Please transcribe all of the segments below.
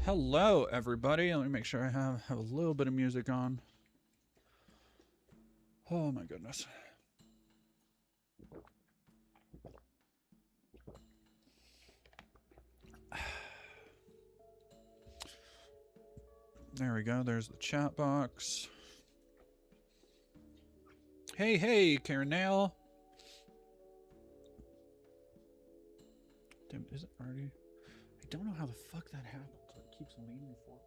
Hello, everybody. Let me make sure I have a little bit of music on. Oh, my goodness. There we go. There's the chat box. Hey, hey, Carinale. Damn, is it already? I don't know how the fuck that happened. It keeps leaning forward.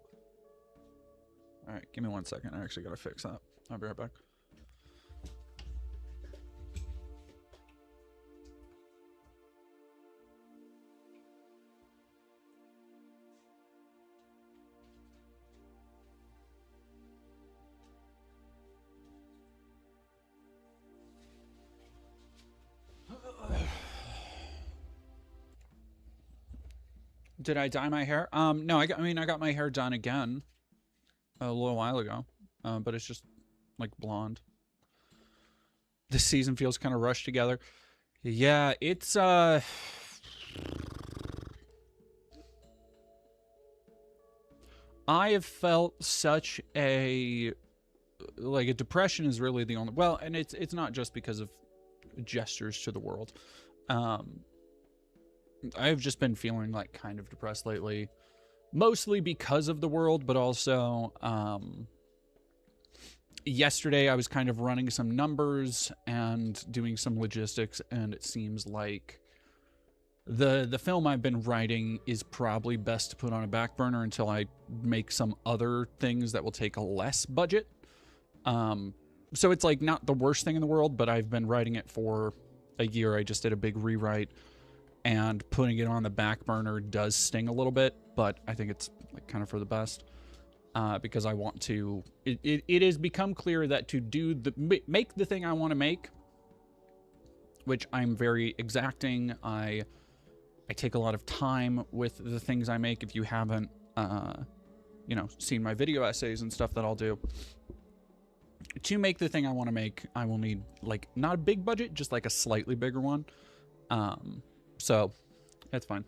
All right, give me 1 second. I actually gotta fix that. I'll be right back. Did I dye my hair? No, I got my hair done again a little while ago, but it's just like blonde. This season feels kind of rushed together. Yeah, it's I have felt such a depression is really the only, well, and it's not just because of gestures to the world. I've just been feeling like kind of depressed lately, mostly because of the world, but also yesterday I was kind of running some numbers and doing some logistics, and it seems like the film I've been writing is probably best to put on a back burner until I make some other things that will take a less budget. So it's like not the worst thing in the world, but I've been writing it for a year. I just did a big rewrite, and putting it on the back burner does sting a little bit, but I think it's like kind of for the best, because I want to, it has become clear that to do make the thing I want to make, which I'm very exacting. I take a lot of time with the things I make. If you haven't, you know, seen my video essays and stuff that I'll do, to make the thing I want to make, I will need like not a big budget, just like a slightly bigger one. So that's fine.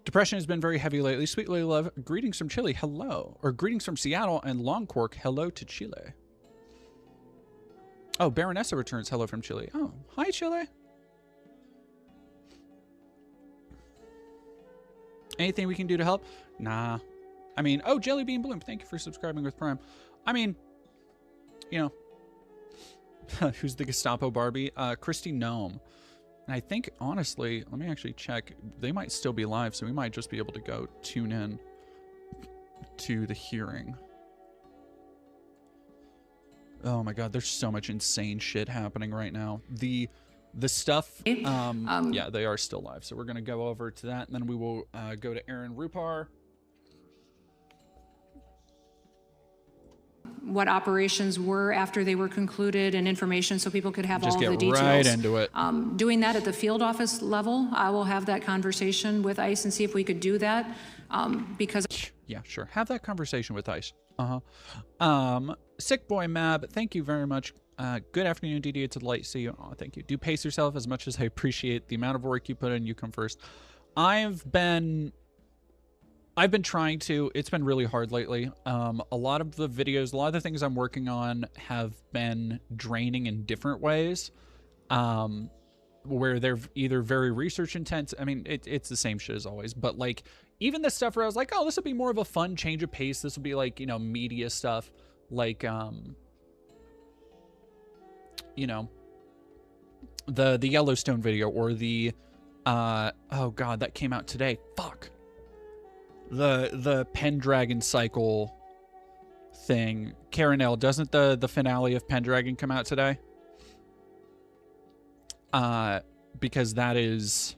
Depression has been very heavy lately. Sweet Lady Love, greetings from Chile. Hello. Or greetings from Seattle and Longcork. Hello to Chile. Oh, Baronessa returns. Hello from Chile. Oh, hi, Chile. Anything we can do to help? Nah. I mean, oh, Jellybean Bloom, thank you for subscribing with Prime. I mean, you know, who's the Gestapo Barbie? Christy Gnome. And I think, honestly, let me actually check. They might still be live, so we might just be able to go tune in to the hearing. Oh my god, there's so much insane shit happening right now. The stuff, yeah, they are still live. So we're going to go over to that, and then we will go to Aaron Rupar. What operations were after they were concluded and information so people could have all the details. Just get right into it. Doing that at the field office level, I will have that conversation with ICE and see if we could do that, because... Yeah, sure. Have that conversation with ICE. Sick Boy Mab, thank you very much. Good afternoon, DD. It's a delight to see you. Oh, thank you. Do pace yourself. As much as I appreciate the amount of work you put in, you come first. I've been trying to. It's been really hard lately. A lot of the videos, a lot of the things I'm working on have been draining in different ways, where they're either very research intense. I mean, it's the same shit as always, but like even the stuff where I was like, oh, this would be more of a fun change of pace. This would be like, you know, media stuff, like, you know, the Yellowstone video, or the, oh god, that came out today. Fuck. The Pendragon Cycle thing. Carinelle, doesn't the finale of Pendragon come out today? Because that is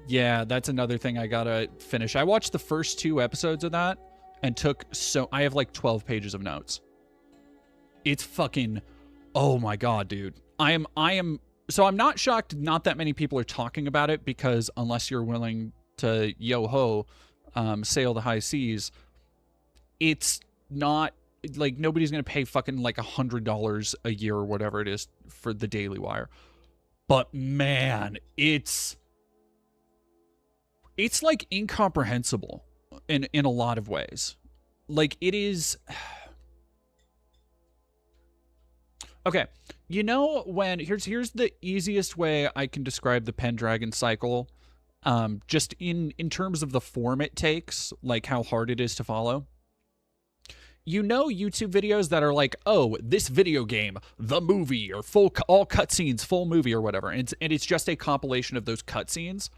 Yeah, that's another thing I gotta finish. I watched the first 2 episodes of that and I have like 12 pages of notes. It's fucking, oh my God, dude. So I'm not shocked not that many people are talking about it, because unless you're willing to yo-ho, sail the high seas, it's not, like, nobody's gonna pay fucking like $100 a year or whatever it is for the Daily Wire. But man, it's like incomprehensible in a lot of ways. Like, it is. Okay, you know, when here's the easiest way I can describe the Pendragon Cycle, just in terms of the form it takes, like how hard it is to follow. You know, YouTube videos that are like, oh, this video game, the movie, or all cutscenes, full movie, or whatever, and it's just a compilation of those cutscenes.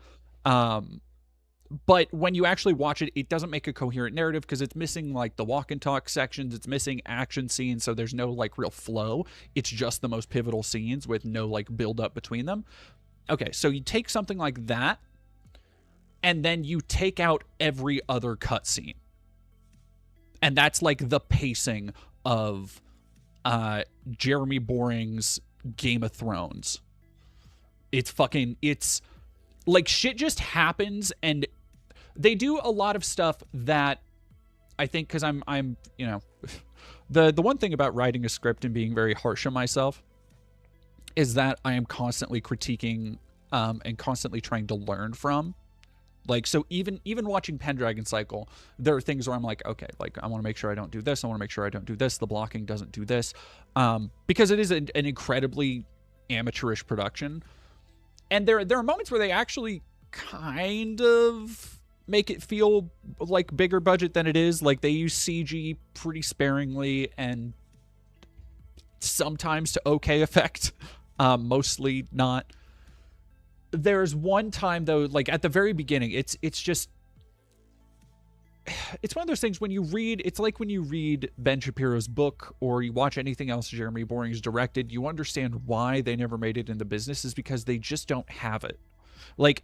But when you actually watch it, it doesn't make a coherent narrative, because it's missing like the walk and talk sections, it's missing action scenes, so there's no like real flow. It's just the most pivotal scenes with no like build up between them. Okay, so you take something like that, and then you take out every other cutscene. And that's like the pacing of Jeremy Boring's Game of Thrones. It's like shit just happens, and they do a lot of stuff that I think, because I'm you know, the one thing about writing a script and being very harsh on myself is that I am constantly critiquing and constantly trying to learn from. Like, so even watching Pendragon Cycle, there are things where I'm like, okay, like, I want to make sure I don't do this. I want to make sure I don't do this. The blocking doesn't do this. Because it is an incredibly amateurish production. And there are moments where they actually kind of make it feel like bigger budget than it is. Like, they use CG pretty sparingly and sometimes to okay effect, mostly not. There's one time, though, like at the very beginning, it's one of those things when you read, it's like when you read Ben Shapiro's book or you watch anything else Jeremy Boring's directed, you understand why they never made it in the business is because they just don't have it. Like,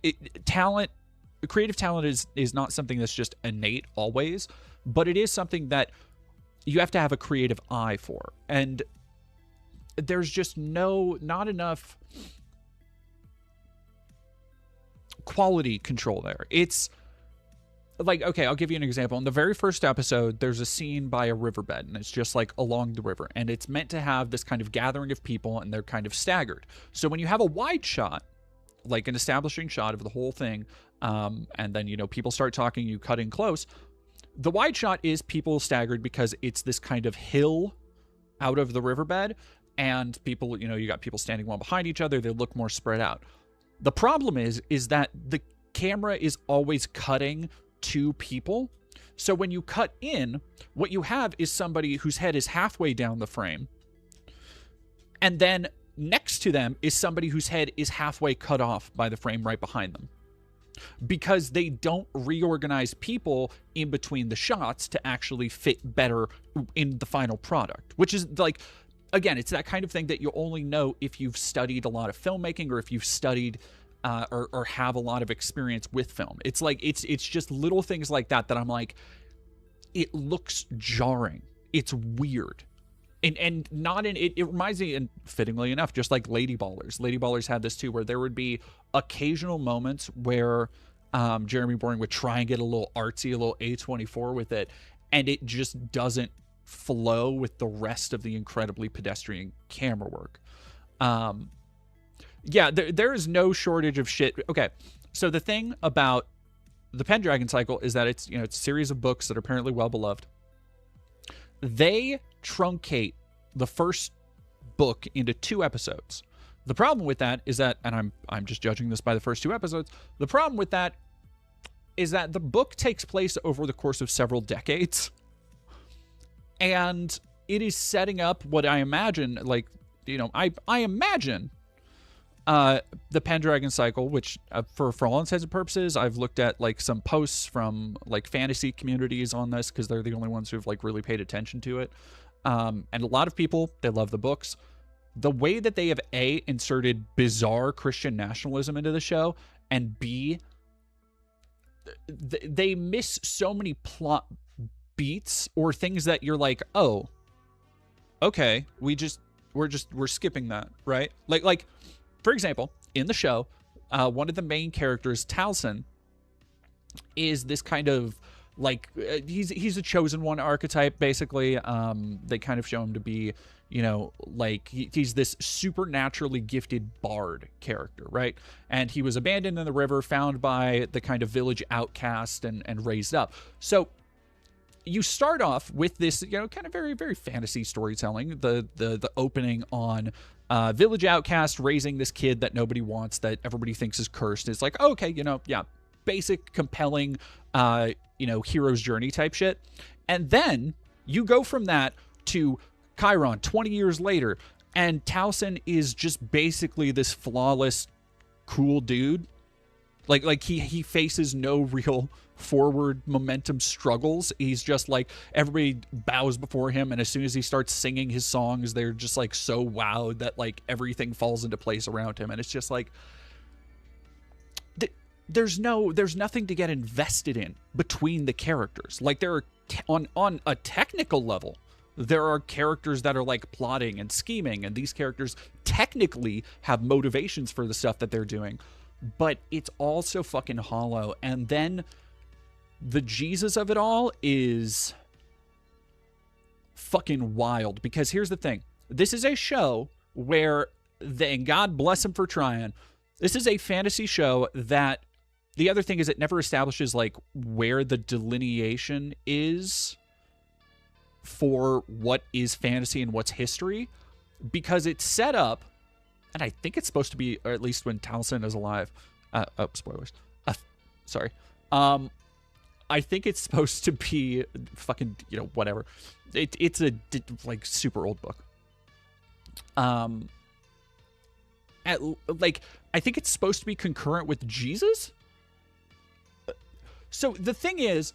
creative talent is not something that's just innate always, but it is something that you have to have a creative eye for. And there's just not enough quality control there. It's like, okay, I'll give you an example. In the very first episode, there's a scene by a riverbed, and it's just like along the river, and it's meant to have this kind of gathering of people, and they're kind of staggered. So when you have a wide shot, like an establishing shot of the whole thing, and then, you know, people start talking, you cut in close, the wide shot is people staggered because it's this kind of hill out of the riverbed, and people, you know, you got people standing one behind each other, they look more spread out. The problem is that the camera is always cutting to people. So when you cut in, what you have is somebody whose head is halfway down the frame. And then next to them is somebody whose head is halfway cut off by the frame right behind them. Because they don't reorganize people in between the shots to actually fit better in the final product. Which is like, again, it's that kind of thing that you only know if you've studied a lot of filmmaking or if you've studied or have a lot of experience with film. It's like, it's just little things like that I'm like, it looks jarring. It's weird. And not in, it reminds me, and fittingly enough, just like Lady Ballers. Lady Ballers had this too, where there would be occasional moments where Jeremy Boring would try and get a little artsy, a little A24 with it, and it just doesn't flow with the rest of the incredibly pedestrian camera work. Yeah, there is no shortage of shit. Okay, so the thing about the Pendragon Cycle is that it's, you know, it's a series of books that are apparently well beloved. They truncate the first book into 2 episodes. The problem with that is that, and I'm just judging this by the first 2 episodes, the problem with that is that the book takes place over the course of several decades. And it is setting up what I imagine, like, you know, I imagine the Pendragon Cycle, which for all intents and purposes, I've looked at like some posts from like fantasy communities on this because they're the only ones who've like really paid attention to it. And a lot of people, they love the books. The way that they have A, inserted bizarre Christian nationalism into the show, and B, they miss so many plot beats or things that you're like, oh, okay, we're skipping that, right? Like for example, in the show, one of the main characters, Towson, is this kind of like he's a chosen one archetype, basically. They kind of show him to be, like he's this supernaturally gifted bard character, right? And he was abandoned in the river, found by the kind of village outcast, and raised up. So you start off with this, kind of very, very fantasy storytelling. The opening on village outcast raising this kid that nobody wants, that everybody thinks is cursed. It's like, okay, yeah, basic, compelling, hero's journey type shit. And then you go from that to Chiron 20 years later, and Towson is just basically this flawless, cool dude. Like he faces no real forward momentum struggles. He's just like, everybody bows before him, and as soon as he starts singing his songs, they're just like so wowed that like everything falls into place around him. And it's just like, there's nothing to get invested in between the characters. Like, there are on a technical level, there are characters that are like plotting and scheming, and these characters technically have motivations for the stuff that they're doing, but it's all so fucking hollow. And then the Jesus of it all is fucking wild, because here's the thing. This is a show where, and God bless him for trying, this is a fantasy show that, the other thing is, it never establishes like where the delineation is for what is fantasy and what's history, because it's set up, and I think it's supposed to be, or at least when Towson is alive. Spoilers. Sorry. I think it's supposed to be fucking, whatever. It's a like super old book. I think it's supposed to be concurrent with Jesus. So the thing is,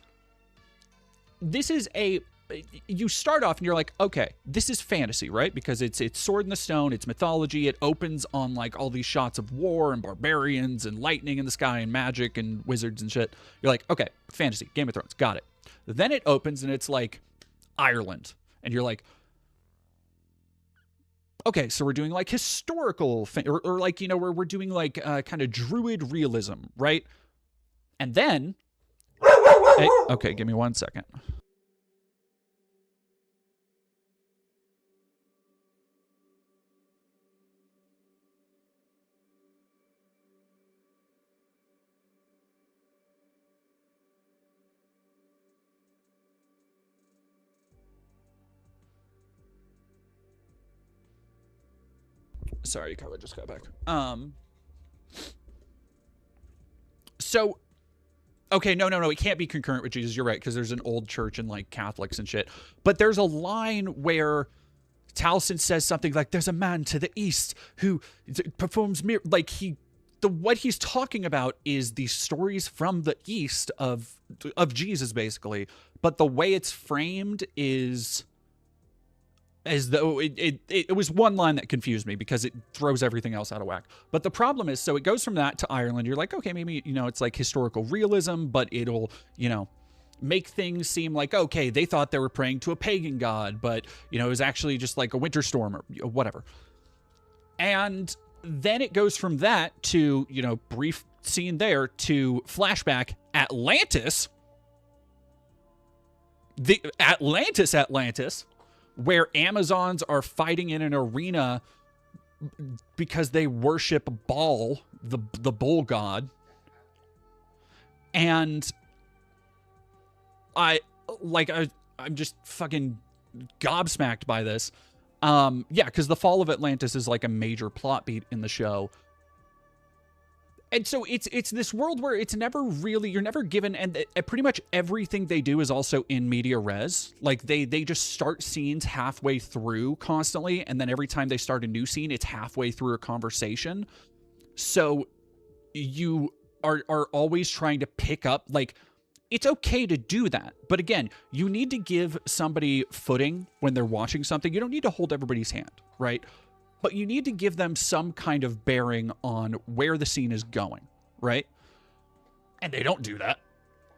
you start off and you're like, okay, this is fantasy, right? Because it's sword in the stone, it's mythology, it opens on like all these shots of war and barbarians and lightning in the sky and magic and wizards and shit. You're like, okay, fantasy, Game of Thrones, got it. Then it opens and it's like Ireland, and you're like, okay, so we're doing like historical or like, where we're doing like kind of druid realism, right? And then, hey, okay, give me 1 second. Sorry, Carla just got back. So, okay, no, it can't be concurrent with Jesus. You're right, because there's an old church and like Catholics and shit. But there's a line where Towson says something like, "There's a man to the east who performs like what he's talking about is the stories from the east of Jesus, basically. But the way it's framed is as though it was one line that confused me, because it throws everything else out of whack. But the problem is, so it goes from that to Ireland. You're like, okay, maybe, it's like historical realism, but it'll, make things seem like, okay, they thought they were praying to a pagan god, but, it was actually just like a winter storm or whatever. And then it goes from that to, brief scene there, to flashback Atlantis. The Atlantis, where Amazons are fighting in an arena because they worship Baal, the bull god. And I'm just fucking gobsmacked by this. Yeah, because the fall of Atlantis is like a major plot beat in the show. And so it's this world where it's never really, you're never given, and pretty much everything they do is also in media res. Like they just start scenes halfway through constantly, and then every time they start a new scene, it's halfway through a conversation. So you are always trying to pick up, like, it's okay to do that. But again, you need to give somebody footing when they're watching something. You don't need to hold everybody's hand, right? But you need to give them some kind of bearing on where the scene is going, right? And they don't do that.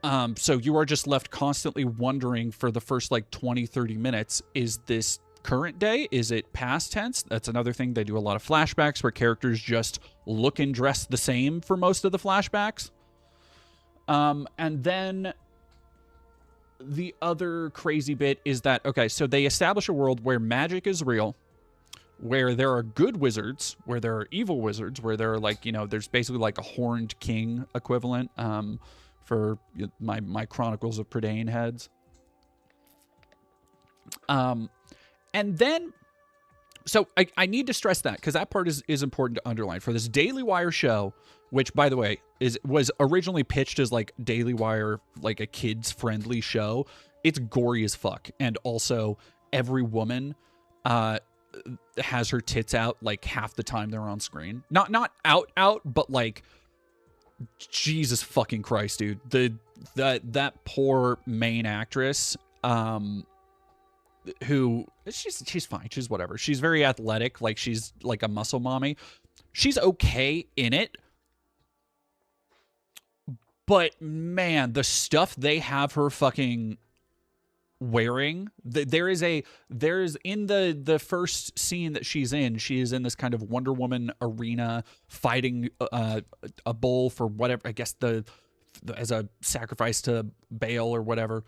So you are just left constantly wondering for the first like 20, 30 minutes, is this current day? Is it past tense? That's another thing. They do a lot of flashbacks where characters just look and dress the same for most of the flashbacks. And then the other crazy bit is that, okay, so they establish a world where magic is real, where there are good wizards, where there are evil wizards, where there are like, you know, there's basically like a horned king equivalent, for my Chronicles of Prydain heads. And then, so I need to stress that, because that part is important to underline. For this Daily Wire show, which, by the way, was originally pitched as like Daily Wire, like a kids-friendly show, it's gory as fuck. And also, every woman has her tits out like half the time they're on screen. Not out, but like, Jesus fucking Christ, dude. That poor main actress, who she's fine. She's whatever. She's very athletic. Like, she's like a muscle mommy. She's okay in it. But man, the stuff they have her fucking wearing, there's in the first scene that she's in, she is in this kind of Wonder Woman arena fighting a bull for whatever, I guess as a sacrifice to Baal or whatever.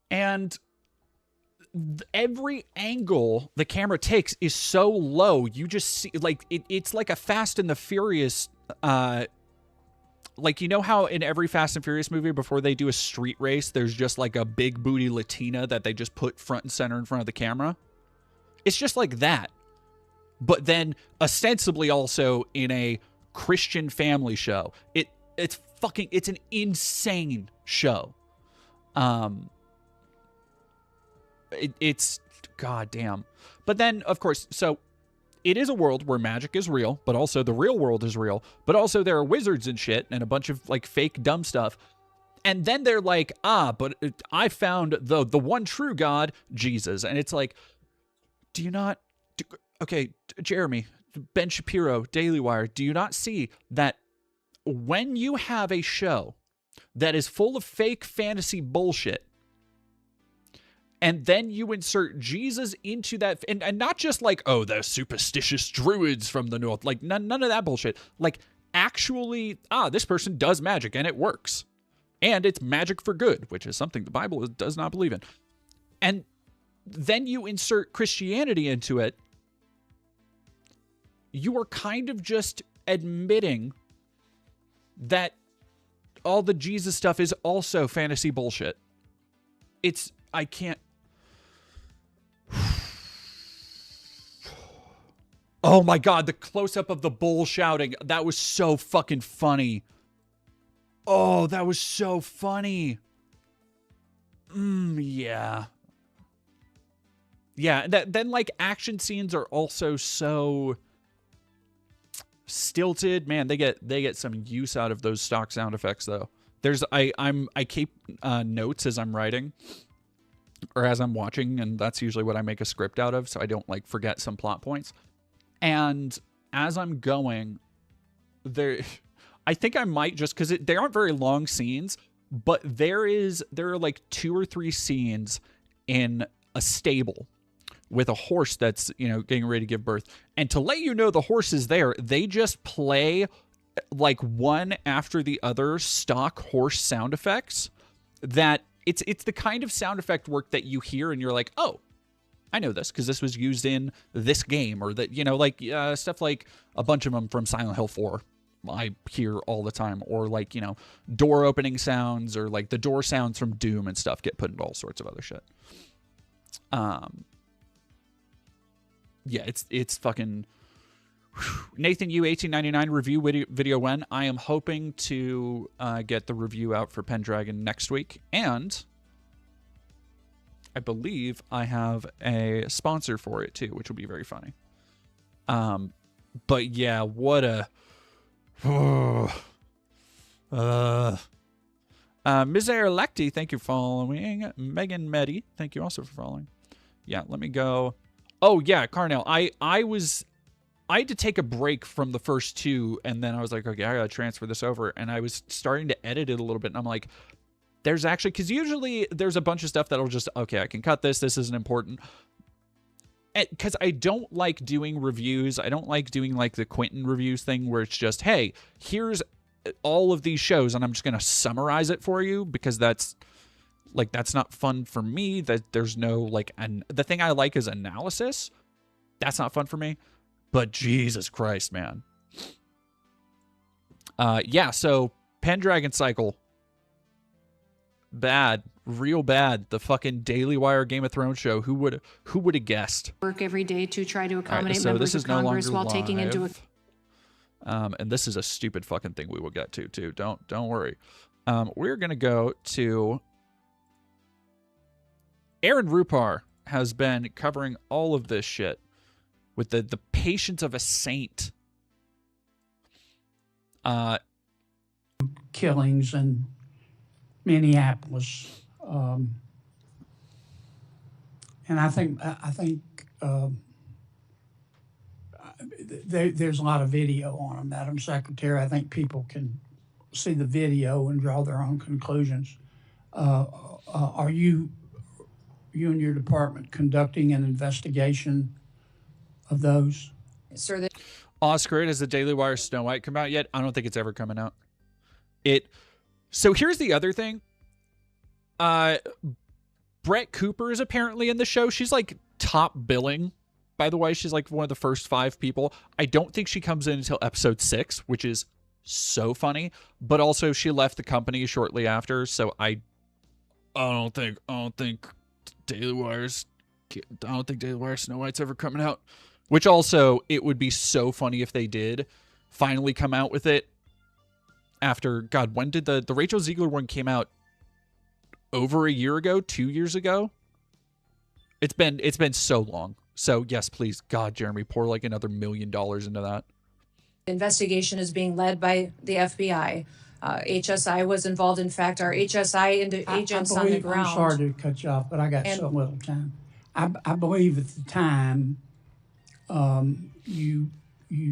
And every angle the camera takes is so low, you just see like it's like a Fast and the Furious, like, you know how in every Fast and Furious movie, before they do a street race, there's just like a big booty Latina that they just put front and center in front of the camera? It's just like that. But then ostensibly also in a Christian family show. It's an insane show. It's goddamn. But then, of course, so it is a world where magic is real, but also the real world is real, but also there are wizards and shit and a bunch of like fake dumb stuff. And then they're like, but I found the one true God, Jesus. And it's like, okay, Jeremy, Ben Shapiro, Daily Wire, do you not see that when you have a show that is full of fake fantasy bullshit, and then you insert Jesus into that, and not just like, oh, the superstitious druids from the north, like none of that bullshit. Like, actually, this person does magic and it works. And it's magic for good, which is something the Bible does not believe in. And then you insert Christianity into it, you are kind of just admitting that all the Jesus stuff is also fantasy bullshit. I can't. Oh my God, the close-up of the bull shouting. That was so fucking funny. Oh, that was so funny. Yeah. Yeah, then like action scenes are also so stilted. Man, they get some use out of those stock sound effects though. I keep notes as I'm writing or as I'm watching, and that's usually what I make a script out of, so I don't like forget some plot points. And as I'm going, I think I might just, because they aren't very long scenes, but there are like 2 or 3 scenes in a stable with a horse that's, getting ready to give birth. And to let you know the horse is there, they just play like one after the other stock horse sound effects that it's the kind of sound effect work that you hear and you're like, oh, I know this because this was used in this game, or that, stuff like a bunch of them from Silent Hill 4 I hear all the time, or like, door opening sounds, or like the door sounds from Doom and stuff get put into all sorts of other shit. Yeah, it's fucking Nathan U 1899 review video when. I am hoping to get the review out for Pendragon next week, and I believe I have a sponsor for it too, which will be very funny. But yeah, what a Mizair Lecti, thank you for following. Megan Meddy, thank you also for following. Yeah, let me go. Oh yeah, Carnell, I had to take a break from the first two, and then I was like, okay, I gotta transfer this over, and I was starting to edit it a little bit, and I'm like, there's actually, because usually there's a bunch of stuff that'll just, okay, I can cut this, this isn't important. Because I don't like doing reviews. I don't like doing like the Quentin reviews thing where it's just, hey, here's all of these shows and I'm just going to summarize it for you, because that's not fun for me. That there's no like, and the thing I like is analysis. That's not fun for me. But Jesus Christ, man. Yeah, so Pendragon Cycle. Bad. Real bad. The fucking Daily Wire Game of Thrones show. Who would have guessed? Work every day to try to accommodate so members of Congress no while taking into account. And this is a stupid fucking thing we will get to too. Don't worry. We're gonna go to Aaron Rupar has been covering all of this shit with the patience of a saint. Killings in Minneapolis. And I think there's a lot of video on them, Madam Secretary. I think people can see the video and draw their own conclusions. Are you and your department conducting an investigation of those? Sir, Oscar, has the Daily Wire Snow White come out yet? I don't think it's ever coming out. So here's the other thing. Brett Cooper is apparently in the show. She's like top billing, by the way. She's like one of the first 5 people. I don't think she comes in until episode 6, which is so funny. But also she left the company shortly after, so I don't think Daily Wire Snow White's ever coming out. Which also, it would be so funny if they did finally come out with it after, God, when did the Rachel Ziegler one came out? Over a year ago, 2 years ago. It's been so long. So yes, please, God, Jeremy, pour like another $1 million into that. investigation is being led by the FBI. HSI was involved. In fact, our HSI agents on the ground. I'm sorry to cut you off, but I got so little time. I believe at the time you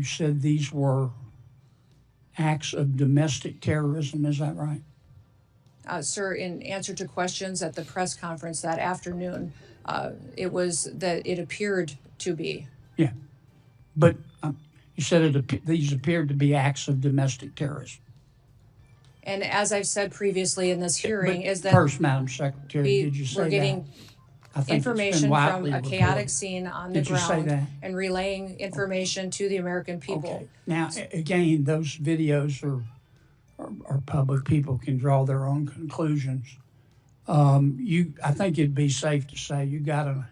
said these were acts of domestic terrorism. Is that right? Sir, in answer to questions at the press conference that afternoon, it was that it appeared to be. Yeah, but you said these appeared to be acts of domestic terrorism. And as I've said previously in this hearing, is that first, Madam Secretary, did you say we're getting information from a chaotic scene on the ground and relaying information to the American people. Okay. Now, again, those videos are public. People can draw their own conclusions. I think it'd be safe to say you got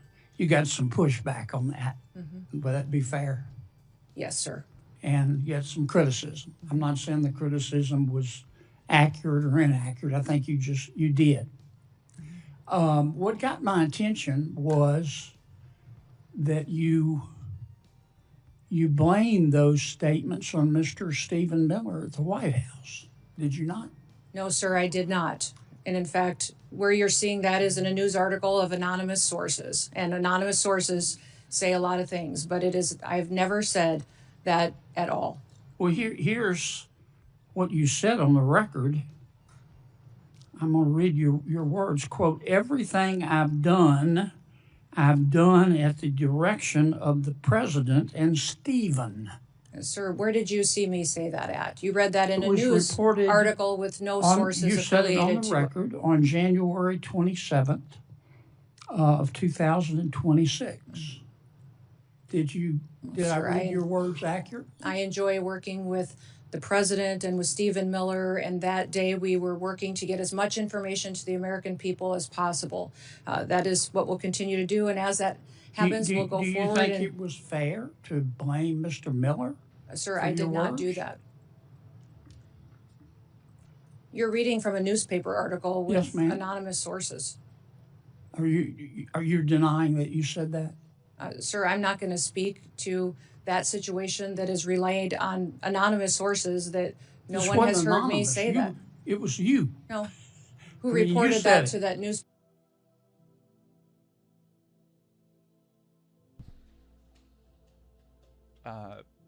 some pushback on that. Mm-hmm. Would that be fair? Yes, sir. And you had some criticism. I'm not saying the criticism was accurate or inaccurate. I think you did. What got my attention was that you blamed those statements on Mr. Stephen Miller at the White House. Did you not? No, sir, I did not. And in fact, where you're seeing that is in a news article of anonymous sources. And anonymous sources say a lot of things, but I've never said that at all. Well, here's what you said on the record. I'm going to read your words. Quote, "Everything I've done at the direction of the president and Stephen." Sir, where did you see me say that at? You read that in a news article with no sources affiliated to it. You said it on the record on January 27th of 2026. Did I read your words accurate? I enjoy working with the president and with Stephen Miller, and that day we were working to get as much information to the American people as possible. That is what we'll continue to do, and as that happens, we'll go forward. Do you think it was fair to blame Mr. Miller? Sir, I did not do that. You're reading from a newspaper article with anonymous sources. Are you denying that you said that? Sir, I'm not going to speak to that situation that is relayed on anonymous sources that no one has heard me say that. It was you. No. Who reported that to that news?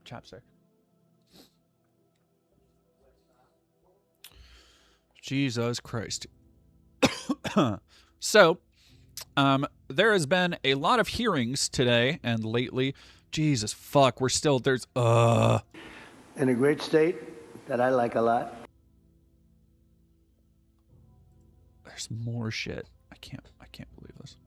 chapstick. Jesus Christ. So, there has been a lot of hearings today and lately. Jesus fuck, we're still, there's, In a great state that I like a lot. There's more shit. I can't believe this.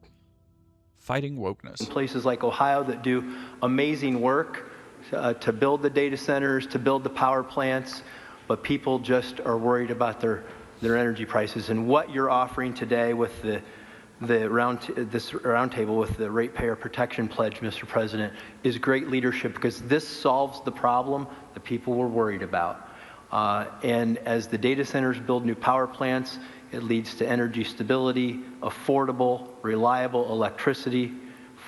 Fighting wokeness. Places like Ohio that do amazing work to build the data centers, to build the power plants, but people just are worried about their energy prices. And what you're offering today with this roundtable with the Ratepayer Protection Pledge, Mr. President, is great leadership, because this solves the problem that people were worried about. And as the data centers build new power plants, it leads to energy stability, affordable, reliable electricity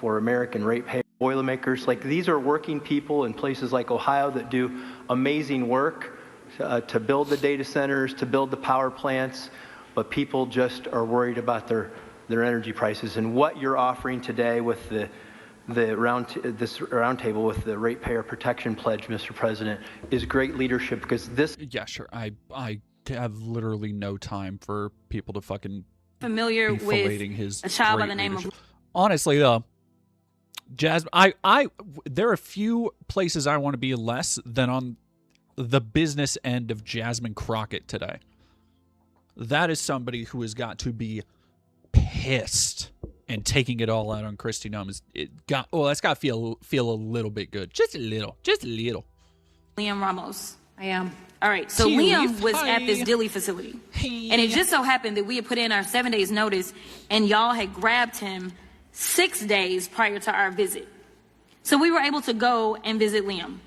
for American ratepayer boilermakers. Like, these are working people in places like Ohio that do amazing work to build the data centers, to build the power plants, but people just are worried about their energy prices. And what you're offering today with this roundtable with the Ratepayer Protection Pledge, Mr. President, is great leadership, because this... Yeah, sure. I have literally no time for people to fucking familiar with a child by the name of... Honestly, though, Jasmine, there are a few places I want to be less than on the business end of Jasmine Crockett today. That is somebody who has got to be pissed and taking it all out on Kristi Noem. That's got to feel a little bit good. Just a little. Liam Ramos. I am. All right, so Liam was at this Dilley facility. And it just so happened that we had put in our 7 days notice, and y'all had grabbed him 6 days prior to our visit. So we were able to go and visit Liam.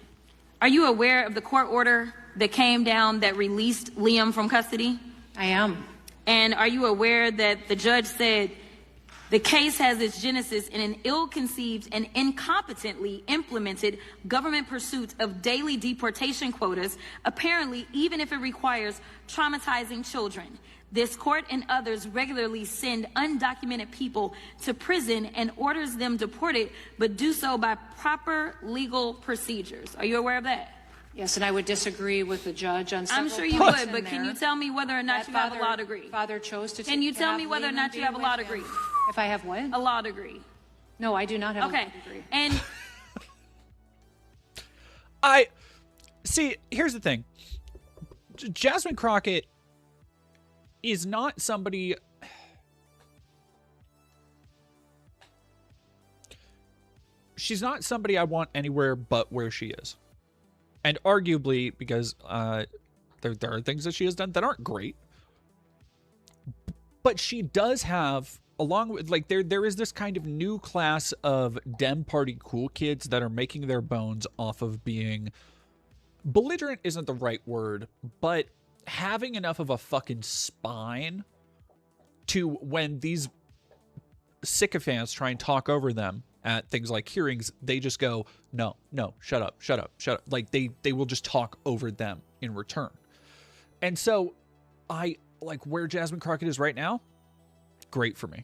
Are you aware of the court order that came down that released Liam from custody? I am. And are you aware that the judge said the case has its genesis in an ill-conceived and incompetently implemented government pursuit of daily deportation quotas, apparently even if it requires traumatizing children? This court and others regularly send undocumented people to prison and orders them deported, but do so by proper legal procedures. Are you aware of that? Yes, and I would disagree with the judge on several I'm sure you points would, in but there. can you tell me whether or not you have a law degree? Father chose to. Can you tell me whether or not you have a law degree? If I have what? A law degree. No, I do not have a law Okay, degree. and See, here's the thing. Jasmine Crockett is not somebody... She's not somebody I want anywhere but where she is. And arguably, because there are things that she has done that aren't great. But she does have, along with, like, there is this kind of new class of Dem Party cool kids that are making their bones off of being... Belligerent isn't the right word, but having enough of a fucking spine to, when these sycophants try and talk over them at things like hearings, they just go, no, shut up. Like, they will just talk over them in return. And so, I, like, where Jasmine Crockett is right now, great for me.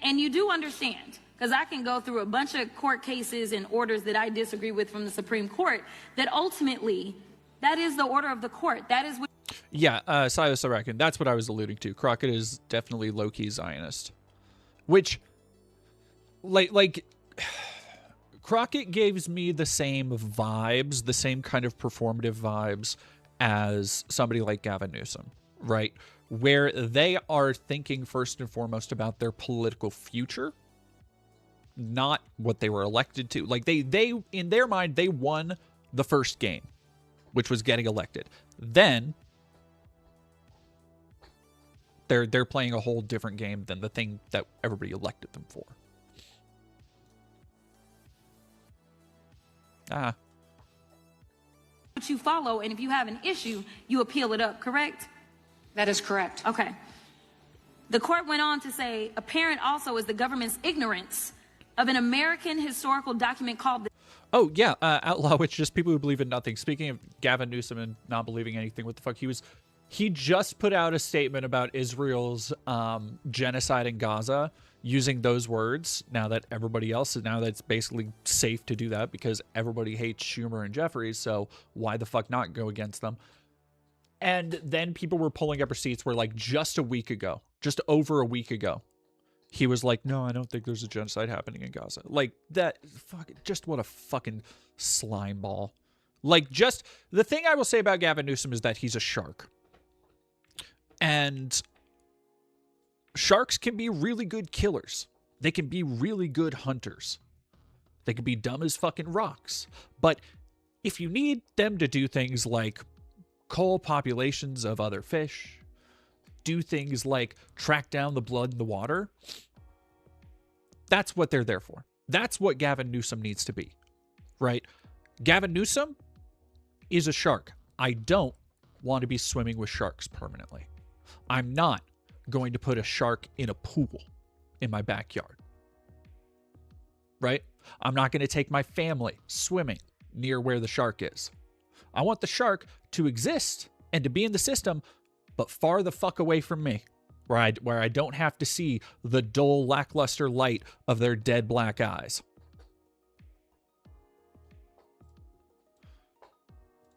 And you do understand, because I can go through a bunch of court cases and orders that I disagree with from the Supreme Court, that ultimately, that is the order of the court. That is what... Yeah, Silas Sarakin, that's what I was alluding to. Crockett is definitely low-key Zionist. Which, like, Crockett gives me the same vibes, the same kind of performative vibes as somebody like Gavin Newsom, right? Where they are thinking first and foremost about their political future, not what they were elected to. Like, they in their mind, they won the first game, which was getting elected. Then they're playing a whole different game than the thing that everybody elected them for. What you follow, and if you have an issue, you appeal it up, correct? That is correct. Okay. The court went on to say, apparent also is the government's ignorance of an American historical document called the... Oh, yeah, Outlaw, which just people who believe in nothing. Speaking of Gavin Newsom and not believing anything, what the fuck? He just put out a statement about Israel's genocide in Gaza, using those words now that it's basically safe to do that because everybody hates Schumer and Jeffries, so why the fuck not go against them? And then people were pulling up receipts where, like, just over a week ago, he was like, no, I don't think there's a genocide happening in Gaza. Like, that, fuck, just what a fucking slime ball. Like, just, the thing I will say about Gavin Newsom is that he's a shark. And sharks can be really good killers. They can be really good hunters. They can be dumb as fucking rocks. But if you need them to do things like cull populations of other fish, do things like track down the blood in the water, that's what they're there for. That's what Gavin Newsom needs to be, right? Gavin Newsom is a shark. I don't want to be swimming with sharks permanently. I'm not going to put a shark in a pool in my backyard, right? I'm not going to take my family swimming near where the shark is. I want the shark to exist and to be in the system, but far the fuck away from me, where I don't have to see the dull, lackluster light of their dead black eyes.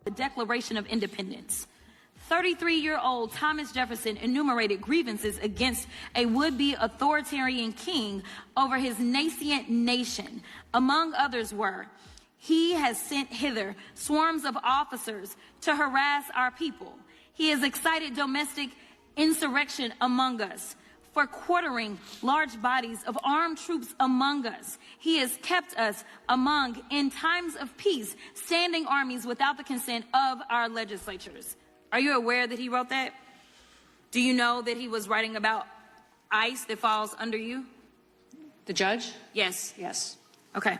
The Declaration of Independence. 33-year-old Thomas Jefferson enumerated grievances against a would-be authoritarian king over his nascent nation. Among others were, he has sent hither swarms of officers to harass our people. He has excited domestic insurrection among us, for quartering large bodies of armed troops among us. He has kept us among, in times of peace, standing armies without the consent of our legislatures. Are you aware that he wrote that? Do you know that he was writing about ICE that falls under you? The judge? Yes. Yes. Okay.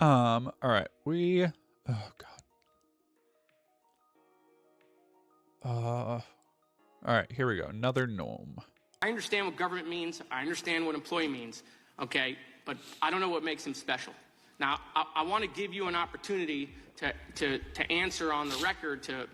All right. Oh God. All right, here we go. Another gnome. I understand what government means. I understand what employee means. Okay, but I don't know what makes him special. Now, I want to give you an opportunity to answer on the record to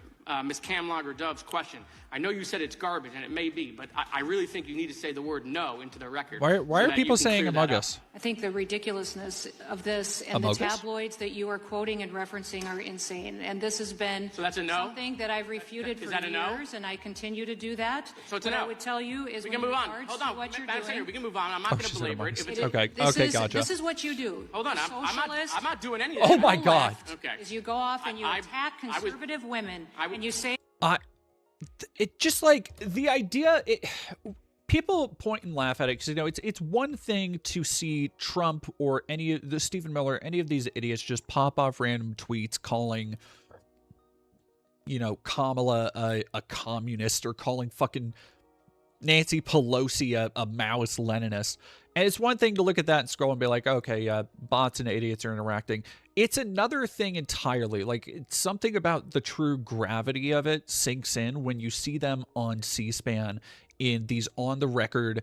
Ms. Camlager-Dove's question. I know you said it's garbage, and it may be, but I really think you need to say the word no into the record. Why so are people saying among us? I think the ridiculousness of this and Among the us? tabloids that you are quoting and referencing are insane. And this has been So that's a no? something that I've refuted Is for that a no? years, and I continue to do that. So it's a what no. I would tell you is We when can move in on. regards Hold to on. what you're Madam Senator, doing. we can move on. I'm not going to she said belabor it. among If us. it's, Okay, This okay, is, gotcha. This is what you do. Hold on. The I'm not doing any of Oh that. my On the God. left. Okay. Is you go off and you I- attack I was- conservative women, and you say It just like the idea. People point and laugh at it because, you know, it's one thing to see Trump or any of the Stephen Miller, any of these idiots just pop off random tweets calling, you know, Kamala a communist or calling fucking Nancy Pelosi a Maoist Leninist. And it's one thing to look at that and scroll and be like, okay, yeah, bots and idiots are interacting. It's another thing entirely. Like, it's something about the true gravity of it sinks in when you see them on C-SPAN in these on-the-record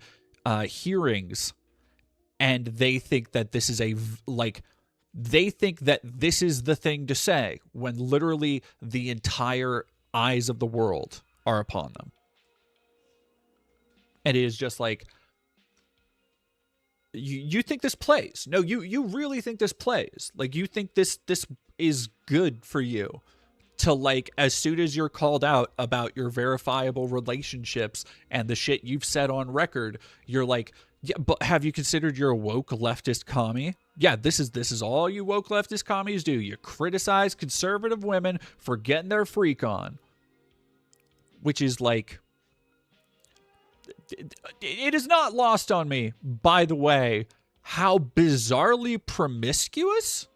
hearings, and they think that this is they think that this is the thing to say when literally the entire eyes of the world are upon them. And it is just like, you think this plays. No, you really think this plays. Like, you think this is good for you to, like, as soon as you're called out about your verifiable relationships and the shit you've said on record, you're like, yeah, but have you considered you're a woke leftist commie? Yeah, this is all you woke leftist commies do. You criticize conservative women for getting their freak on. Which is like, it is not lost on me, by the way, how bizarrely promiscuous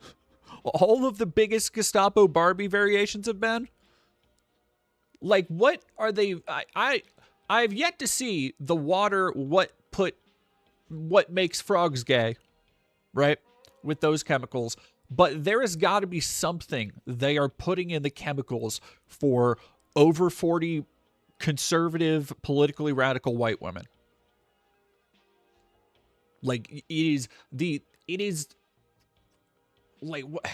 all of the biggest Gestapo Barbie variations have been. Like, what are they? I've yet to see the water what makes frogs gay, right? With those chemicals. But there has got to be something they are putting in the chemicals for over 40 conservative, politically radical white women. Like, it is like, what?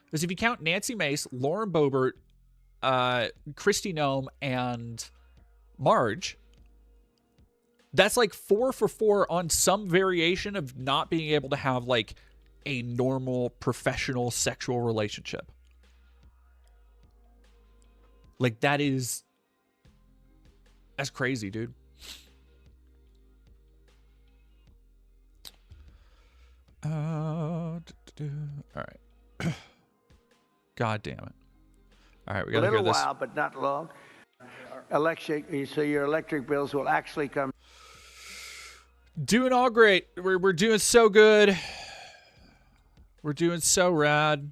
Because if you count Nancy Mace, Lauren Boebert, Kristi Noem, and Marge, That's like 4 for 4 on some variation of not being able to have like a normal professional sexual relationship. Like that's crazy, dude. All right. God damn it. All right, we got to hear this. A little while, but not long. So your electric bills will actually come. Doing all great. We're doing so good. We're doing so rad.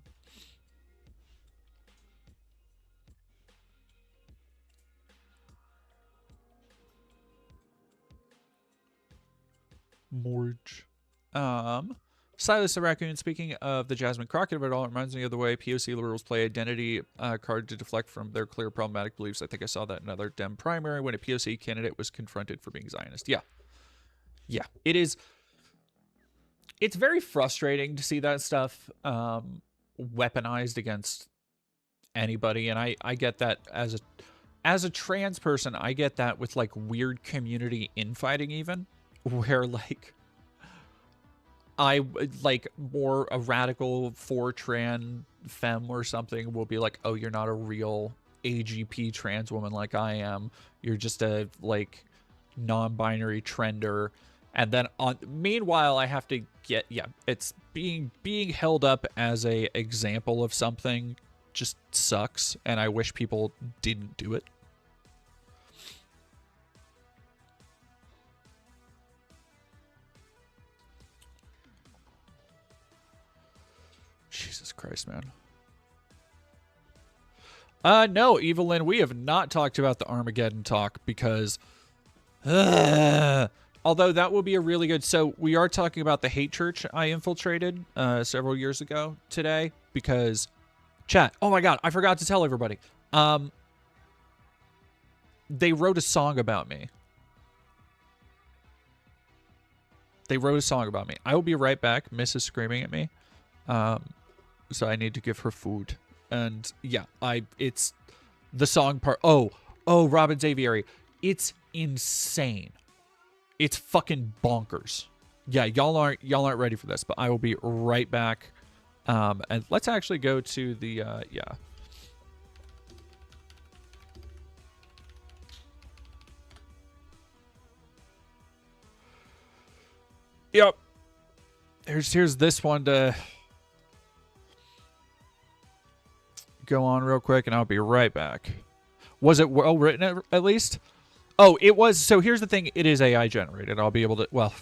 Morge. Silas the Raccoon, speaking of the Jasmine Crockett of it all, it reminds me of the way POC liberals play identity card to deflect from their clear problematic beliefs. I think I saw that in another Dem primary when a POC candidate was confronted for being Zionist. Yeah. Yeah. It is. It's very frustrating to see that stuff weaponized against anybody. And I get that as a trans person, I get that with like weird community infighting even, where like I like more a radical Fortran femme or something will be like, oh, you're not a real AGP trans woman like I am. You're just a like non-binary trender. And then meanwhile, I have to get, it's being held up as a example of something just sucks. And I wish people didn't do it. Jesus Christ, man. No, Evelyn, we have not talked about the Armageddon talk because, although that will be a really good, so we are talking about the hate church I infiltrated several years ago today because, chat, oh my God, I forgot to tell everybody. They wrote a song about me. They wrote a song about me. I will be right back. Miss is screaming at me. So I need to give her food. And yeah, it's the song part. Oh, Robin Xavieri. It's insane. It's fucking bonkers. Yeah, y'all aren't ready for this, but I will be right back. And let's actually go to the, yeah. Yep. Here's this one to go on real quick, and I'll be right back. Was it well written at least? Oh, it was. So here's the thing. It is AI generated. I'll be able to, well,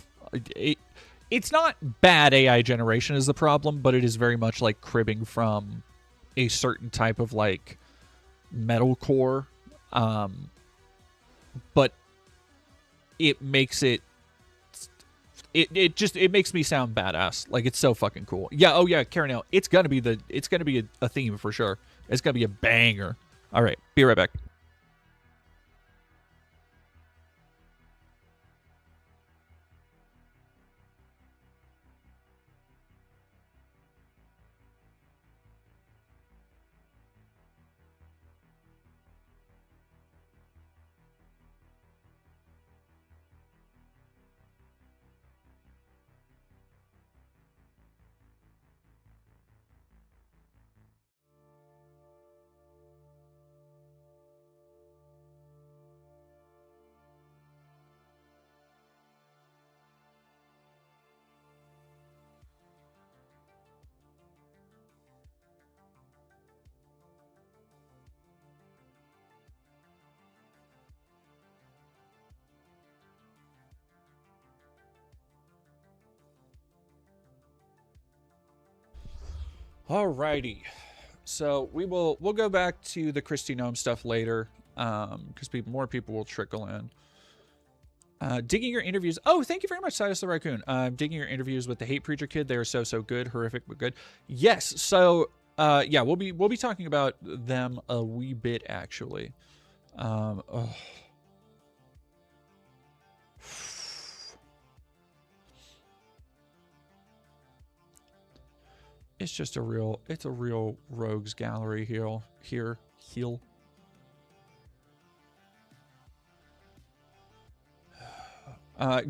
it's not bad AI generation is the problem, but it is very much like cribbing from a certain type of like metalcore. But it makes it makes me sound badass. Like it's so fucking cool. Yeah. Oh yeah, Karen, it's gonna be a theme for sure. It's gonna be a banger. All right, be right back. Alrighty, so we'll go back to the Christy Gnome stuff later, because more people will trickle in. Digging your interviews. Oh, thank you very much, Silas the Raccoon. Digging your interviews with the Hate Preacher Kid. They are so good, horrific but good. Yes. So yeah, we'll be talking about them a wee bit actually. Oh. It's just a real rogues gallery here.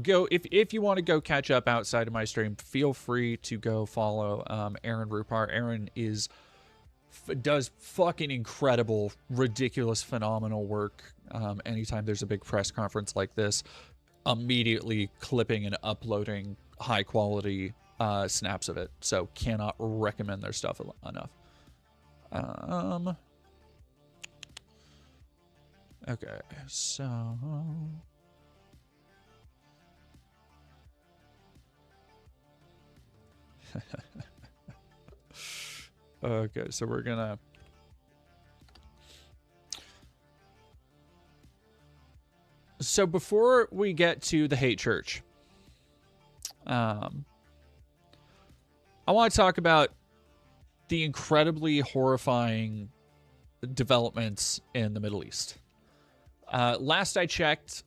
Go if you want to go catch up outside of my stream, feel free to go follow Aaron Rupar. Aaron does fucking incredible, ridiculous, phenomenal work. Anytime there's a big press conference like this, immediately clipping and uploading high quality snaps of it. So cannot recommend their stuff enough. Okay, so okay, so we're gonna before we get to the hate church, I want to talk about the incredibly horrifying developments in the Middle East. Last I checked,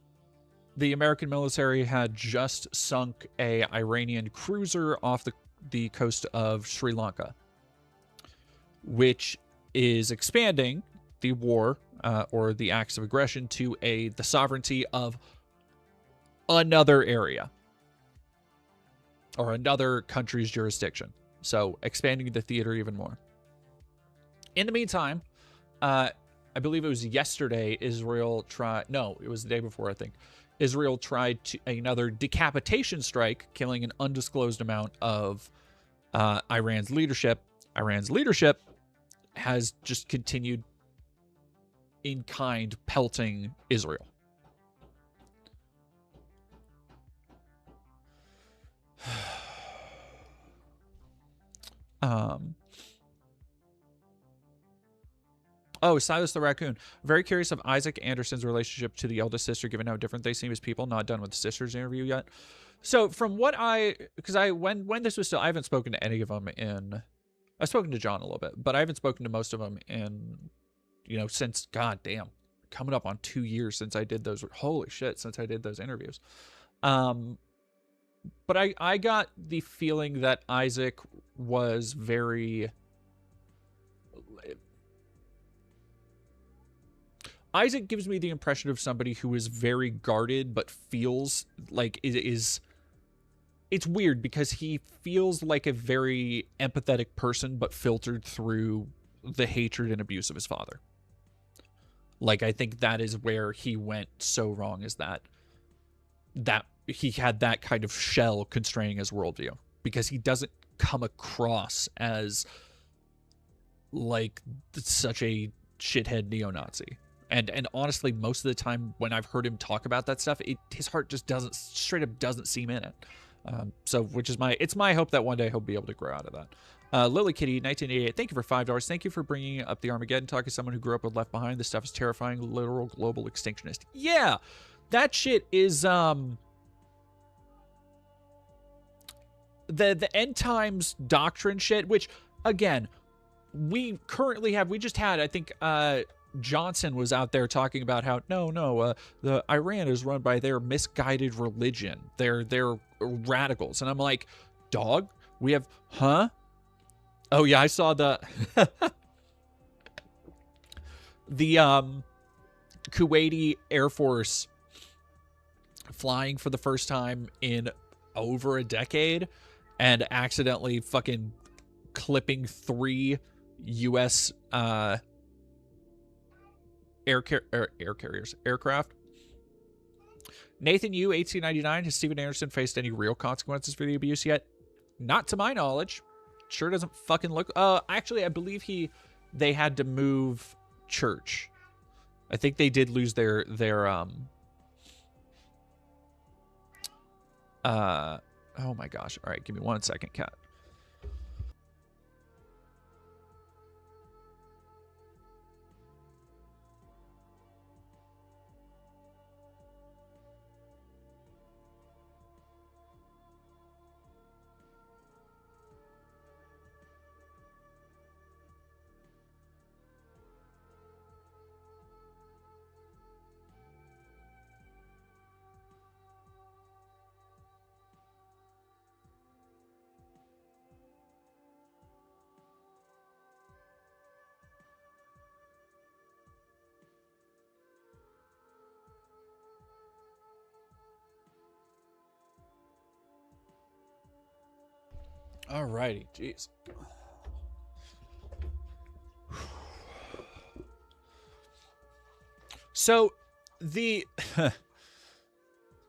the American military had just sunk a Iranian cruiser off the coast of Sri Lanka, which is expanding the war or the acts of aggression to the sovereignty of another area or another country's jurisdiction. So expanding the theater even more. In the meantime, I believe it was yesterday, Israel tried, no, it was the day before, I think. Israel tried another decapitation strike, killing an undisclosed amount of Iran's leadership. Iran's leadership has just continued in kind pelting Israel. Oh, Silas the Raccoon. Very curious of Isaac Anderson's relationship to the eldest sister, given how different they seem as people. Not done with the sister's interview yet. So from what when this was still, I haven't spoken to any of them I've spoken to John a little bit, but I haven't spoken to most of them since, goddamn, coming up on 2 years since I did those, holy shit, since I did those interviews. But I got the feeling that Isaac was Isaac gives me the impression of somebody who is very guarded, but feels like it's weird because he feels like a very empathetic person, but filtered through the hatred and abuse of his father. Like, I think that is where he went so wrong, is that he had that kind of shell constraining his worldview, because he doesn't come across as like such a shithead neo-Nazi. And honestly, most of the time when I've heard him talk about that stuff, his heart just straight up doesn't seem in it. So which is it's my hope that one day he'll be able to grow out of that. Lily Kitty 1988, thank you for $5. Thank you for bringing up the Armageddon talk as someone who grew up with Left Behind. This stuff is terrifying, literal global extinctionist. Yeah, that shit is the end times doctrine shit, which again we just had, I think Johnson was out there talking about how the Iran is run by their misguided religion. They're radicals. And I'm like, dog, we have, huh? Oh yeah, I saw the Kuwaiti Air Force flying for the first time in over a decade and accidentally fucking clipping 3 U.S. aircraft. Nathan Yu 1899, has Steven Anderson faced any real consequences for the abuse yet? Not to my knowledge. Sure doesn't fucking look. Actually, I believe they had to move church. I think they did lose their oh my gosh. All right, give me 1 second, cat. Alrighty, jeez. So the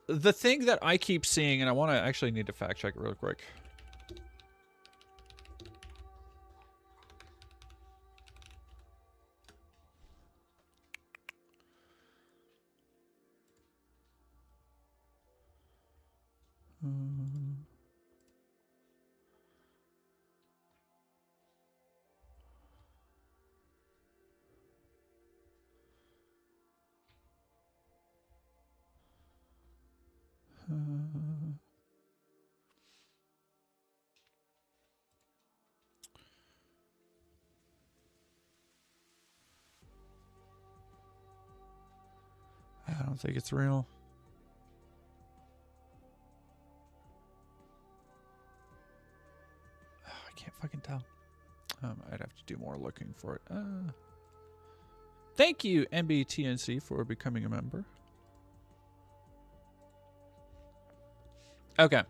the thing that I keep seeing, and I want to actually need to fact check it real quick. I don't think it's real. Oh, I can't fucking tell. I'd have to do more looking for it. Thank you, MBTNC, for becoming a member. Okay.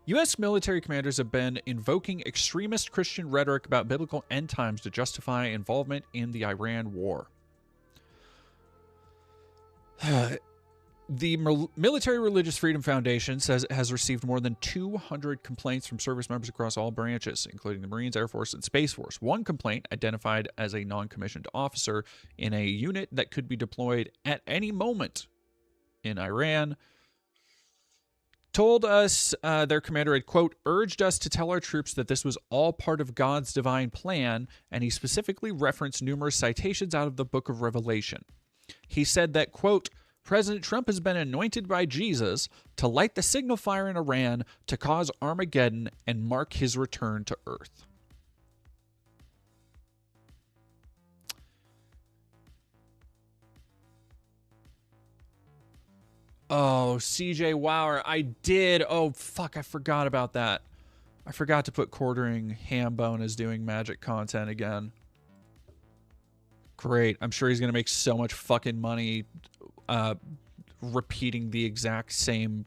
U.S. military commanders have been invoking extremist Christian rhetoric about biblical end times to justify involvement in the Iran war. The Military Religious Freedom Foundation says it has received more than 200 complaints from service members across all branches, including the Marines, Air Force, and Space Force. One complaint, identified as a non-commissioned officer in a unit that could be deployed at any moment in Iran, told us their commander had, quote, urged us to tell our troops that this was all part of God's divine plan, and he specifically referenced numerous citations out of the book of Revelation. He said that, quote, President Trump has been anointed by Jesus to light the signal fire in Iran to cause Armageddon and mark his return to Earth. Oh, CJ Wauer, I did. Oh, fuck, I forgot about that. I forgot to put Quartering Hambone as doing magic content again. Great. I'm sure he's going to make so much fucking money repeating the exact same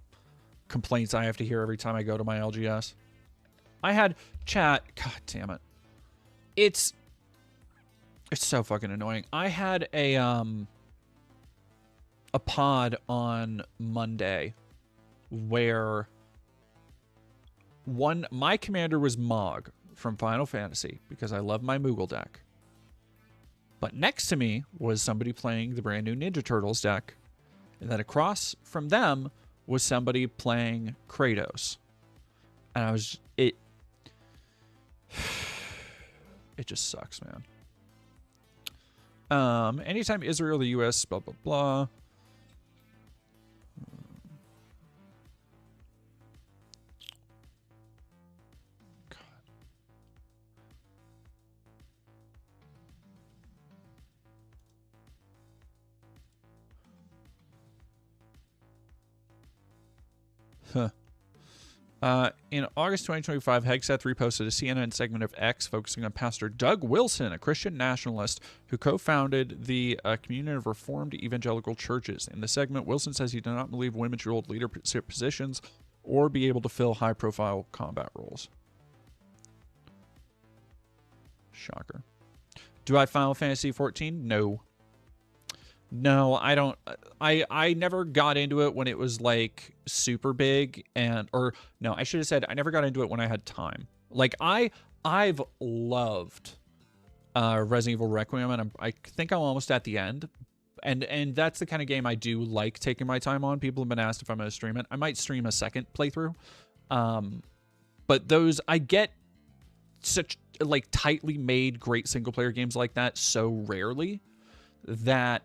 complaints I have to hear every time I go to my LGS. I had chat. God damn it. It's so fucking annoying. I had a pod on Monday where my commander was Mog from Final Fantasy because I love my Moogle deck. But next to me was somebody playing the brand new Ninja Turtles deck. And then across from them was somebody playing Kratos. And I was... It just sucks, man. Anytime Israel, the U.S., blah, blah, blah. In August 2025, Hegseth reposted a CNN segment of X focusing on Pastor Doug Wilson, a Christian nationalist who co-founded the Communion of Reformed Evangelical Churches. In the segment, Wilson says he does not believe women should hold leadership positions or be able to fill high-profile combat roles. Shocker. Do I have Final Fantasy 14? No. No, I don't. I never got into it when it was like super big, or no, I should have said I never got into it when I had time. Like I've loved Resident Evil Requiem, and I think I'm almost at the end, and that's the kind of game I do like taking my time on. People have been asked if I'm going to stream it. I might stream a second playthrough, but those I get such like tightly made great single player games like that so rarely that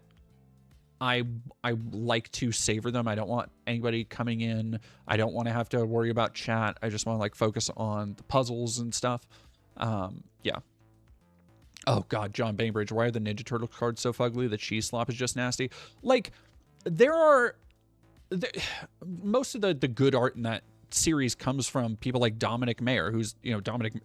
I like to savor them. I don't want anybody coming in. I don't want to have to worry about chat. I just want to like focus on the puzzles and stuff. Yeah. Oh God, John Bainbridge, why are the Ninja Turtle cards so fugly? The cheese slop is just nasty. Like most of the good art in that series comes from people like Dominic Mayer, who's, you know, Dominic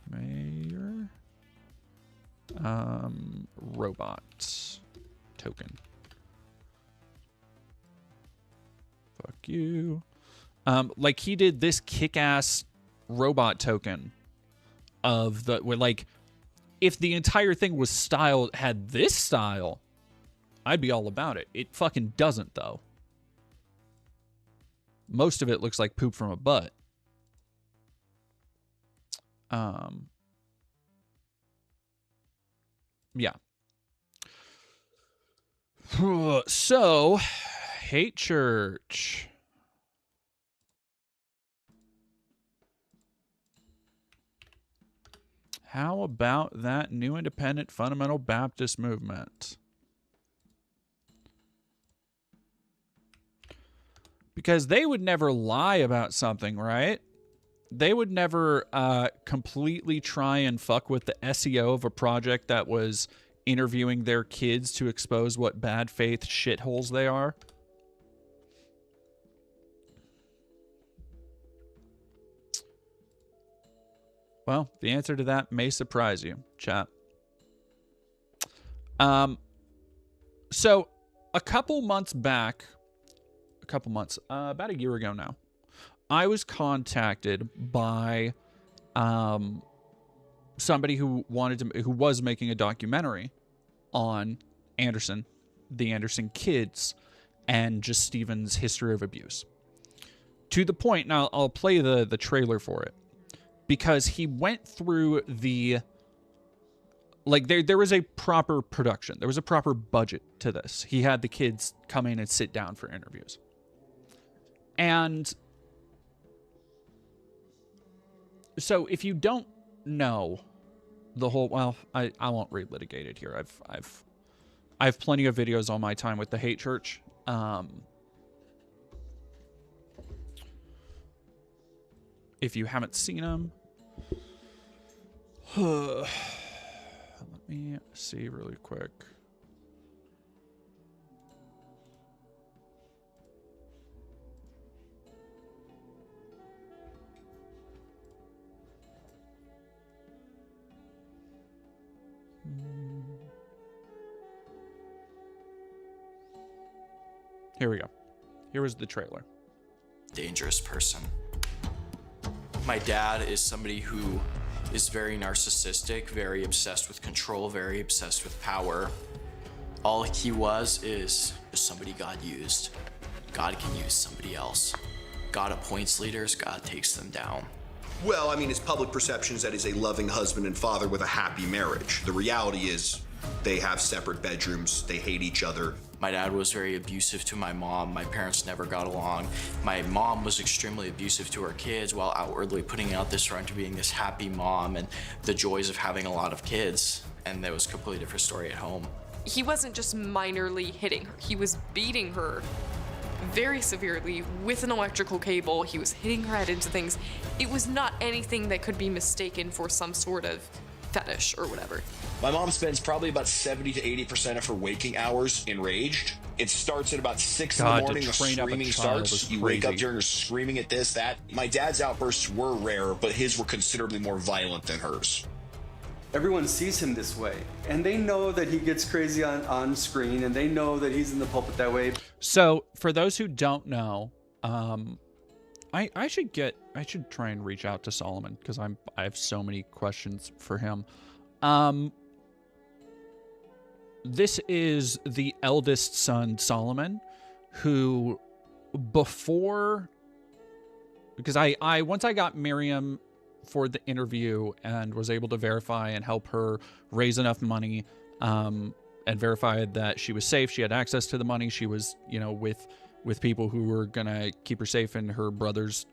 Mayer. Robot token. Fuck you. Like he did this kick-ass robot token of the, like, if the entire thing was styled, had this style, I'd be all about it. It fucking doesn't, though. Most of it looks like poop from a butt. Yeah. So, hate church. How about that new independent fundamental Baptist movement? Because they would never lie about something, right? They would never completely try and fuck with the SEO of a project that was interviewing their kids to expose what bad faith shitholes they are. Well, the answer to that may surprise you, chat. So a couple months back, about a year ago now, I was contacted by somebody who was making a documentary on Anderson, the Anderson kids, and just Stephen's history of abuse. To the point, now I'll play the trailer for it, because he went through the, like, there was a proper production. There was a proper budget to this. He had the kids come in and sit down for interviews. And so if you don't know the whole, well, I won't relitigate it here. I've plenty of videos on my time with the hate church. If you haven't seen them, let me see really quick. Here we go. Here was the trailer. Dangerous person. My dad is somebody who is very narcissistic, very obsessed with control, very obsessed with power. All he was is somebody God used. God can use somebody else. God appoints leaders, God takes them down. Well, I mean, his public perception is that he's a loving husband and father with a happy marriage. The reality is they have separate bedrooms, they hate each other. My dad was very abusive to my mom. My parents never got along. My mom was extremely abusive to her kids while outwardly putting out this front of being this happy mom and the joys of having a lot of kids. And there was a completely different story at home. He wasn't just minorly hitting her. He was beating her very severely with an electrical cable. He was hitting her head into things. It was not anything that could be mistaken for some sort of fetish or whatever. My mom spends probably about 70 to 80% of her waking hours enraged. It starts at about 6 in the morning, the screaming starts. You wake up during her screaming at this, that. My dad's outbursts were rare, but his were considerably more violent than hers. Everyone sees him this way, and they know that he gets crazy on screen, and they know that he's in the pulpit that way. So, for those who don't know, I should try and reach out to Solomon, because I have so many questions for him. This is the eldest son, Solomon, who before, because once I got Miriam for the interview and was able to verify and help her raise enough money, and verified that she was safe, she had access to the money, she was, with people who were gonna keep her safe, and her brothers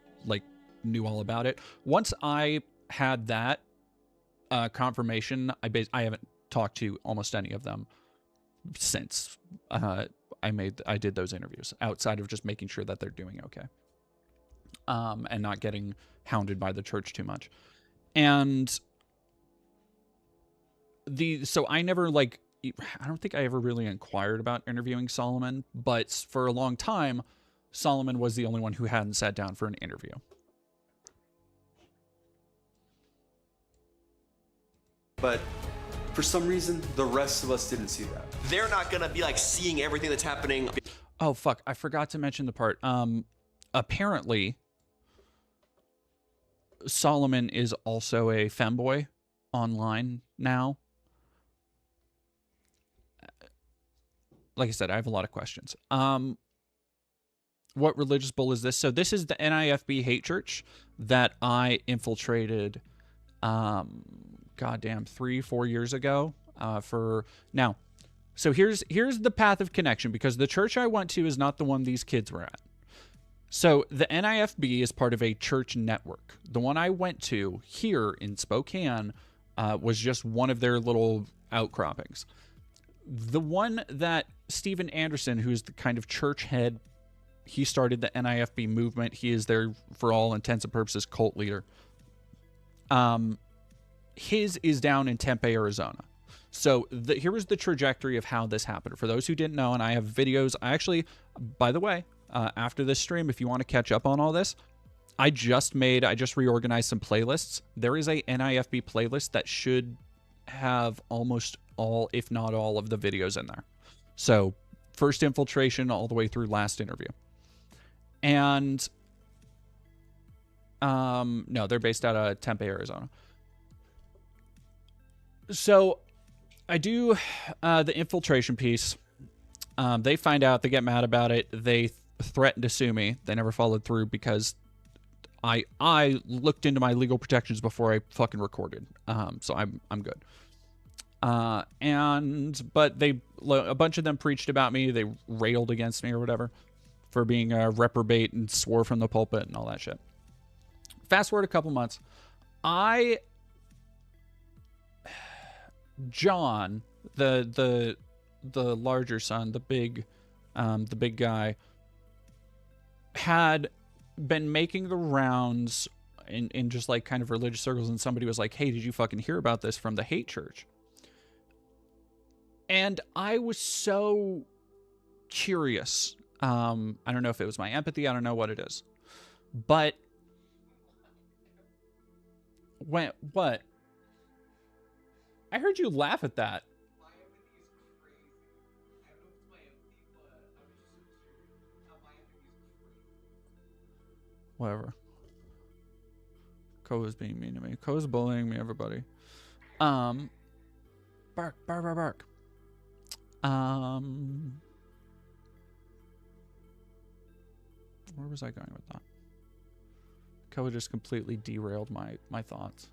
knew all about it. Once I had that confirmation, I haven't talked to almost any of them since I did those interviews, outside of just making sure that they're doing okay, and not getting hounded by the church too much. And so I never I don't think I ever really inquired about interviewing Solomon, but for a long time, Solomon was the only one who hadn't sat down for an interview. But for some reason, the rest of us didn't see that. They're not gonna be seeing everything that's happening. Oh, fuck. I forgot to mention the part. apparently Solomon is also a femboy online now. Like I said, I have a lot of questions. What religious bull is this? So this is the NIFB hate church that I infiltrated, goddamn, 3-4 years ago. So here's the path of connection, because the church I went to is not the one these kids were at. So the NIFB is part of a church network. The one I went to here in Spokane was just one of their little outcroppings. The one that Steven Anderson, who's the kind of church head, he started the NIFB movement. He is their, for all intents and purposes, cult leader. His is down in Tempe, Arizona. So here was the trajectory of how this happened. For those who didn't know, and I have videos. I actually, by the way, after this stream, if you want to catch up on all this, I just reorganized some playlists. There is a NIFB playlist that should have almost all, if not all, of the videos in there. So first infiltration all the way through last interview. And no, they're based out of Tempe, Arizona. So I do the infiltration piece. They find out, they get mad about it. They threatened to sue me. They never followed through because I looked into my legal protections before I fucking recorded. So I'm good. But a bunch of them preached about me. They railed against me or whatever for being a reprobate and swore from the pulpit and all that shit. Fast forward a couple months. John, the larger son, the big guy, had been making the rounds in just like kind of religious circles, and somebody was like, hey, did you fucking hear about this from the hate church? And I was so curious. I don't know if it was my empathy. I don't know what it is. But what? I heard you laugh at that. Whatever. Ko is being mean to me. Ko is bullying me, everybody. Bark, bark, bark, bark. Where was I going with that? Ko just completely derailed my thoughts.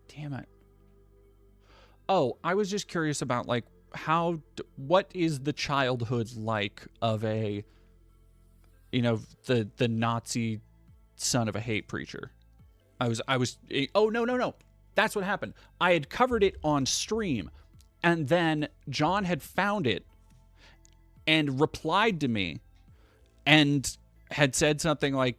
Damn it. Oh, I was just curious about, like, what is the childhood like of a, you know, the Nazi son of a hate preacher? Oh, no. That's what happened. I had covered it on stream, and then John had found it and replied to me and had said something like,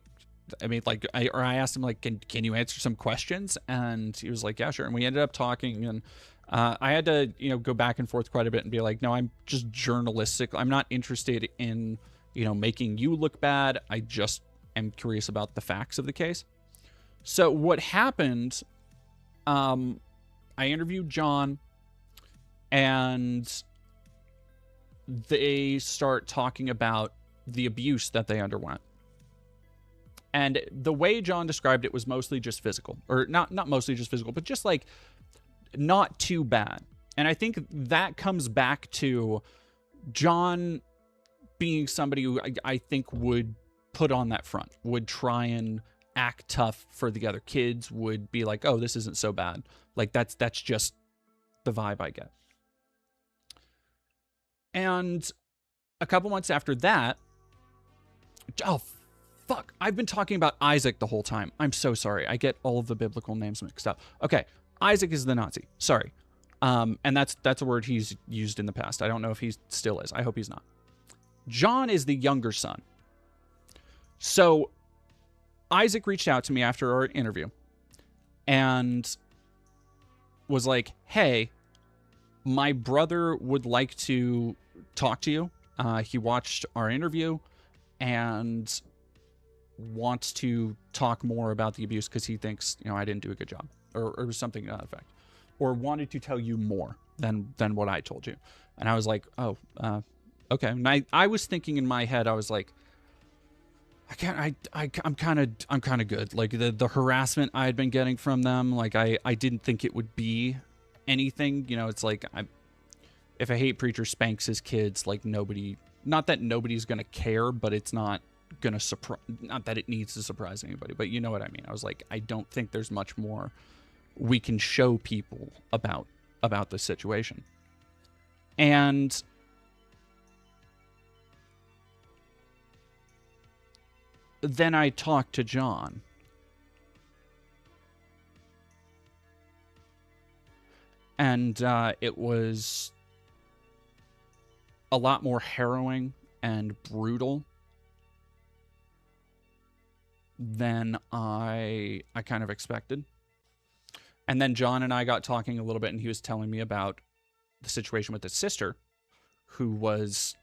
I asked him, like, can you answer some questions? And he was like, yeah, sure. And we ended up talking, and I had to, go back and forth quite a bit and be like, no, I'm just journalistic. I'm not interested in, making you look bad. I just am curious about the facts of the case. So what happened, I interviewed John, and they start talking about the abuse that they underwent. And the way John described it was mostly just physical, or not mostly just physical, but just like not too bad. And I think that comes back to John being somebody who I think would put on that front, would try and act tough for the other kids, would be like, oh, this isn't so bad. Like that's just the vibe I get. And a couple months after that, oh, fuck, I've been talking about Isaac the whole time. I'm so sorry. I get all of the biblical names mixed up. Okay, Isaac is the Nazi. Sorry. And that's a word he's used in the past. I don't know if he still is. I hope he's not. John is the younger son. So Isaac reached out to me after our interview and was like, hey, my brother would like to talk to you. He watched our interview and wants to talk more about the abuse because he thinks, I didn't do a good job or something to that effect, or wanted to tell you more than what I told you. And I was like, oh, Okay. And I was thinking in my head, I was like, I'm kind of good. Like the harassment I had been getting from them, like I didn't think it would be anything. You know, it's like if a hate preacher spanks his kids, like not that nobody's gonna care, but it's not gonna not that it needs to surprise anybody, but you know what I mean. I was like, I don't think there's much more we can show people about the situation. And then I talked to John. And it was a lot more harrowing and brutal than I kind of expected. And then John and I got talking a little bit, and he was telling me about the situation with his sister, who was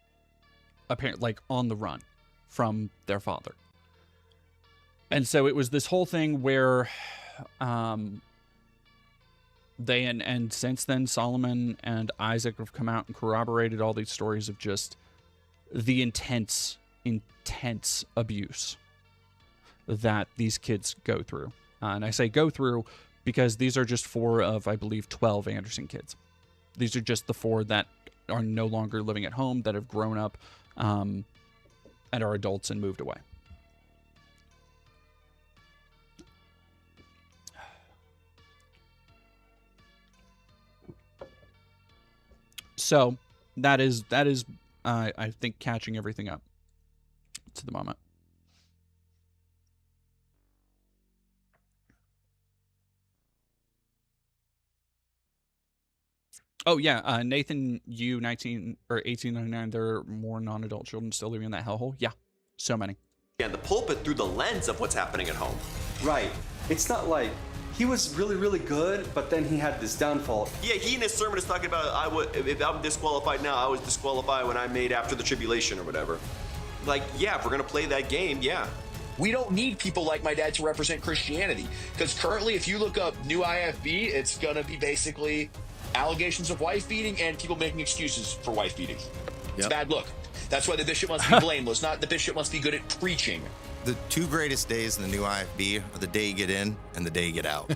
apparently like on the run from their father. And so it was this whole thing where they and since then Solomon and Isaac have come out and corroborated all these stories of just the intense abuse that these kids go through. And I say go through because these are just 4 of, I believe, 12 Anderson kids. These are just the 4 that are no longer living at home, that have grown up and are adults and moved away. So that is I think catching everything up to the moment. Oh yeah, Nathan U 19 or 1899. There are more non-adult children still living in that hellhole. Yeah, so many. And the pulpit through the lens of what's happening at home. Right. It's not like he was really, really good, but then he had this downfall. Yeah, he in his sermon is talking about if I'm disqualified now, I was disqualified when I made after the tribulation or whatever. Like, yeah, if we're gonna play that game, yeah. We don't need people like my dad to represent Christianity, because currently, if you look up new IFB, it's gonna be basically allegations of wife beating and people making excuses for wife beating. It's a bad look. That's why the bishop must be blameless, not the bishop must be good at preaching. The 2 greatest days in the new IFB are the day you get in and the day you get out.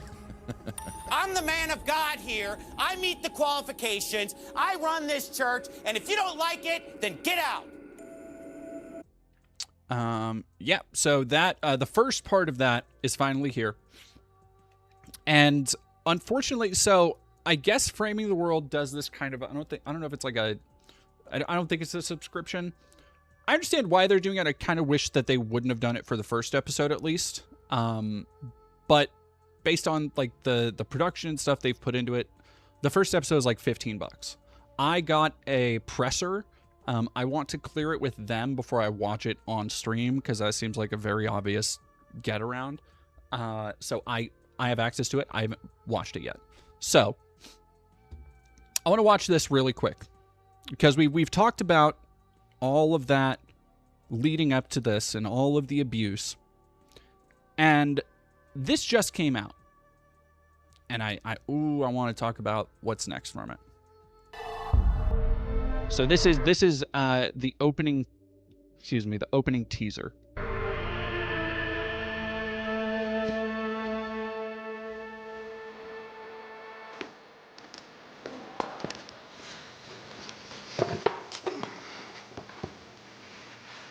I'm the man of God here. I meet the qualifications. I run this church. And if you don't like it, then get out. Yeah, so that the first part of that is finally here. And unfortunately, so I guess Framing the World does this kind of, I don't know if it's like I don't think it's a subscription. I understand why they're doing it. I kind of wish that they wouldn't have done it for the first episode at least. But based on like the production and stuff they've put into it, the first episode is like $15. I got a presser. I want to clear it with them before I watch it on stream, because that seems like a very obvious get around. So I have access to it. I haven't watched it yet. So I want to watch this really quick, because we've talked about all of that leading up to this and all of the abuse. And this just came out. And I want to talk about what's next from it. So this is the opening teaser.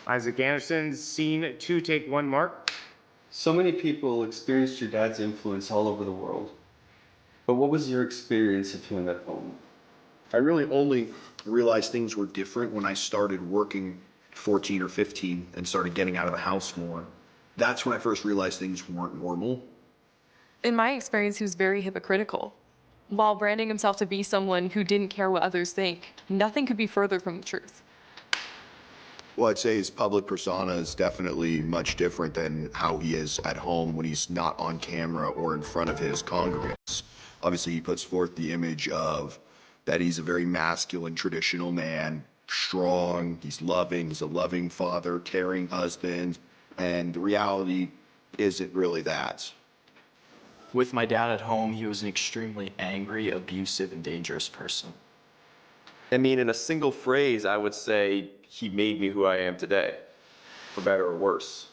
Isaac Anderson, scene 2, take 1, mark. So many people experienced your dad's influence all over the world. But what was your experience of him at home? I really only realized things were different when I started working 14 or 15 and started getting out of the house more. That's when I first realized things weren't normal. In my experience, he was very hypocritical. While branding himself to be someone who didn't care what others think, nothing could be further from the truth. Well, I'd say his public persona is definitely much different than how he is at home when he's not on camera or in front of his congregants. Obviously, he puts forth the image of that he's a very masculine, traditional man, strong, he's loving, he's a loving father, caring husband, and the reality isn't really that. With my dad at home, he was an extremely angry, abusive, and dangerous person. I mean, in a single phrase, I would say he made me who I am today, for better or worse.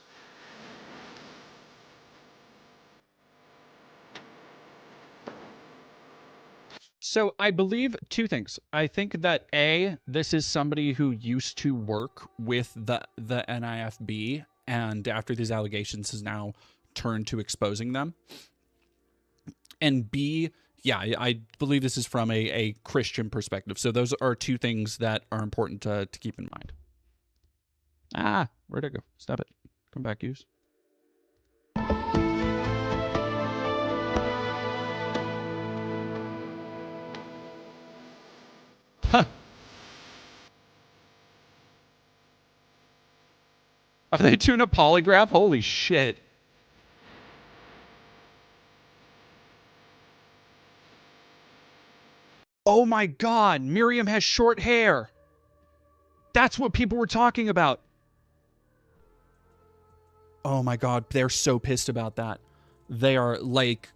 So I believe two things. I think that A, this is somebody who used to work with the NIFB, and after these allegations has now turned to exposing them. And B, yeah, I believe this is from a Christian perspective. So those are two things that are important to keep in mind. Ah, where'd it go? Stop it. Come back, use. Huh. Are they doing a polygraph? Holy shit. Oh my god, Miriam has short hair. That's what people were talking about. Oh my god, they're so pissed about that. They are like...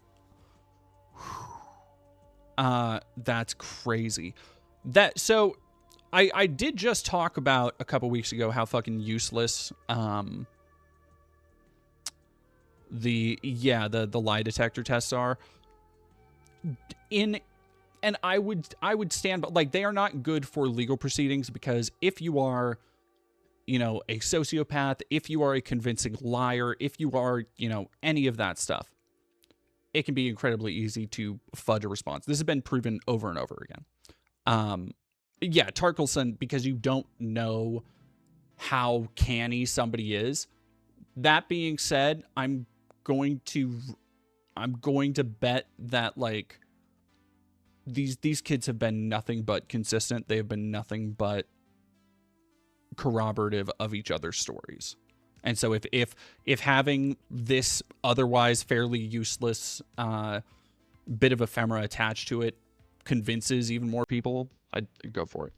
that's crazy. So I did just talk about a couple weeks ago how fucking useless the lie detector tests are. And I would stand by, like, they are not good for legal proceedings, because if you are, you know, a sociopath, if you are a convincing liar, if you are, you know, any of that stuff, it can be incredibly easy to fudge a response. This has been proven over and over again. Yeah, Tarkelson, because you don't know how canny somebody is. That being said, I'm going to bet that, like, these kids have been nothing but consistent. They have been nothing but corroborative of each other's stories. And so if having this otherwise fairly useless bit of ephemera attached to it convinces even more people, I'd go for it.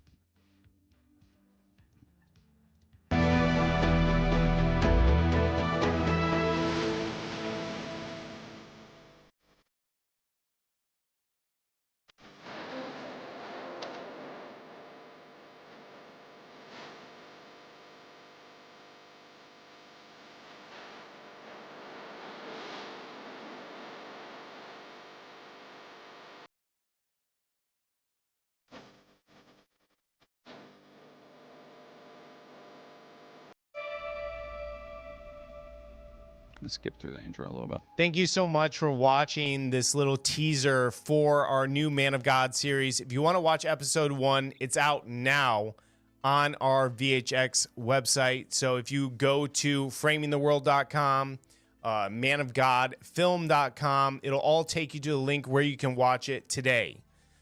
Skip through the intro a little bit. Thank you so much for watching this little teaser for our new Man of God series. If you want to watch episode 1, it's out now on our VHX website. So if you go to framingtheworld.com, manofgodfilm.com, it'll all take you to the link where you can watch it today.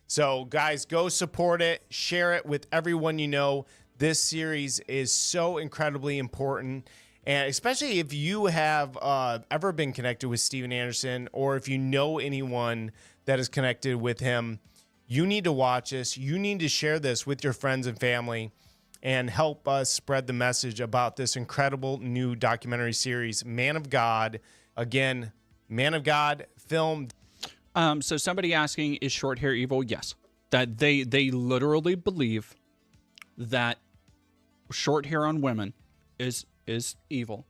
So guys, go support it, share it with everyone you know. This series is so incredibly important. And especially if you have ever been connected with Steven Anderson, or if you know anyone that is connected with him, you need to watch this. You need to share this with your friends and family and help us spread the message about this incredible new documentary series, Man of God. Again, Man of God film. So somebody asking, is short hair evil? Yes. That they literally believe that short hair on women is evil,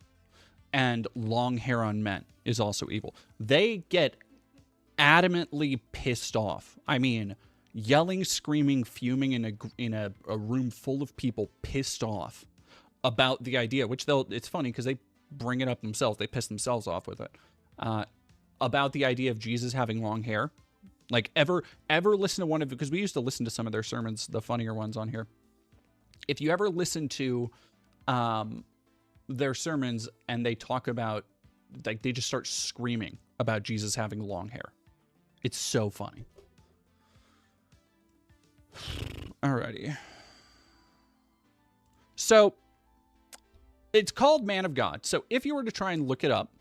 and long hair on men is also evil. They get adamantly pissed off. I mean, yelling, screaming, fuming in a room full of people, pissed off about the idea, which it's funny because they bring it up themselves. They piss themselves off with it. About the idea of Jesus having long hair. Like, ever listen to one of, because we used to listen to some of their sermons, the funnier ones on here. If you ever listen to their sermons and they talk about, like, they just start screaming about Jesus having long hair. It's so funny. Alrighty. So it's called Man of God. So if you were to try and look it up,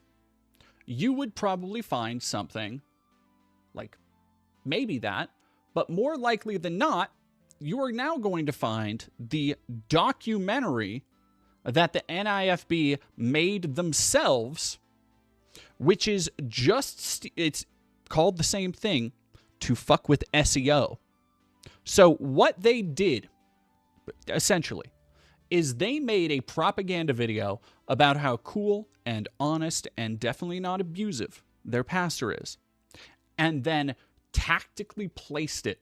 you would probably find something like maybe that, but more likely than not, you are now going to find the documentary that the NIFB made themselves, which is just, it's called the same thing, To Fuck with SEO. So what they did, essentially, is they made a propaganda video about how cool and honest and definitely not abusive their pastor is, and then tactically placed it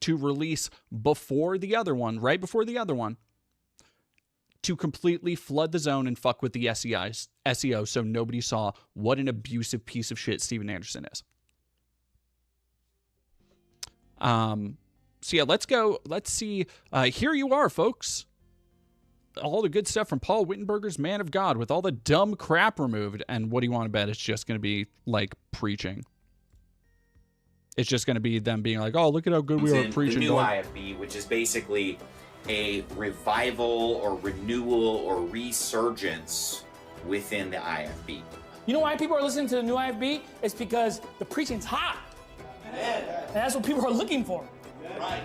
to release before the other one, right before the other one, to completely flood the zone and fuck with the SEO so nobody saw what an abusive piece of shit Steven Anderson is. So yeah, let's go. Let's see. Here you are, folks. All the good stuff from Paul Wittenberger's Man of God with all the dumb crap removed. And what do you want to bet? It's just going to be like preaching. It's just going to be them being like, oh, look at how good we are at preaching. The new IFB, which is basically a revival or renewal or resurgence within the IFB. You know why people are listening to the new IFB? It's because the preaching's hot. And that's what people are looking for. Right.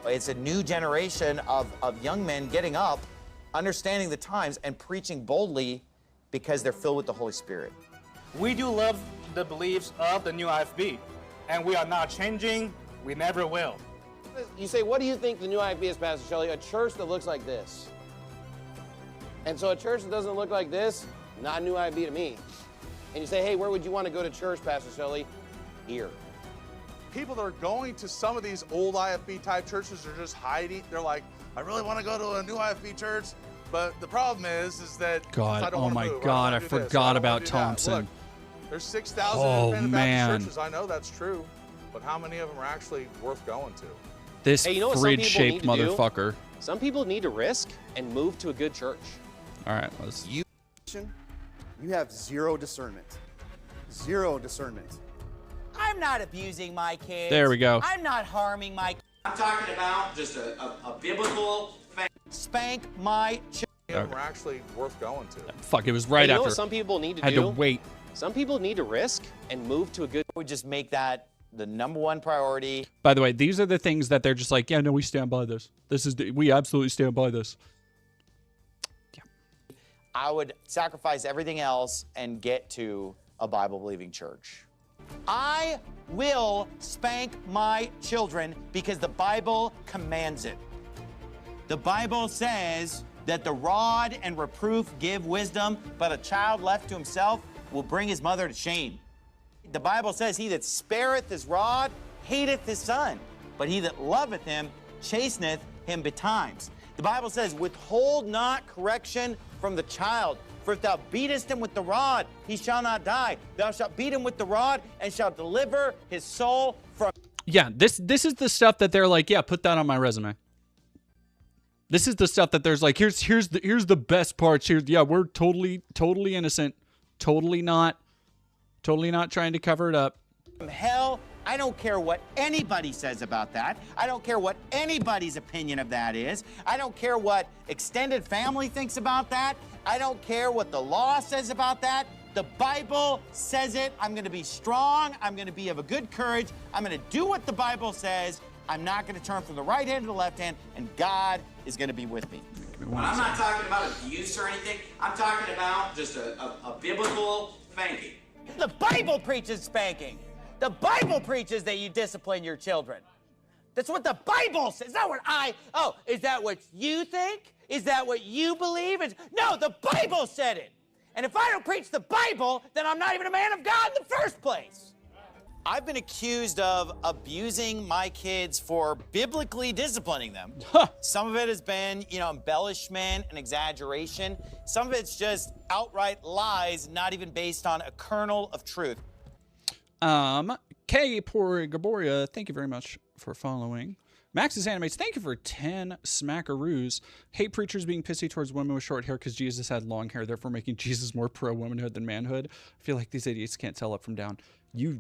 It's a new generation of young men getting up, understanding the times, and preaching boldly because they're filled with the Holy Spirit. We do love the beliefs of the new IFB, and we are not changing. We never will. You say, what do you think the new IFB is, Pastor Shelley? A church that looks like this. And so a church that doesn't look like this, not a new IFB to me. And you say, hey, where would you want to go to church, Pastor Shelley? Here. People that are going to some of these old IFB type churches are just hiding. They're like, I really want to go to a new IFB church, but the problem is that God, I don't oh want to my move. God, I forgot about Thompson. Look, there's 6,000 Oh, independent man. Baptist churches. I know that's true, but how many of them are actually worth going to? This Hey, you know what some people fridge-shaped need to do? motherfucker. Some people need to risk and move to a good church. All right, let's. You have zero discernment. Zero discernment. I'm not abusing my kids. There we go. I'm not harming my kids. I'm talking about just a biblical spank my children. How many of them are actually worth going to? Fuck, it was right Hey, you know after. what some people need to Had do? to wait. Some people need to risk and move to a good. We just make that the #1 priority. By the way, these are the things that they're just like, yeah, no, we stand by this. We absolutely stand by this. I would sacrifice everything else and get to a Bible-believing church. I will spank my children because the Bible commands it. The Bible says that the rod and reproof give wisdom, but a child left to himself will bring his mother to shame. The Bible says, he that spareth his rod hateth his son, but he that loveth him chasteneth him betimes. The Bible says, withhold not correction from the child, for if thou beatest him with the rod, he shall not die. Thou shalt beat him with the rod and shalt deliver his soul from... Yeah, this is the stuff that they're like, yeah, put that on my resume. This is the stuff that there's like, here's the best parts. Yeah, we're totally innocent, totally not trying to cover it up. From hell. I don't care what anybody says about that. I don't care what anybody's opinion of that is. I don't care what extended family thinks about that. I don't care what the law says about that. The Bible says it. I'm going to be strong. I'm going to be of a good courage. I'm going to do what the Bible says. I'm not going to turn from the right hand to the left hand, and God is going to be with me. I'm not talking about abuse or anything. I'm talking about just a biblical spanking. The Bible preaches spanking. The Bible preaches that you discipline your children. That's what the Bible says. Not what is that what you think? Is that what you believe? No, the Bible said it. And if I don't preach the Bible, then I'm not even a man of God in the first place. I've been accused of abusing my kids for biblically disciplining them. Some of it has been, embellishment and exaggeration. Some of it's just outright lies, not even based on a kernel of truth. K. Poor Gaboria, thank you very much for following. Max's Animates, thank you for 10 smackaroos. Hate preachers being pissy towards women with short hair because Jesus had long hair, therefore making Jesus more pro-womanhood than manhood. I feel like these idiots can't tell up from down.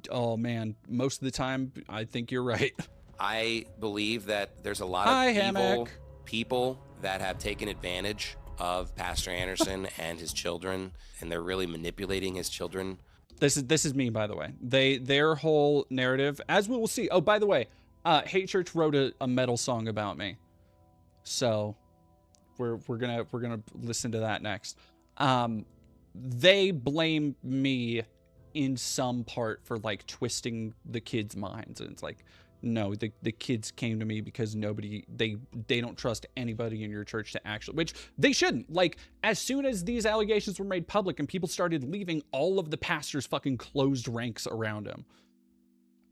Oh man, most of the time, I think you're right. I believe that there's a lot of evil people that have taken advantage of Pastor Anderson and his children, and they're really manipulating his children. This is me, by the way. Their whole narrative, as we will see. Oh, by the way, Hate Church wrote a metal song about me, so we're gonna listen to that next. They blame me in some part for like twisting the kids' minds, and it's like, no, the kids came to me because they don't trust anybody in your church to actually, which they shouldn't. Like, as soon as these allegations were made public and people started leaving, all of the pastors fucking closed ranks around him.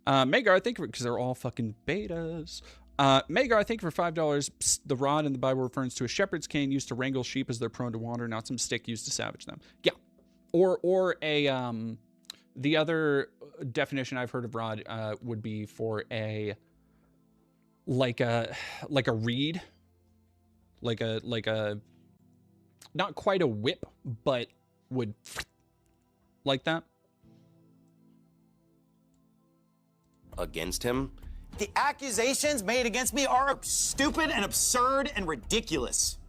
Magar, thank you because they're all fucking betas. Magar, I think for $5, psst, the rod in the Bible refers to a shepherd's cane used to wrangle sheep as they're prone to wander, not some stick used to savage them. Yeah. Or a, the other definition I've heard of rod would be for like a reed, like a not quite a whip, but would like that. Against him. The accusations made against me are stupid and absurd and ridiculous.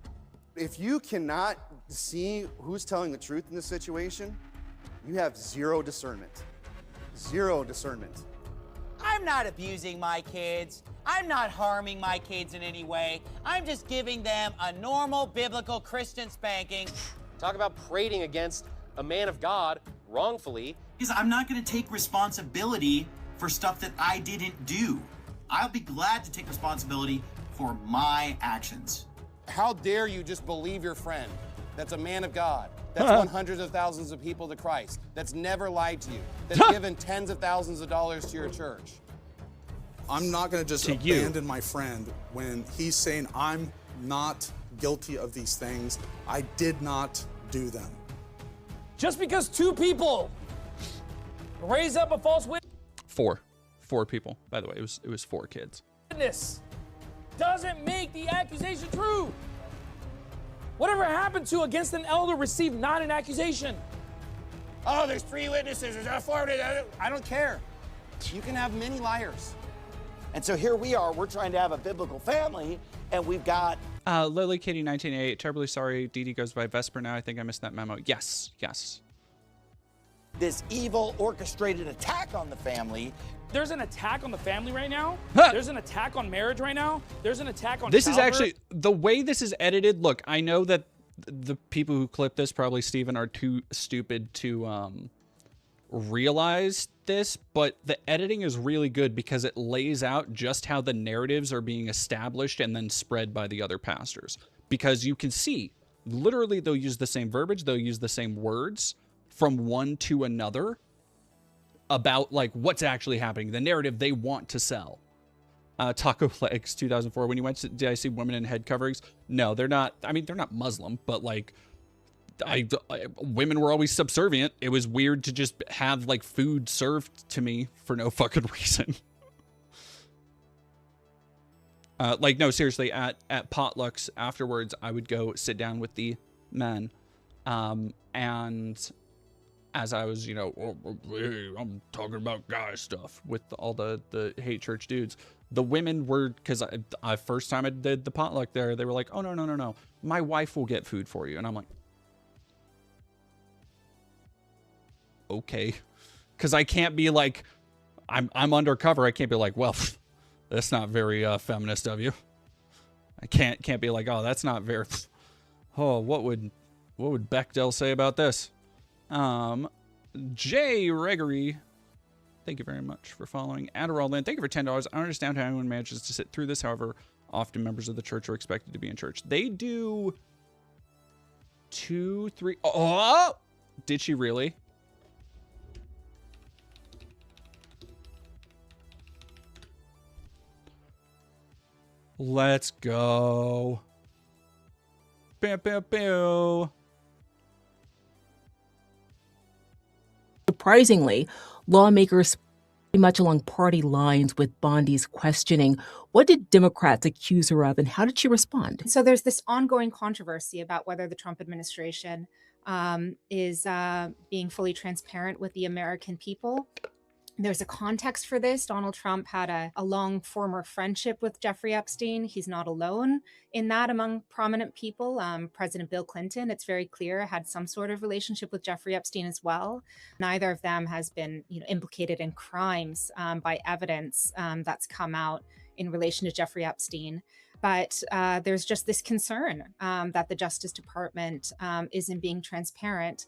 If you cannot see who's telling the truth in this situation, you have zero discernment. Zero discernment. I'm not abusing my kids. I'm not harming my kids in any way. I'm just giving them a normal biblical Christian spanking. Talk about parading against a man of God wrongfully. Because I'm not going to take responsibility for stuff that I didn't do. I'll be glad to take responsibility for my actions. How dare you just believe your friend that's a man of God, that's won hundreds of thousands of people to Christ, that's never lied to you, that's given tens of thousands of dollars to your church. I'm not going to just abandon my friend when he's saying I'm not guilty of these things. I did not do them. Just because two people raise up a false Four people, by the way. It was 4 kids. witness doesn't make the accusation true. Whatever happened to against an elder received not an accusation. Oh, there's 3 witnesses. There's not 4. I don't care. You can have many liars. And so here we are, we're trying to have a biblical family, and we've got... Lily Kitty 1988, terribly sorry, Dee Dee goes by Vesper now. I think I missed that memo. Yes. this evil orchestrated attack on the family. There's an attack on the family right now. There's an attack on marriage right now. There's an attack on This is childbirth. actually, the way this is edited, look, I know that the people who clip this, probably Steven, are too stupid to realize this, but the editing is really good because it lays out just how the narratives are being established and then spread by the other pastors. Because you can see, literally, they'll use the same verbiage, they'll use the same words from one to another about like what's actually happening, the narrative they want to sell. Taco Legs 2004, when you went to, did I see women in head coverings? No, they're not. I mean, they're not Muslim, but like women were always subservient. It was weird to just have like food served to me for no fucking reason. Like, no, seriously, at potlucks afterwards, I would go sit down with the men. And as I was, you know, hey, I'm talking about guy stuff with all the hate church dudes. The women were, because I first time I did the potluck there, they were like, oh, no. My wife will get food for you. And I'm like, okay. Because I can't be like, I'm undercover. I can't be like, well, that's not very feminist of you. I can't be like, oh, that's not very, oh, what would Bechdel say about this? Jay Gregory, thank you very much for following. Adderall Lynn, thank you for $10. I don't understand how anyone manages to sit through this. However, often members of the church are expected to be in church. They do 2, 3. Oh, did she really? Let's go. Bam, bam, bam. Surprisingly, lawmakers pretty much along party lines with Bondi's questioning. What did Democrats accuse her of, and how did she respond? So there's this ongoing controversy about whether the Trump administration is being fully transparent with the American people. There's a context for this. Donald Trump had a long former friendship with Jeffrey Epstein. He's not alone in that among prominent people. President Bill Clinton, it's very clear, had some sort of relationship with Jeffrey Epstein as well. Neither of them has been, implicated in crimes by evidence that's come out in relation to Jeffrey Epstein. But there's just this concern that the Justice Department isn't being transparent.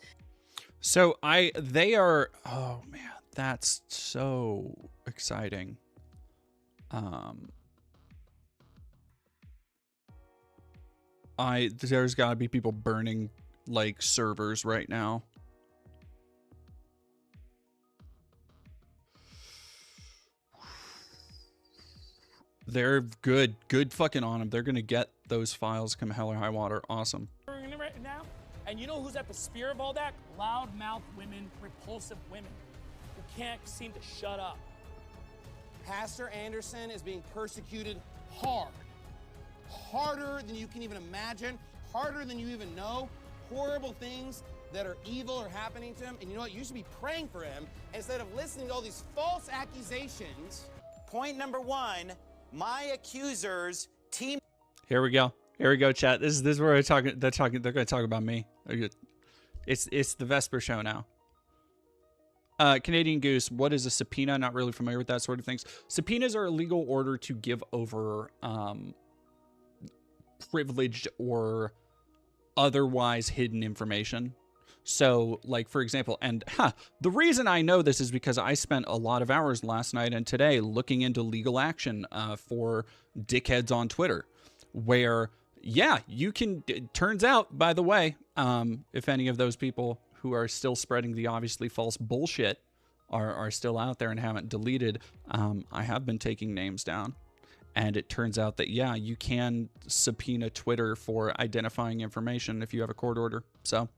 So they are, oh man. That's so exciting. There's got to be people burning like servers right now. They're good fucking on them. They're gonna get those files come hell or high water. Awesome. Right now, and you know who's at the spear of all that? Loudmouth women, repulsive women who can't seem to shut up. Pastor Anderson is being persecuted hard. Harder than you can even imagine, harder than you even know. Horrible things that are evil are happening to him. And you know what? You should be praying for him instead of listening to all these false accusations. Point number one, my accusers team. Here we go. Here we go, chat. This is where they're going to talk about me. It's the Vesper show now. Canadian Goose, what is a subpoena? Not really familiar with that sort of things. Subpoenas are a legal order to give over privileged or otherwise hidden information. So, like, for example, and the reason I know this is because I spent a lot of hours last night and today looking into legal action for dickheads on Twitter, where, yeah, you can, it turns out, by the way, if any of those people who are still spreading the obviously false bullshit are still out there and haven't deleted, I have been taking names down. And it turns out that, yeah, you can subpoena Twitter for identifying information if you have a court order. So,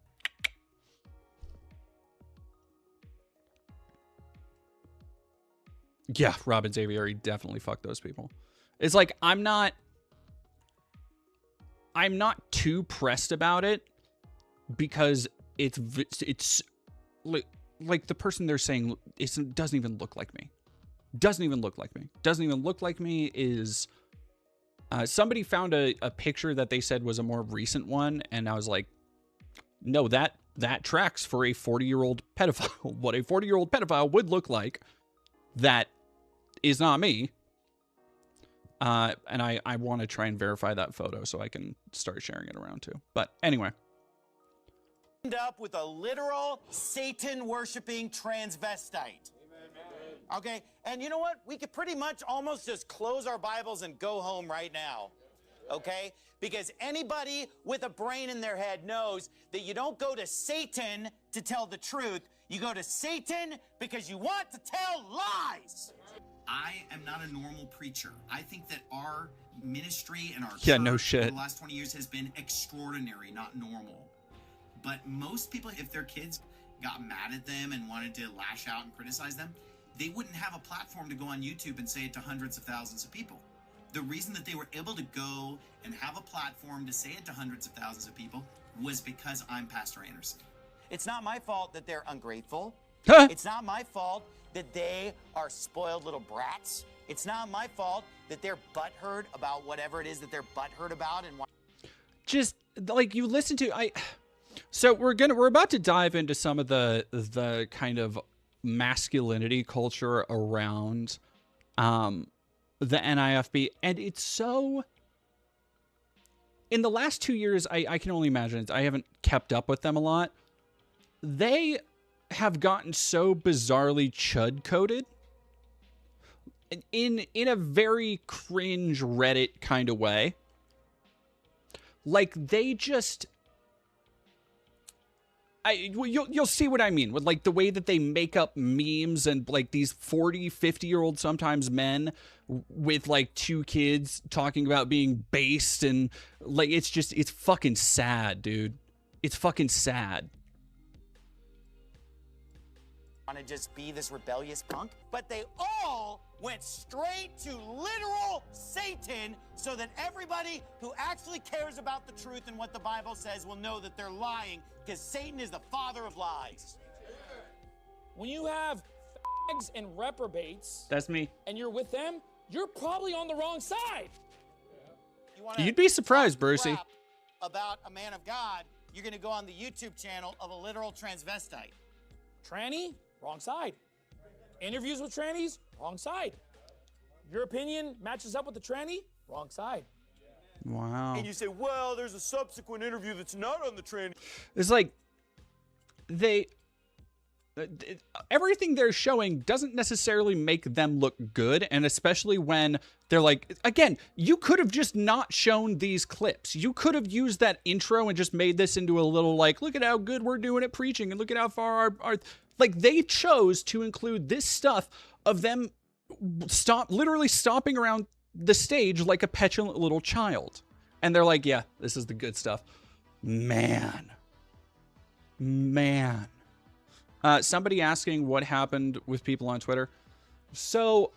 yeah, Robin Xavier definitely fucked those people. It's like, I'm not too pressed about it because it's like the person they're saying doesn't even look like me. Doesn't even look like me. Doesn't even look like me is... somebody found a picture that they said was a more recent one, and I was like, no, that tracks for a 40-year-old pedophile. What a 40-year-old pedophile would look like. That is not me. And I want to try and verify that photo so I can start sharing it around too. But anyway. End up with a literal Satan-worshiping transvestite. Okay, and you know what? We could pretty much almost just close our Bibles and go home right now, okay? Because anybody with a brain in their head knows that you don't go to Satan to tell the truth. You go to Satan because you want to tell lies. I am not a normal preacher. I think that our ministry and our church no shit. for the last 20 years has been extraordinary, not normal. But most people, if their kids got mad at them and wanted to lash out and criticize them, they wouldn't have a platform to go on YouTube and say it to hundreds of thousands of people. The reason that they were able to go and have a platform to say it to hundreds of thousands of people was because I'm Pastor Anderson. It's not my fault that they're ungrateful. It's not my fault that they are spoiled little brats. It's not my fault that they're butthurt about whatever it is that they're butthurt about. And just like you listen to, so we're about to dive into some of the kind of masculinity culture around the NIFB, and it's so, in the last 2 years, I can only imagine, I haven't kept up with them a lot. They have gotten so bizarrely chud coded in a very cringe Reddit kind of way. Like, they just, you'll see what I mean with like the way that they make up memes and like these 40, 50-year-old sometimes men with like 2 kids talking about being based, and like it's fucking sad, dude. It's fucking sad. Want to just be this rebellious punk, but they all went straight to literal Satan so that everybody who actually cares about the truth and what the Bible says will know that they're lying, because Satan is the father of lies. When you have fags and reprobates, that's me, and you're with them, you're probably on the wrong side. You'd be surprised, Brucey. About a man of God, you're going to go on the YouTube channel of a literal transvestite. Tranny? Wrong side. Interviews with trannies? Wrong side. Your opinion matches up with the tranny? Wrong side. Wow. And you say, well, there's a subsequent interview that's not on the tranny. It's like everything they're showing doesn't necessarily make them look good. And especially when they're like, again, you could have just not shown these clips. You could have used that intro and just made this into a little like, look at how good we're doing at preaching and look at how far our like they chose to include this stuff of them literally stomping around the stage like a petulant little child. And they're like, yeah, this is the good stuff. Man. Somebody asking what happened with people on Twitter. So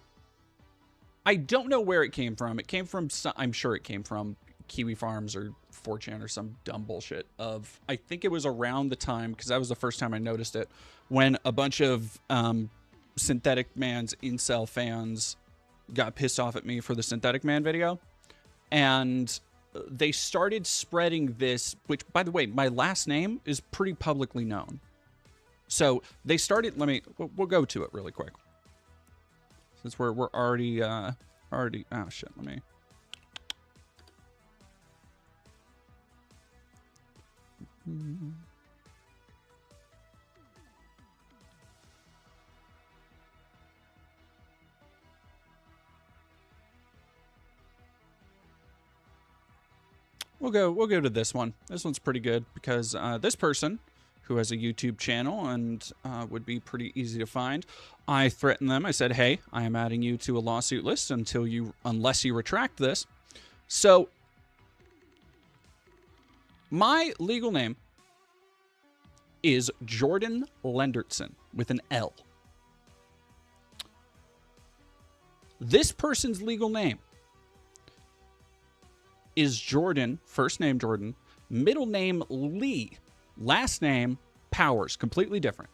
I don't know where it came from. It came from, I'm sure it came from Kiwi Farms or 4chan or some dumb bullshit of, I think it was around the time, because that was the first time I noticed it, when a bunch of Synthetic Man's incel fans got pissed off at me for the Synthetic Man video. And they started spreading this, which, by the way, my last name is pretty publicly known. So they started, we'll go to it really quick. Since we're already, oh shit, let me. We'll go to this one. This one's pretty good because this person, who has a YouTube channel and would be pretty easy to find, I threatened them. I said, hey, I am adding you to a lawsuit list unless you retract this. So my legal name is Jordan Lendertson with an L. This person's legal name is Jordan, first name Jordan, middle name Lee, last name Powers, completely different.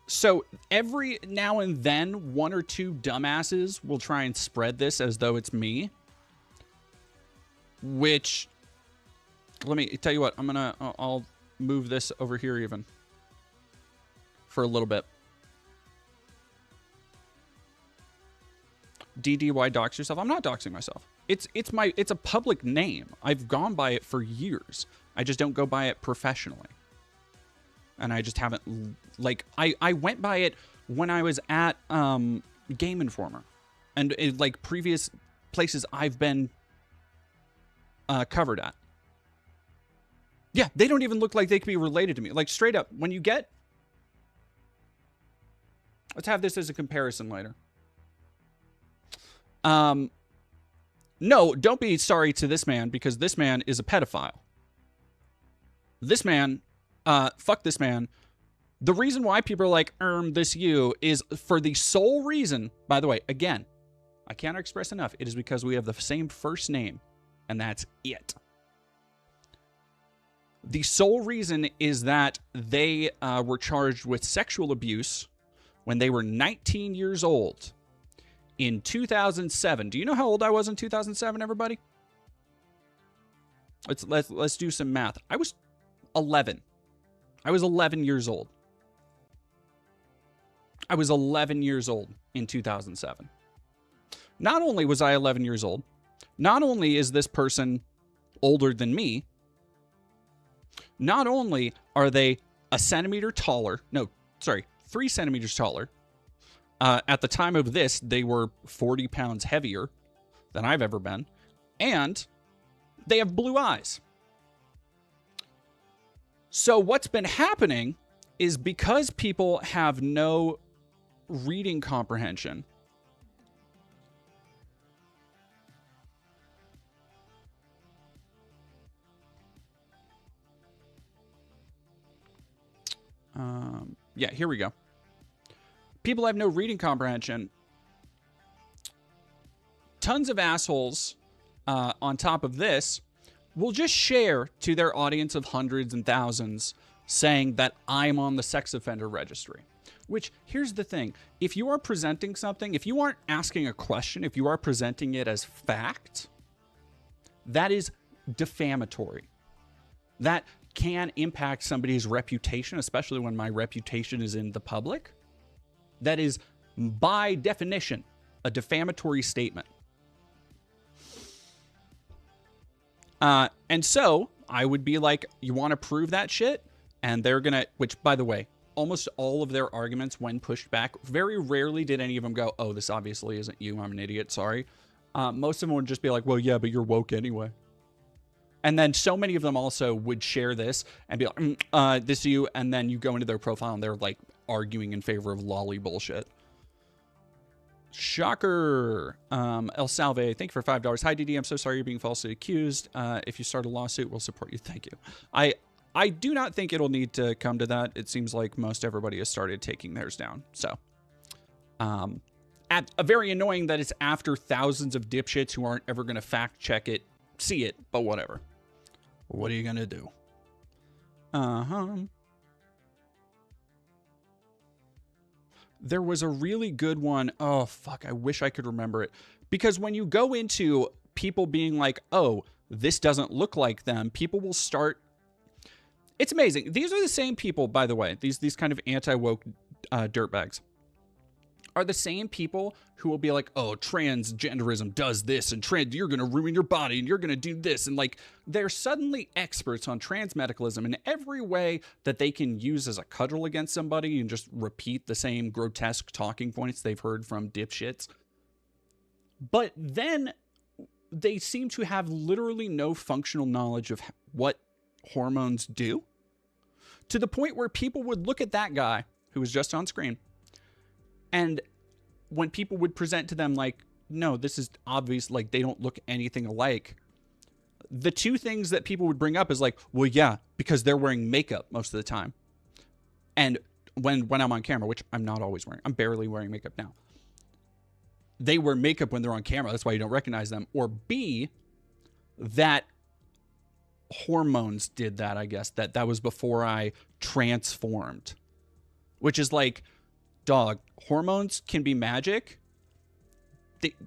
So every now and then, one or two dumbasses will try and spread this as though it's me. Which, let me tell you what, I'll move this over here even for a little bit. DDY dox yourself. I'm not doxing myself. It's a public name. I've gone by it for years. I just don't go by it professionally. And I just haven't, like, I went by it when I was at Game Informer and like previous places I've been covered at. Yeah, they don't even look like they could be related to me. Like, straight up, when you get, let's have this as a comparison later. No, don't be sorry to this man, because this man is a pedophile. This man, fuck this man. The reason why people are like, this you, is for the sole reason, by the way, again, I can't express enough, it is because we have the same first name, and that's it. The sole reason is that they were charged with sexual abuse when they were 19 years old. In 2007. Do you know how old I was in 2007, everybody? Let's do some math. I was 11. I was 11 years old. I was 11 years old in 2007. Not only was I 11 years old, not only is this person older than me, not only are they 3 centimeters taller. At the time of this, they were 40 pounds heavier than I've ever been. And they have blue eyes. So what's been happening is because people have no reading comprehension, yeah, here we go. People have no reading comprehension. Tons of assholes on top of this will just share to their audience of hundreds and thousands saying that I'm on the sex offender registry. Which, here's the thing. If you are presenting something, if you aren't asking a question, if you are presenting it as fact, that is defamatory. That can impact somebody's reputation, especially when my reputation is in the public. That is, by definition, a defamatory statement. And so I would be like, you want to prove that shit? And they're going to, which by the way, almost all of their arguments when pushed back, very rarely did any of them go, oh, this obviously isn't you, I'm an idiot, sorry. Most of them would just be like, well, yeah, but you're woke anyway. And then so many of them also would share this and be like, this is you. And then you go into their profile and they're like arguing in favor of lolly bullshit. Shocker. El Salve, thank you for $5. Hi, DD. I'm so sorry you're being falsely accused. If you start a lawsuit, we'll support you. Thank you. I do not think it'll need to come to that. It seems like most everybody has started taking theirs down. So, very annoying that it's after thousands of dipshits who aren't ever going to fact check it, see it, but whatever. What are you going to do? There was a really good one. Oh, fuck. I wish I could remember it. Because when you go into people being like, oh, this doesn't look like them, people will start. It's amazing. These are the same people, by the way. These kind of anti-woke dirtbags are the same people who will be like, oh, transgenderism does this, and you're going to ruin your body, and you're going to do this. And like, they're suddenly experts on transmedicalism in every way that they can use as a cudgel against somebody and just repeat the same grotesque talking points they've heard from dipshits. But then they seem to have literally no functional knowledge of what hormones do, to the point where people would look at that guy who was just on screen, and when people would present to them like, no, this is obvious, like they don't look anything alike, the two things that people would bring up is like, well, yeah, because they're wearing makeup most of the time. And when I'm on camera, which I'm not always wearing, I'm barely wearing makeup now, they wear makeup when they're on camera, that's why you don't recognize them. Or B, that hormones did that, I guess, that was before I transformed, which is like, dog, hormones can be magic.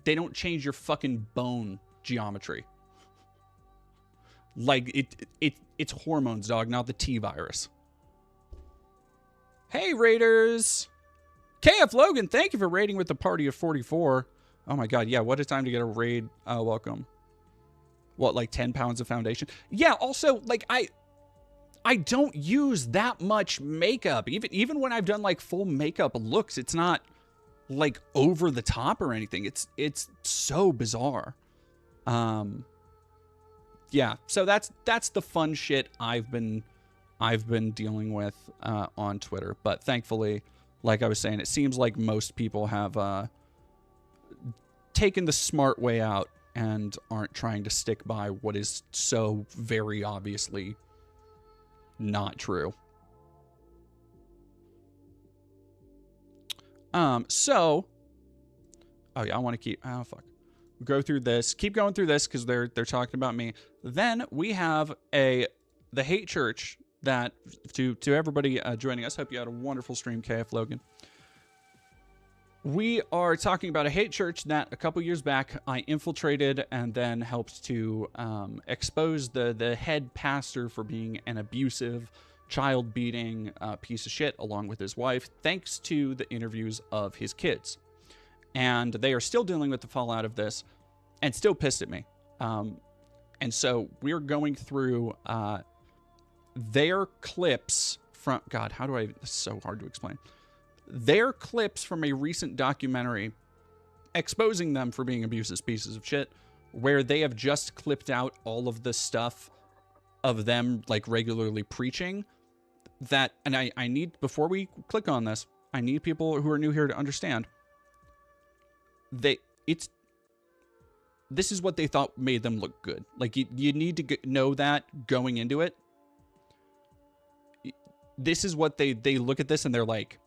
They don't change your fucking bone geometry. Like it's hormones, dog, not the T virus. Hey, Raiders. KF Logan, thank you for raiding with the party of 44. Oh my god, yeah, what a time to get a raid. Welcome. What, like 10 pounds of foundation? Yeah, also, like, I don't use that much makeup. Even when I've done like full makeup looks, it's not like over the top or anything. It's so bizarre. Yeah, so that's the fun shit I've been dealing with on Twitter. But thankfully, like I was saying, it seems like most people have taken the smart way out and aren't trying to stick by what is so very obviously not true. So, oh yeah, I want to keep, oh fuck, go through this, keep going through this because they're talking about me. Then we have the hate church that to everybody joining us. Hope you had a wonderful stream, KF Logan. We are talking about a hate church that a couple years back I infiltrated and then helped to expose the head pastor for being an abusive, child-beating piece of shit along with his wife, thanks to the interviews of his kids. And they are still dealing with the fallout of this and still pissed at me. And so we're going through their clips from, God, how do I, this is so hard to explain. Their clips from a recent documentary exposing them for being abusive pieces of shit, where they have just clipped out all of the stuff of them like regularly preaching that. And I need, before we click on this, I need people who are new here to understand this is what they thought made them look good. Like you need to know that going into it. This is what they look at this and they're like,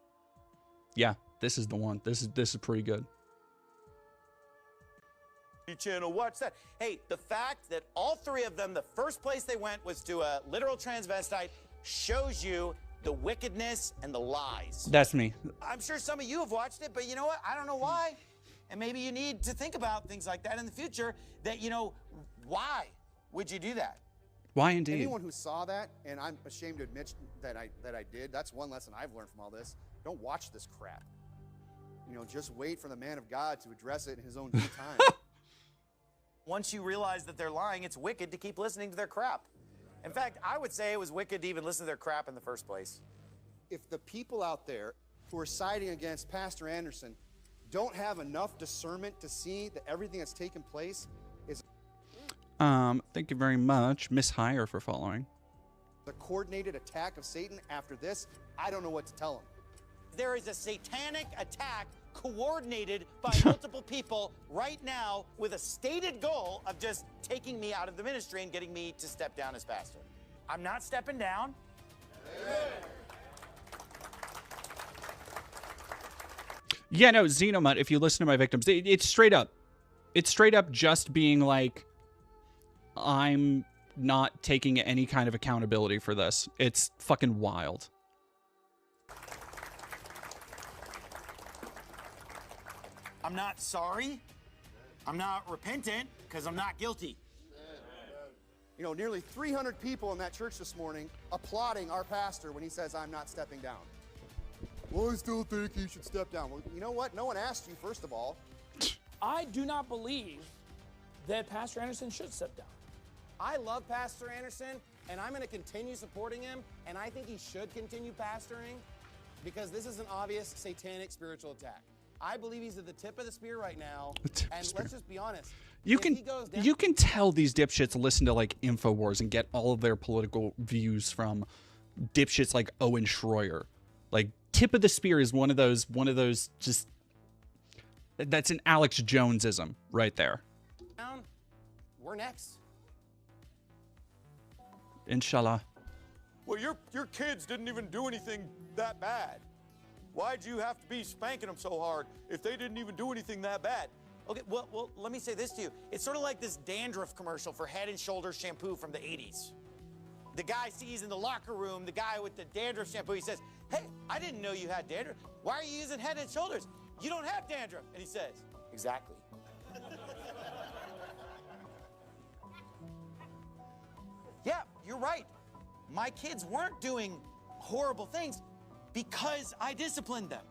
yeah, this is the one. This is pretty good. Channel, watch that. Hey, the fact that all three of them, the first place they went was to a literal transvestite, shows you the wickedness and the lies. That's me. I'm sure some of you have watched it, but you know what? I don't know why. And maybe you need to think about things like that in the future, that, you know, why would you do that? Why indeed? Anyone who saw that, and I'm ashamed to admit that I did, that's one lesson I've learned from all this. Don't watch this crap. You know, just wait for the man of God to address it in his own due time. Once you realize that they're lying, it's wicked to keep listening to their crap. In fact, I would say it was wicked to even listen to their crap in the first place. If the people out there who are siding against Pastor Anderson don't have enough discernment to see that everything that's taken place is Thank you very much, Miss Hire, for following. a coordinated attack of Satan after this, I don't know what to tell them. There is a satanic attack coordinated by multiple people right now with a stated goal of just taking me out of the ministry and getting me to step down as pastor. I'm not stepping down. Yeah, no, Xenomut, if you listen to my victims, it's straight up. It's straight up just being like, I'm not taking any kind of accountability for this. It's fucking wild. I'm not sorry. I'm not repentant because I'm not guilty. You know, nearly 300 people in that church this morning applauding our pastor when he says, I'm not stepping down. Well, I still think he should step down. Well, you know what? No one asked you, first of all. I do not believe that Pastor Anderson should step down. I love Pastor Anderson, and I'm going to continue supporting him, and I think he should continue pastoring because this is an obvious satanic spiritual attack. I believe he's at the tip of the spear right now, and let's just be honest. You can tell these dipshits listen to like InfoWars and get all of their political views from dipshits like Owen Schroyer. Like tip of the spear is one of those just that's an Alex Jonesism right there. We're next. Inshallah. Well, your kids didn't even do anything that bad. Why'd you have to be spanking them so hard if they didn't even do anything that bad? Okay, well, let me say this to you. It's sort of like this dandruff commercial for Head & Shoulders shampoo from the 80s. The guy sees in the locker room the guy with the dandruff shampoo. He says, hey, I didn't know you had dandruff. Why are you using Head & Shoulders? You don't have dandruff. And he says, exactly. Yeah, you're right. My kids weren't doing horrible things because I disciplined them.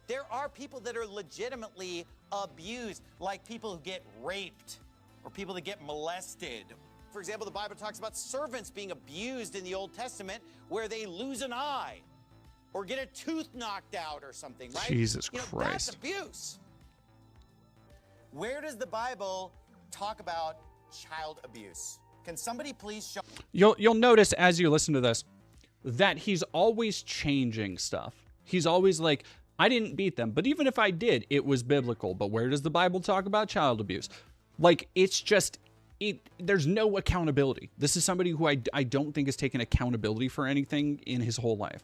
There are people that are legitimately abused, like people who get raped or people that get molested. For example, the Bible talks about servants being abused in the Old Testament where they lose an eye or get a tooth knocked out or something, right? Jesus Christ. Christ. That's abuse. Where does the Bible talk about child abuse? Can somebody please show? You'll notice as you listen to this that he's always changing stuff. He's always like, I didn't beat them, but even if I did, it was biblical. But where does the Bible talk about child abuse? Like, it's just, there's no accountability. This is somebody who I don't think has taken accountability for anything in his whole life.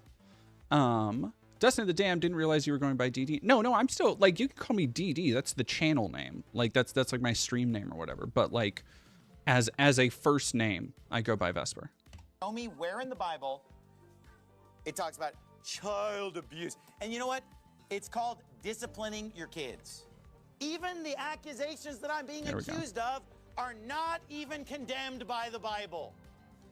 Dustin of the Dam, didn't realize you were going by DD. No, I'm still, like, you can call me DD. That's the channel name. Like, that's like my stream name or whatever. But, like, as a first name, I go by Vesper. Show me where in the Bible it talks about child abuse. And you know what? It's called disciplining your kids. Even the accusations that I'm being accused of are not even condemned by the Bible.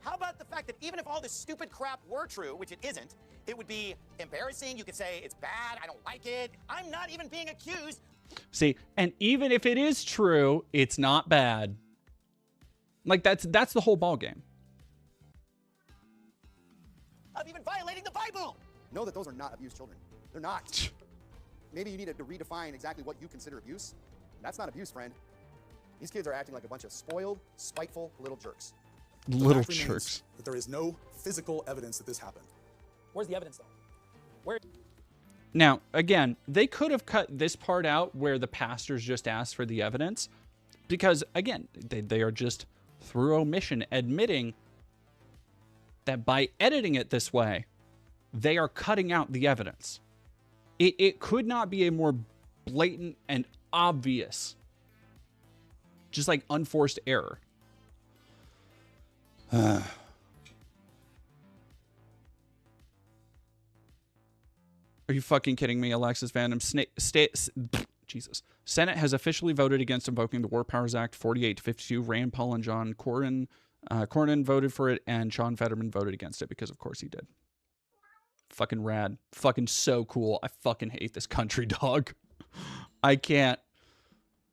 How about the fact that even if all this stupid crap were true, which it isn't, it would be embarrassing. You could say it's bad, I don't like it. I'm not even being accused. See, and even if it is true, it's not bad. Like, that's the whole ball game. Of even violating the Bible. Know that those are not abused children. They're not. Maybe you need to redefine exactly what you consider abuse. That's not abuse, friend. These kids are acting like a bunch of spoiled, spiteful little jerks. Little jerks. That there is no physical evidence that this happened. Where's the evidence, though? Where? Now, again, they could have cut this part out where the pastors just asked for the evidence because, again, they are just, through omission, admitting that by editing it this way, they are cutting out the evidence. It could not be a more blatant and obvious, just like unforced error. Are you fucking kidding me, Alexis Vandam? Jesus. Senate has officially voted against invoking the War Powers Act 48-52. Rand Paul and John Cornyn voted for it, and Sean Fetterman voted against it because, of course, he did. Fucking rad. Fucking so cool. I fucking hate this country, dog. I can't.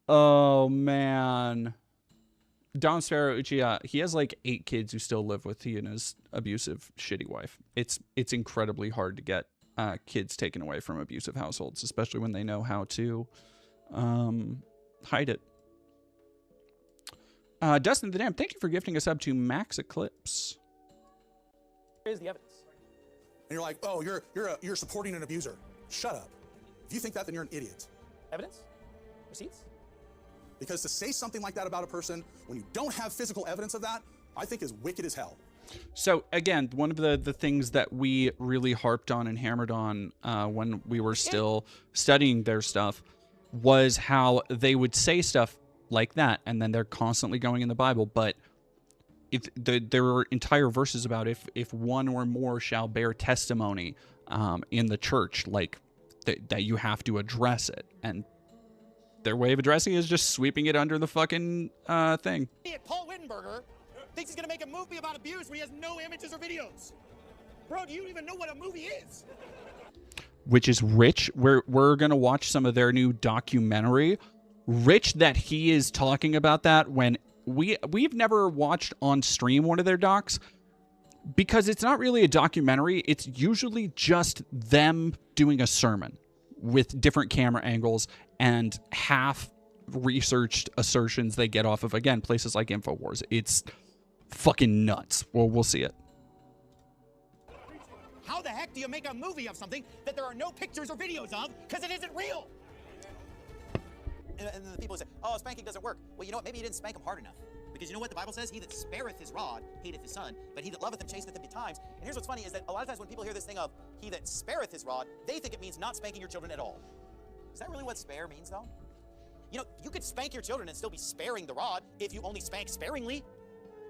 Oh, man. Don Sparrow Uchiha, he has like 8 kids who still live with he and his abusive, shitty wife. It's incredibly hard to get kids taken away from abusive households, especially when they know how to hide it. Dustin the Dam, thank you for gifting a sub to Max Eclipse. Here's the evidence. And you're like, oh, you're supporting an abuser. Shut up. If you think that, then you're an idiot. Evidence? Receipts? Because to say something like that about a person when you don't have physical evidence of that, I think is wicked as hell. So again, one of the things that we really harped on and hammered on when we were still studying their stuff was how they would say stuff like that, and then they're constantly going in the Bible. But if there are entire verses about if one or more shall bear testimony in the church, like that you have to address it, and their way of addressing it is just sweeping it under the fucking thing. Paul Wittenberger thinks he's gonna make a movie about abuse when he has no images or videos. Bro, do you even know what a movie is? Which is rich. We're gonna watch some of their new documentary. Rich that he is talking about that when we've never watched on stream one of their docs, because it's not really a documentary. It's usually just them doing a sermon with different camera angles and half researched assertions they get off of, again, places like InfoWars. It's fucking nuts. Well, we'll see it. How the heck do you make a movie of something that there are no pictures or videos of because it isn't real? And then the people say, oh, spanking doesn't work. Well, you know what? Maybe you didn't spank him hard enough. Because you know what the Bible says? He that spareth his rod hateth his son, but he that loveth him chasteneth him betimes. And here's what's funny is that a lot of times when people hear this thing of he that spareth his rod, they think it means not spanking your children at all. Is that really what spare means, though? You know, you could spank your children and still be sparing the rod if you only spank sparingly.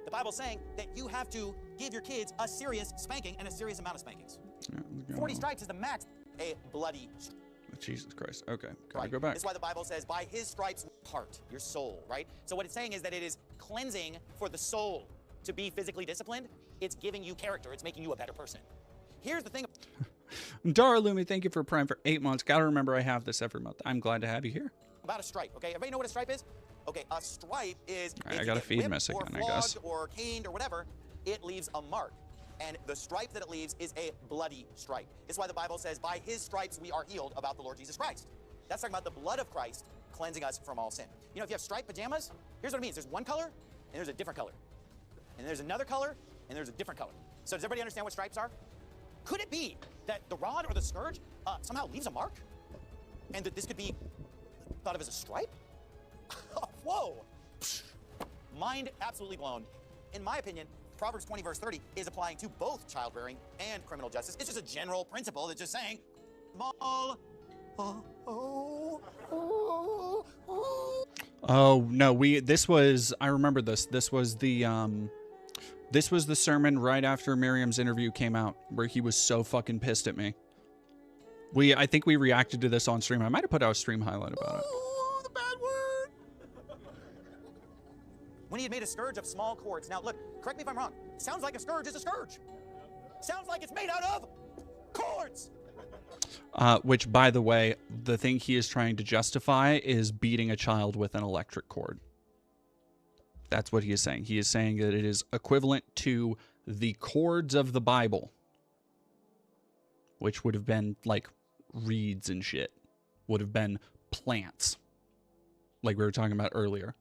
The Bible's saying that you have to give your kids a serious spanking and a serious amount of spankings. 40 stripes is the max. A bloody strike. Jesus Christ. Okay. Gotta Right. go back. That's why the Bible says, by his stripes, heart, your soul, right? So what it's saying is that it is cleansing for the soul to be physically disciplined. It's giving you character. It's making you a better person. Here's the thing. Dara Lumi, thank you for Prime for 8 months. Gotta remember I have this every month. I'm glad to have you here. About a stripe, okay? Everybody know what a stripe is? Okay, a stripe is All right, if I got you a get feed whipped miss or again, I flogged guess. or caned or whatever, it leaves a mark. And the stripe that it leaves is a bloody stripe. It's why the Bible says, by his stripes we are healed about the Lord Jesus Christ. That's talking about the blood of Christ cleansing us from all sin. You know, if you have striped pajamas, here's what it means. There's one color, and there's a different color. And there's another color, and there's a different color. So does everybody understand what stripes are? Could it be that the rod or the scourge somehow leaves a mark? And that this could be thought of as a stripe? Whoa! Mind absolutely blown. In my opinion, Proverbs 20 verse 30 is applying to both child rearing and criminal justice. It's just a general principle that's just saying, small. Oh no, this was, I remember this. This was the sermon right after Miriam's interview came out where he was so fucking pissed at me. I think we reacted to this on stream. I might have put out a stream highlight about it. The bad word. When he had made a scourge of small cords. Now look, correct me if I'm wrong. Sounds like a scourge is a scourge. Sounds like it's made out of cords. Which, by the way, the thing he is trying to justify is beating a child with an electric cord. That's what he is saying. He is saying that it is equivalent to the cords of the Bible, which would have been like reeds and shit, would have been plants, like we were talking about earlier.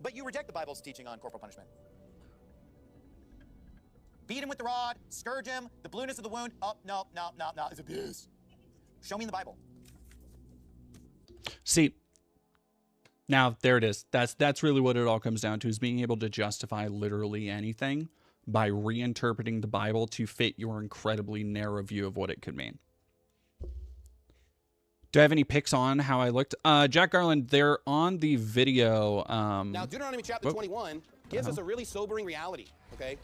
But you reject the Bible's teaching on corporal punishment. Beat him with the rod, scourge him, the blueness of the wound. Oh, no, it's abuse. Show me in the Bible. See, now there it is. That's really what it all comes down to, is being able to justify literally anything by reinterpreting the Bible to fit your incredibly narrow view of what it could mean. Do I have any picks on how I looked? Jack Garland, they're on the video. Now, Deuteronomy chapter 21 gives us a really sobering reality, okay?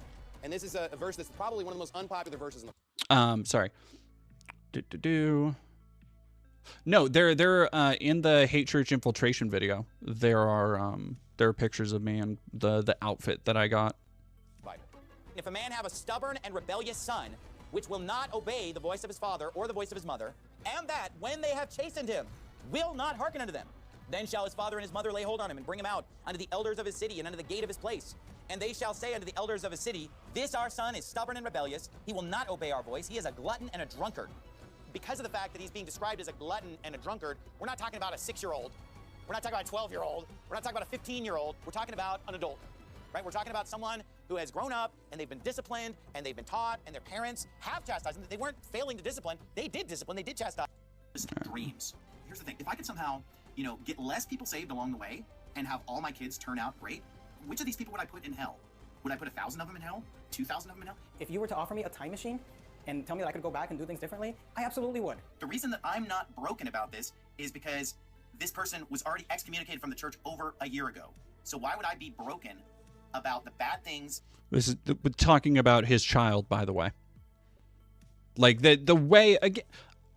And this is a verse that's probably one of the most unpopular verses in the sorry. No, they're in the Hate Church Infiltration video. There are pictures of me and the outfit that I got. If a man have a stubborn and rebellious son, which will not obey the voice of his father or the voice of his mother, and that when they have chastened him, will not hearken unto them, Then shall his father and his mother lay hold on him and bring him out unto the elders of his city and unto the gate of his place. And they shall say unto the elders of his city, this our son is stubborn and rebellious. He will not obey our voice. He is a glutton and a drunkard. Because of the fact that he's being described as a glutton and a drunkard, we're not talking about a 6-year-old. We're not talking about a 12-year-old. We're not talking about a 15-year-old. We're talking about an adult, right? We're talking about someone who has grown up and they've been disciplined and they've been taught and their parents have chastised them. They weren't failing to discipline. They did discipline. They did chastise. Dreams. Here's the thing. If I could somehow, get less people saved along the way and have all my kids turn out great, which of these people would I put in hell? Would I put 1,000 of them in hell? 2,000 of them in hell? If you were to offer me a time machine and tell me that I could go back and do things differently, I absolutely would. The reason that I'm not broken about this is because this person was already excommunicated from the church over a year ago. So why would I be broken about the bad things? This is talking about his child, by the way. Like the way,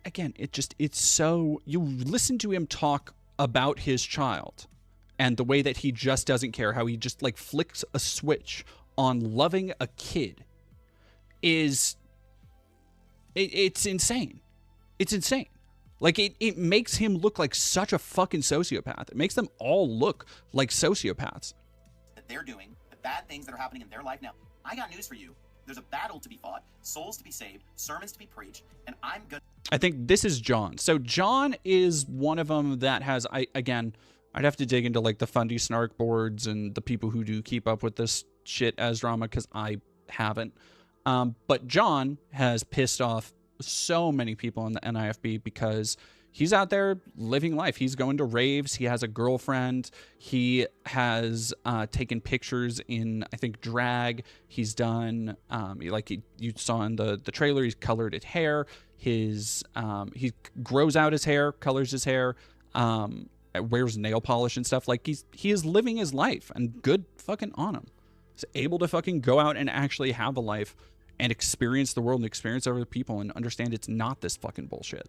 again, it's so, you listen to him talk about his child and the way that he just doesn't care, how he just like flicks a switch on loving a kid it's insane. It's insane. Like it makes him look like such a fucking sociopath. It makes them all look like sociopaths. That they're doing, the bad things that are happening in their life now. I got news for you. There's a battle to be fought, souls to be saved, sermons to be preached, and I'm gonna... I think this is John. So John is one of them that has, I'd have to dig into like the Fundy Snark boards and the people who do keep up with this shit as drama, because I haven't. But John has pissed off so many people in the NIFB because he's out there living life. He's going to raves. He has a girlfriend. He has taken pictures in, I think, drag. He's done, you saw in the trailer, he's colored his hair. He grows out his hair, colors his hair, wears nail polish and stuff. Like he is living his life, and good fucking on him. He's able to fucking go out and actually have a life and experience the world and experience other people and understand it's not this fucking bullshit.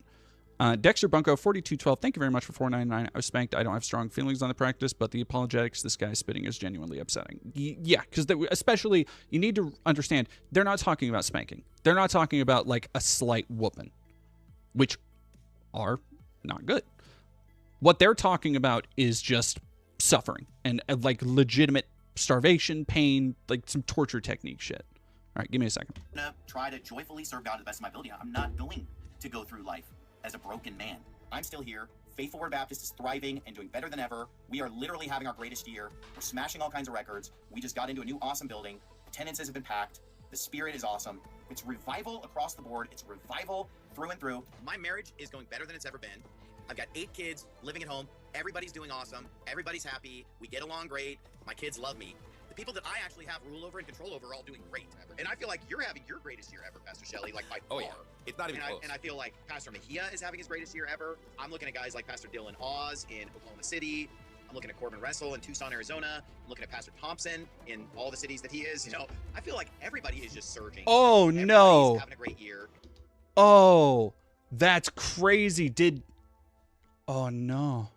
Dexter Bunko 4212, thank you very much for $4.99. I was spanked. I don't have strong feelings on the practice, but the apologetics this guy's spitting is genuinely upsetting. Yeah, because especially you need to understand they're not talking about spanking. They're not talking about like a slight whooping, which are not good. What they're talking about is just suffering and like legitimate starvation, pain, like some torture technique shit. All right, give me a second. I'm gonna try to joyfully serve God to the best of my ability. I'm not going to go through life as a broken man. I'm still here. Faithful Word Baptist is thriving and doing better than ever. We are literally having our greatest year. We're smashing all kinds of records. We just got into a new awesome building. Attendances have been packed. The spirit is awesome. It's revival across the board. It's revival through and through. My marriage is going better than it's ever been. I've got 8 kids living at home. Everybody's doing awesome. Everybody's happy. We get along great. My kids love me. The people that I actually have rule over and control over are all doing great. And I feel like you're having your greatest year ever, Pastor Shelley, like by far. Oh, yeah. It's not even close. And I feel like Pastor Mejia is having his greatest year ever. I'm looking at guys like Pastor Dylan Oz in Oklahoma City. I'm looking at Corbin Russell in Tucson, Arizona. I'm looking at Pastor Thompson in all the cities that he is. I feel like everybody is just surging. Oh, no. Having a great year. Oh, that's crazy. Oh, no.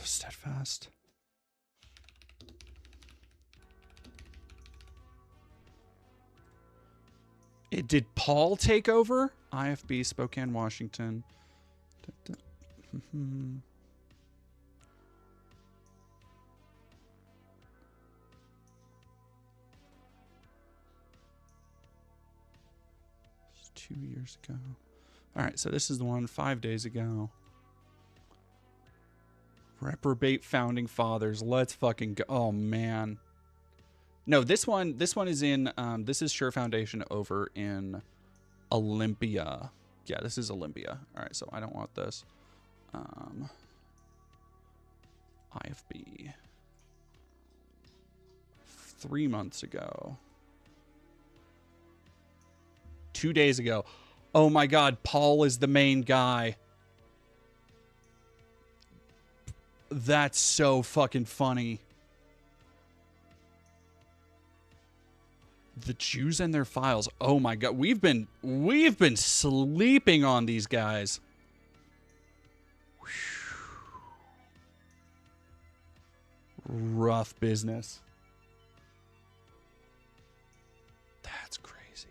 Steadfast. Did Paul take over? IFB, Spokane, Washington. It's 2 years ago. All right, so this is the one 5 days ago. Reprobate founding fathers. Let's fucking go. Oh man. No, this one is in this is Sure Foundation over in Olympia. Yeah, this is Olympia. All right, so I don't want this. IFB. 3 months ago. 2 days ago. Oh my God, Paul is the main guy. That's so fucking funny. The Jews and their files. Oh my God, we've been sleeping on these guys. Whew. Rough business. That's crazy.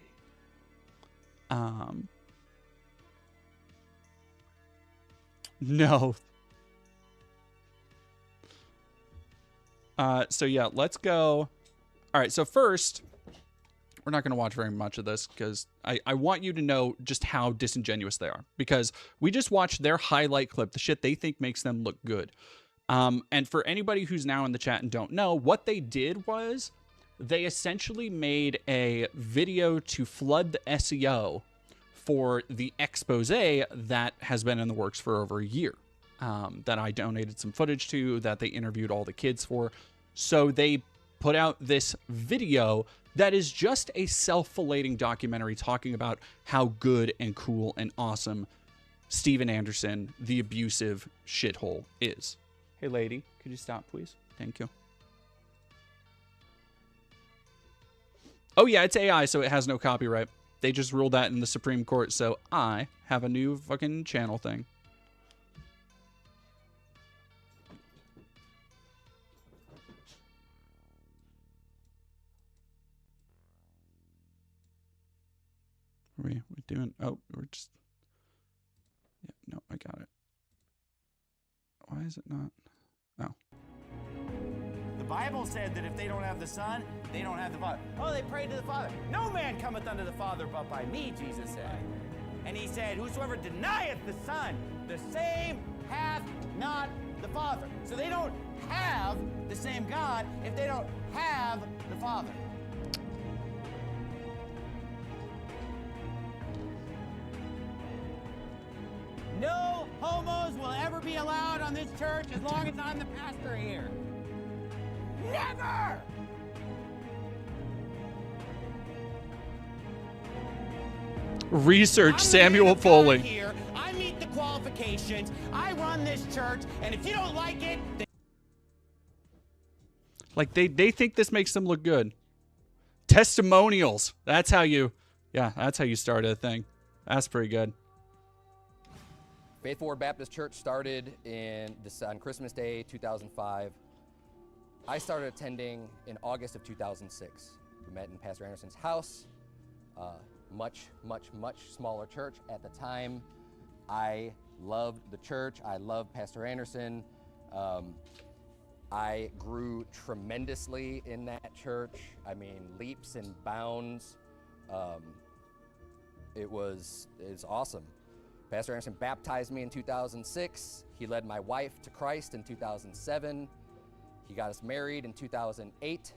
No. So yeah, let's go. All right, so first, we're not going to watch very much of this because I want you to know just how disingenuous they are, because we just watched their highlight clip, the shit they think makes them look good. And for anybody who's now in the chat and don't know, what they did was they essentially made a video to flood the SEO for the expose that has been in the works for over a year, that I donated some footage to, that they interviewed all the kids for. So they put out this video that is just a self-filleting documentary talking about how good and cool and awesome Steven Anderson, the abusive shithole, is. Hey, lady, could you stop, please? Thank you. Oh, yeah, it's AI, so it has no copyright. They just ruled that in the Supreme Court, so I have a new fucking channel thing. We're doing... Oh, we're just... Yeah, no, I got it. Why is it not? Oh. The Bible said that if they don't have the Son, they don't have the Father. Oh, they prayed to the Father. No man cometh unto the Father but by me, Jesus said. And he said, whosoever denieth the Son, the same hath not the Father. So they don't have the same God if they don't have the Father. No homos will ever be allowed on this church as long as I'm the pastor here. Never! Research Samuel Foley. Here, I meet the qualifications. I run this church, and if you don't like it, then... Like they think this makes them look good. Testimonials. That's how you start a thing. That's pretty good. Faithful Word Baptist Church started on Christmas Day 2005. I started attending in August of 2006. We met in Pastor Anderson's house. Much smaller church at the time. I loved the church. I loved Pastor Anderson. I grew tremendously in that church. I mean, leaps and bounds. It was awesome. Pastor Anderson baptized me in 2006. He led my wife to Christ in 2007. He got us married in 2008.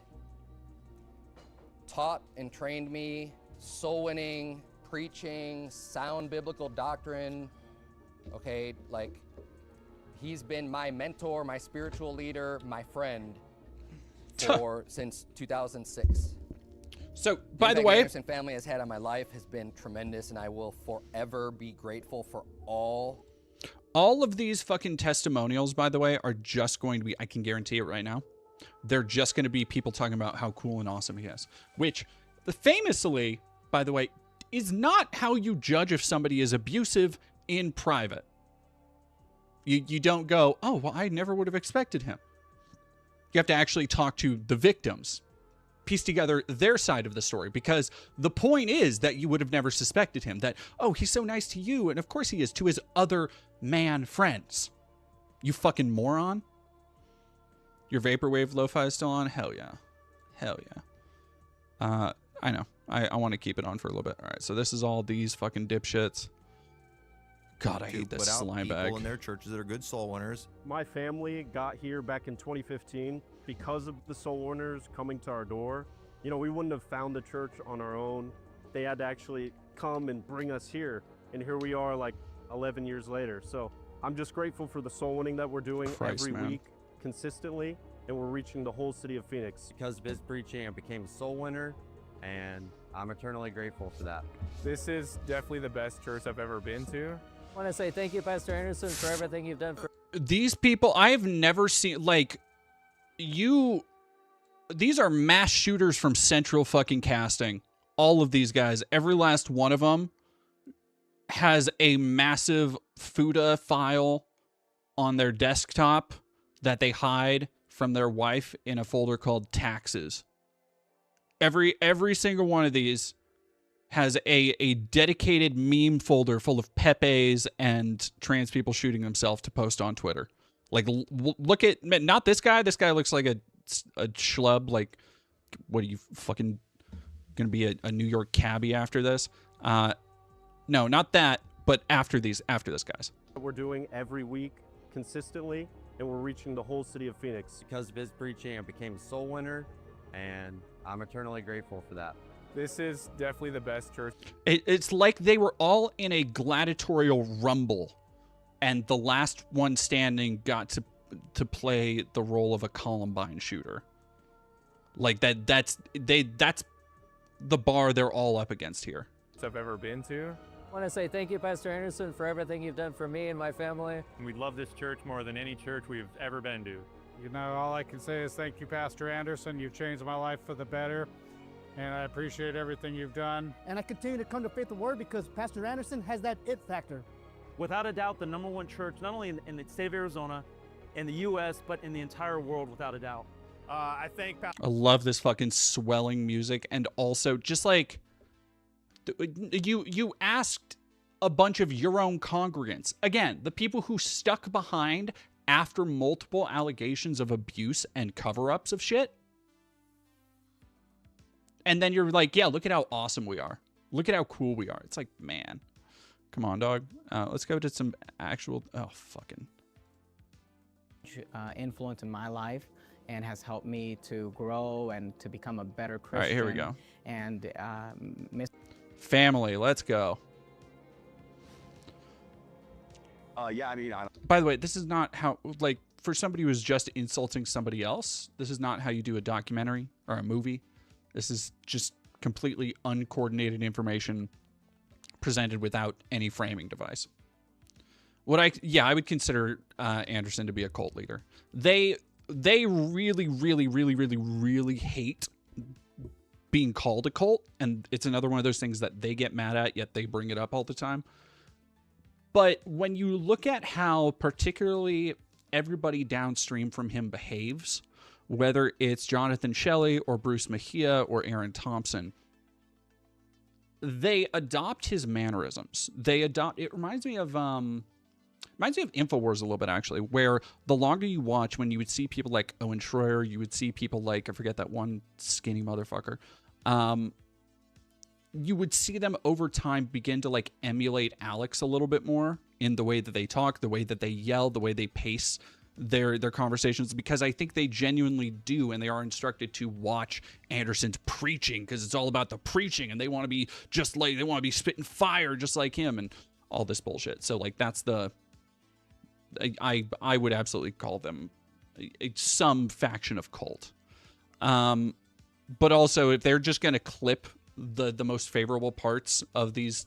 Taught and trained me soul winning, preaching, sound biblical doctrine. Okay, like he's been my mentor, my spiritual leader, my friend since 2006. So, by the way, the Anderson family has had on my life has been tremendous, and I will forever be grateful for all of these fucking testimonials, by the way, are just going to be, I can guarantee it right now, they're just going to be people talking about how cool and awesome he is. Which, famously, by the way, is not how you judge if somebody is abusive in private. You don't go, oh, well, I never would have expected him. You have to actually talk to the victims, piece together their side of the story, because the point is that you would have never suspected him, that, oh, he's so nice to you, and of course he is to his other man friends. You fucking moron. Your vaporwave lo-fi is still on? Hell yeah. Hell yeah. I know. I want to keep it on for a little bit. All right, so this is all these fucking dipshits. God, I hate this slime bag. People in their churches that are good soul winners. My family got here back in 2015 because of the soul winners coming to our door. You know, we wouldn't have found the church on our own. They had to actually come and bring us here. And here we are like 11 years later. So I'm just grateful for the soul winning that we're doing every week consistently. And we're reaching the whole city of Phoenix. Because of his preaching, I became a soul winner. And I'm eternally grateful for that. This is definitely the best church I've ever been to. I want to say thank you, Pastor Anderson, for everything you've done for... These people, I have never seen, like, these are mass shooters from Central fucking Casting. All of these guys, every last one of them has a massive FUTA file on their desktop that they hide from their wife in a folder called taxes. Every single one of these has a dedicated meme folder full of Pepes and trans people shooting themselves to post on Twitter. Like, look at, not this guy. This guy looks like a schlub. Like, what are you fucking gonna be a New York cabbie after this? No, not that, but after this guys. We're doing every week consistently, and we're reaching the whole city of Phoenix. Because of his preaching, I became a soul winner, and I'm eternally grateful for that. This is definitely the best church. It's like they were all in a gladiatorial rumble, and the last one standing got to play the role of a Columbine shooter. Like that's the bar they're all up against here. I've ever been to. I want to say thank you, Pastor Anderson, for everything you've done for me and my family. We love this church more than any church we've ever been to. You know, all I can say is thank you, Pastor Anderson. You've changed my life for the better, and I appreciate everything you've done. And I continue to come to Faith of Word because Pastor Anderson has that it factor. Without a doubt, the #1 church, not only in the state of Arizona, in the U.S., but in the entire world, without a doubt. I thank I love this fucking swelling music, and also just like you asked a bunch of your own congregants, again, the people who stuck behind after multiple allegations of abuse and cover-ups of shit, and then you're like, yeah, look at how awesome we are, look at how cool we are. It's like, man, come on, dog. Let's go to some actual fucking influence in my life, and has helped me to grow and to become a better Christian. All right, here we go. And family, let's go. Yeah, I mean, By the way, this is not how, like, for somebody who is just insulting somebody else, this is not how you do a documentary or a movie. This is just completely uncoordinated information presented without any framing device. I would consider Anderson to be a cult leader. They really, really, really, really, really hate being called a cult, and it's another one of those things that they get mad at, yet they bring it up all the time. But when you look at how particularly everybody downstream from him behaves, whether it's Jonathan Shelley or Bruce Mejia or Aaron Thompson, they adopt his mannerisms. It reminds me of InfoWars a little bit, actually, where the longer you watch, when you would see people like Owen Schroyer, you would see people like, I forget that one skinny motherfucker, you would see them over time begin to like emulate Alex a little bit more in the way that they talk, the way that they yell, the way they pace their conversations, because I think they genuinely do, and they are instructed to watch Anderson's preaching because it's all about the preaching, and they want to be spitting fire just like him and all this bullshit. So like that's I would absolutely call them some faction of cult. But also, if they're just going to clip the most favorable parts of these,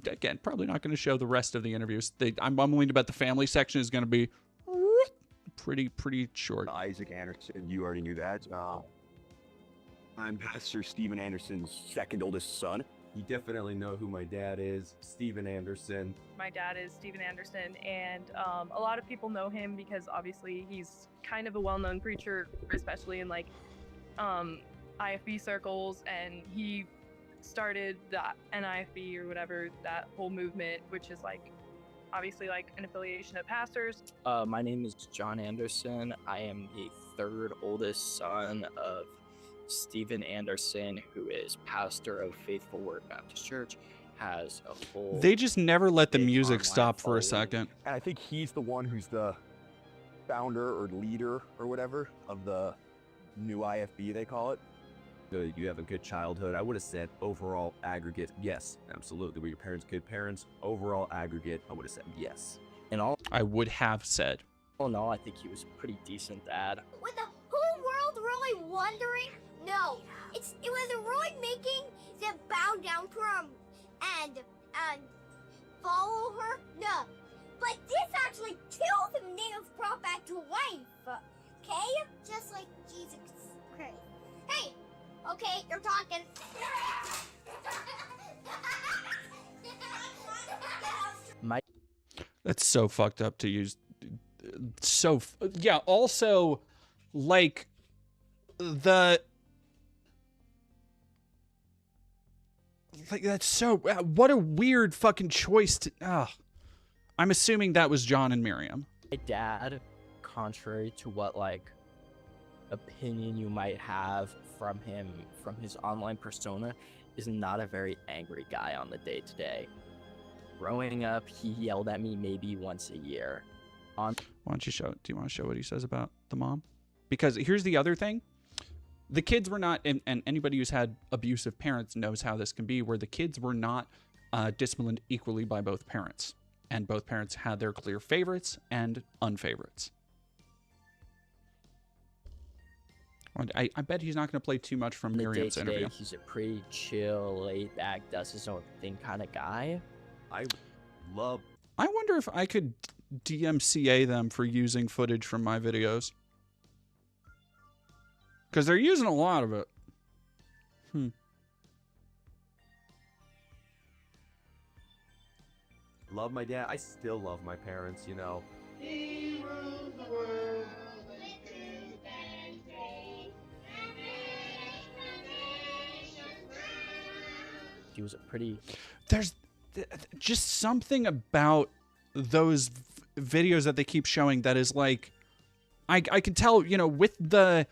again, probably not going to show the rest of the interviews. I'm willing to bet the family section is going to be pretty short. Isaac Anderson, you already knew that. I'm Pastor Stephen Anderson's second oldest son. You definitely know who my dad is, Stephen Anderson. My dad is Stephen Anderson, and a lot of people know him because obviously he's kind of a well-known preacher, especially in like IFB circles, and he started that NIFB or whatever, that whole movement, which is like obviously like an affiliation of pastors. My name is John Anderson. I am the third oldest son of Stephen Anderson, who is pastor of Faithful Word Baptist Church, has a full... They just never let the music stop for a second. And I think he's the one who's the founder or leader or whatever of the new IFB, they call it. You have a good childhood. I would have said overall aggregate, yes, absolutely. Were your parents good parents? Overall aggregate, I would have said yes. And all I would have said. Oh no, I think he was a pretty decent dad. Was the whole world really wondering? No, it was really making them bow down to her and follow her. No, but this actually killed the native brought back to life. Okay, just like Jesus Christ. Hey, okay, you're talking. That's so fucked up to use. Yeah. Also, like like, that's so, what a weird fucking choice to, I'm assuming that was John and Miriam. My dad, contrary to what like opinion you might have from him, from his online persona, is not a very angry guy on the day-to-day. Growing up, he yelled at me maybe once a year. Why don't you show it? Do you want to show what he says about the mom? Because here's the other thing. The kids were not, and anybody who's had abusive parents knows how this can be, where the kids were not disciplined equally by both parents. And both parents had their clear favorites and unfavorites. I bet he's not going to play too much from Miriam's interview. He's a pretty chill, laid back, does his own thing kind of guy. I wonder if I could DMCA them for using footage from my videos. Because they're using a lot of it. Love my dad. I still love my parents, you know. He rules the world. He was a pretty... There's just something about those videos that they keep showing that is like... I can tell, you know, with the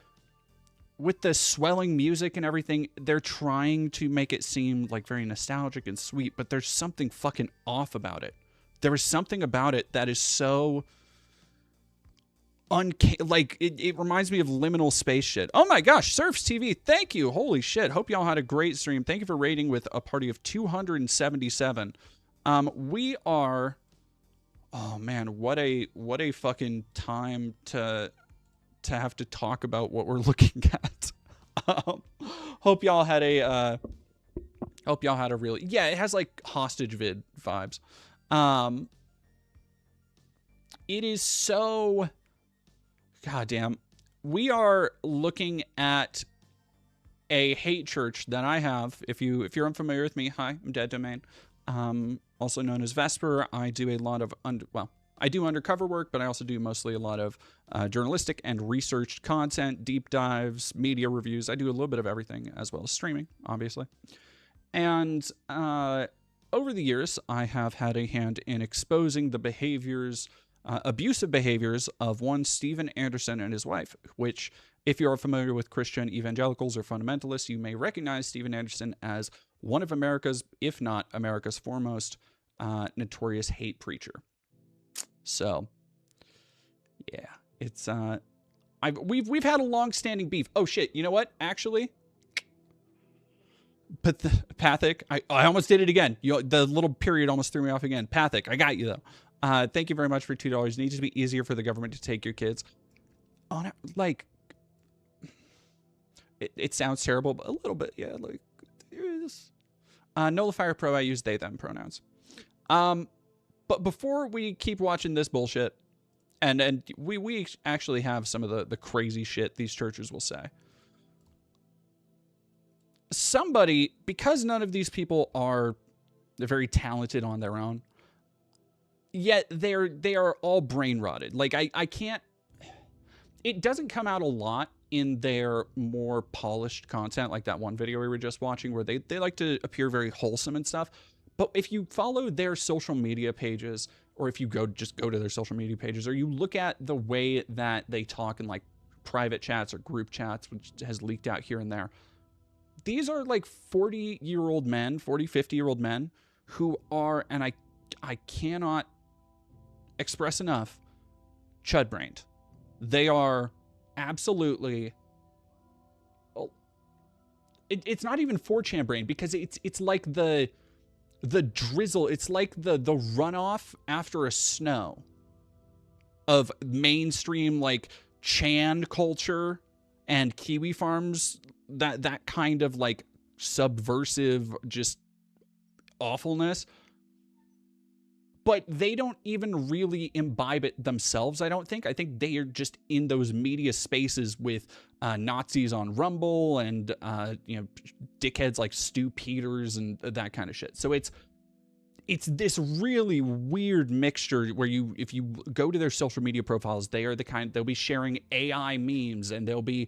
swelling music and everything, they're trying to make it seem like very nostalgic and sweet, but there's something fucking off about it. There is something about it that is so... like, it reminds me of liminal space shit. Oh my gosh, Surfs TV, thank you. Holy shit. Hope y'all had a great stream. Thank you for rating with a party of 277. We are... Oh man, what a fucking time to have to talk about what we're looking at. Hope y'all had a really... Yeah, it has like hostage vid vibes. It is so... Goddamn. We are looking at a hate church that I have. If you're unfamiliar with me, hi, I'm Dead Domain. Also known as Vesper. I do a lot of I do undercover work, but I also do mostly a lot of journalistic and researched content, deep dives, media reviews. I do a little bit of everything, as well as streaming, obviously. And over the years, I have had a hand in exposing the behaviors, abusive behaviors of one Steven Anderson and his wife, which, if you're familiar with Christian evangelicals or fundamentalists, you may recognize Steven Anderson as one of America's, if not America's foremost, notorious hate preacher. So, yeah, it's we've had a long-standing beef. Oh shit, you know what? Actually, Pathic, I almost did it again. The little period almost threw me off again. Pathic, I got you though. Thank you very much for $2. It needs to be easier for the government to take your kids. On it, like, it sounds terrible, but a little bit, yeah. Like, Nullifier Pro, I use they them pronouns. But before we keep watching this bullshit, and we actually have some of the crazy shit these churches will say. Somebody, because none of these people they're very talented on their own, yet they are all brain rotted. Like, I can't... It doesn't come out a lot in their more polished content, like that one video we were just watching, where they like to appear very wholesome and stuff. But if you follow their social media pages, or if you just go to their social media pages, or you look at the way that they talk in like private chats or group chats, which has leaked out here and there, these are like 40-year-old men, 40, 50-year-old men who are, and I cannot express enough, chud-brained. They are absolutely... It's not even 4chan brain, because it's like the drizzle. It's like the runoff after a snow of mainstream like Chan culture and Kiwi Farms, that kind of like subversive just awfulness. But they don't even really imbibe it themselves, I don't think. I think they are just in those media spaces with Nazis on Rumble and, dickheads like Stu Peters and that kind of shit. So it's this really weird mixture where if you go to their social media profiles, they are they'll be sharing AI memes, and they'll be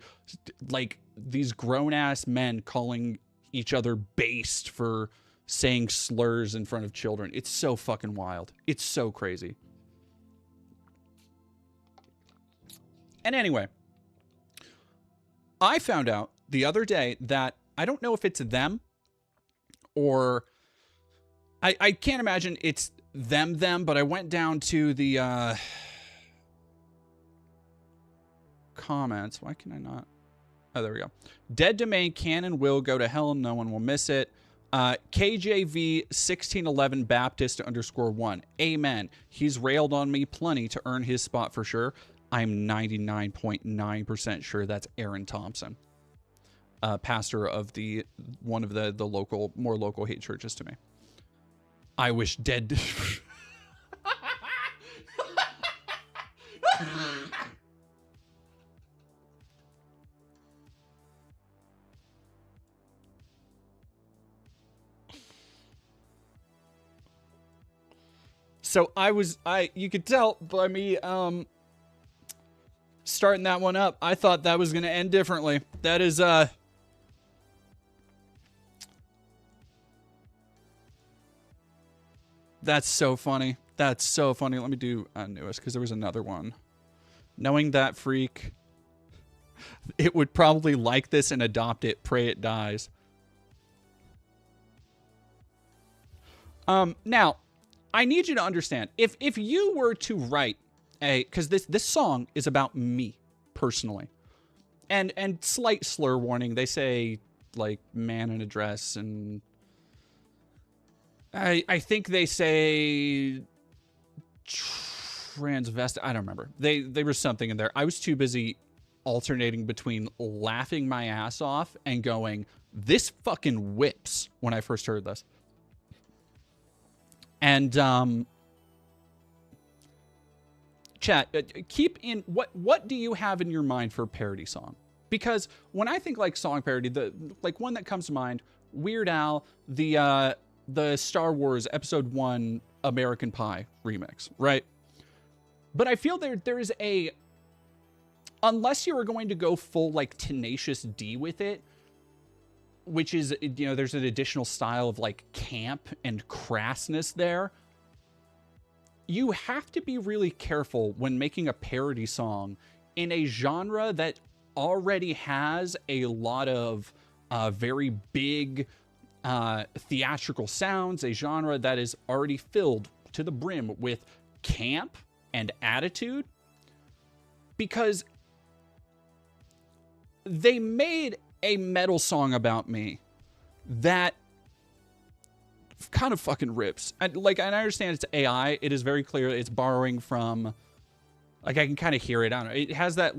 like these grown-ass men calling each other based for saying slurs in front of children. It's so fucking wild. It's so crazy. And anyway, I found out the other day that I don't know if it's them or I can't imagine it's them, but I went down to the comments. Why can I not? Oh, there we go. Dead domain can and will go to hell and no one will miss it. KJV 1611 Baptist _1. Amen. He's railed on me plenty to earn his spot for sure. I'm 99.9% sure that's Aaron Thompson, pastor of one of the more local hate churches to me. I wish dead. So you could tell by me starting that one up, I thought that was going to end differently. That is that's so funny. That's so funny. Let me do newest, because there was another one. Knowing that freak, it would probably like this and adopt it. Pray it dies. Now, I need you to understand, if you were to write because this song is about me personally, and slight slur warning. They say like man in a dress, and I think they say transvestite. I don't remember. There was something in there. I was too busy alternating between laughing my ass off and going, this fucking whips, when I first heard this. And chat, keep in what do you have in your mind for a parody song? Because when I think like song parody, the one that comes to mind, Weird Al, the Star Wars Episode 1 American Pie remix, right? But I feel there is unless you were going to go full like Tenacious D with it, which is, there's an additional style of like camp and crassness there. You have to be really careful when making a parody song in a genre that already has a lot of very big theatrical sounds, a genre that is already filled to the brim with camp and attitude, because they made a metal song about me that kind of fucking rips. And I understand it's AI. It is very clear it's borrowing from, I can kind of hear it. I don't know. It has that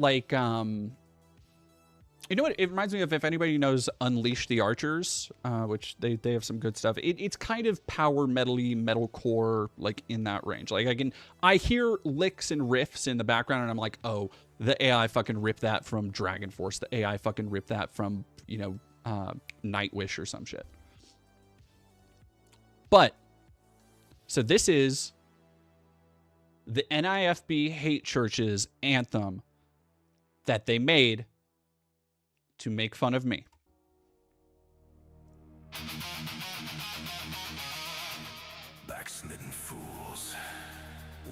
you know what? It reminds me of, if anybody knows Unleash the Archers, which they have some good stuff. It's kind of power metal-y, metalcore, in that range. I hear licks and riffs in the background, and I'm like, oh, the AI fucking ripped that from Dragon Force. The AI fucking ripped that from, Nightwish or some shit. But, so this is the NIFB Hate Church's anthem that they made to make fun of me. Backslidden fools,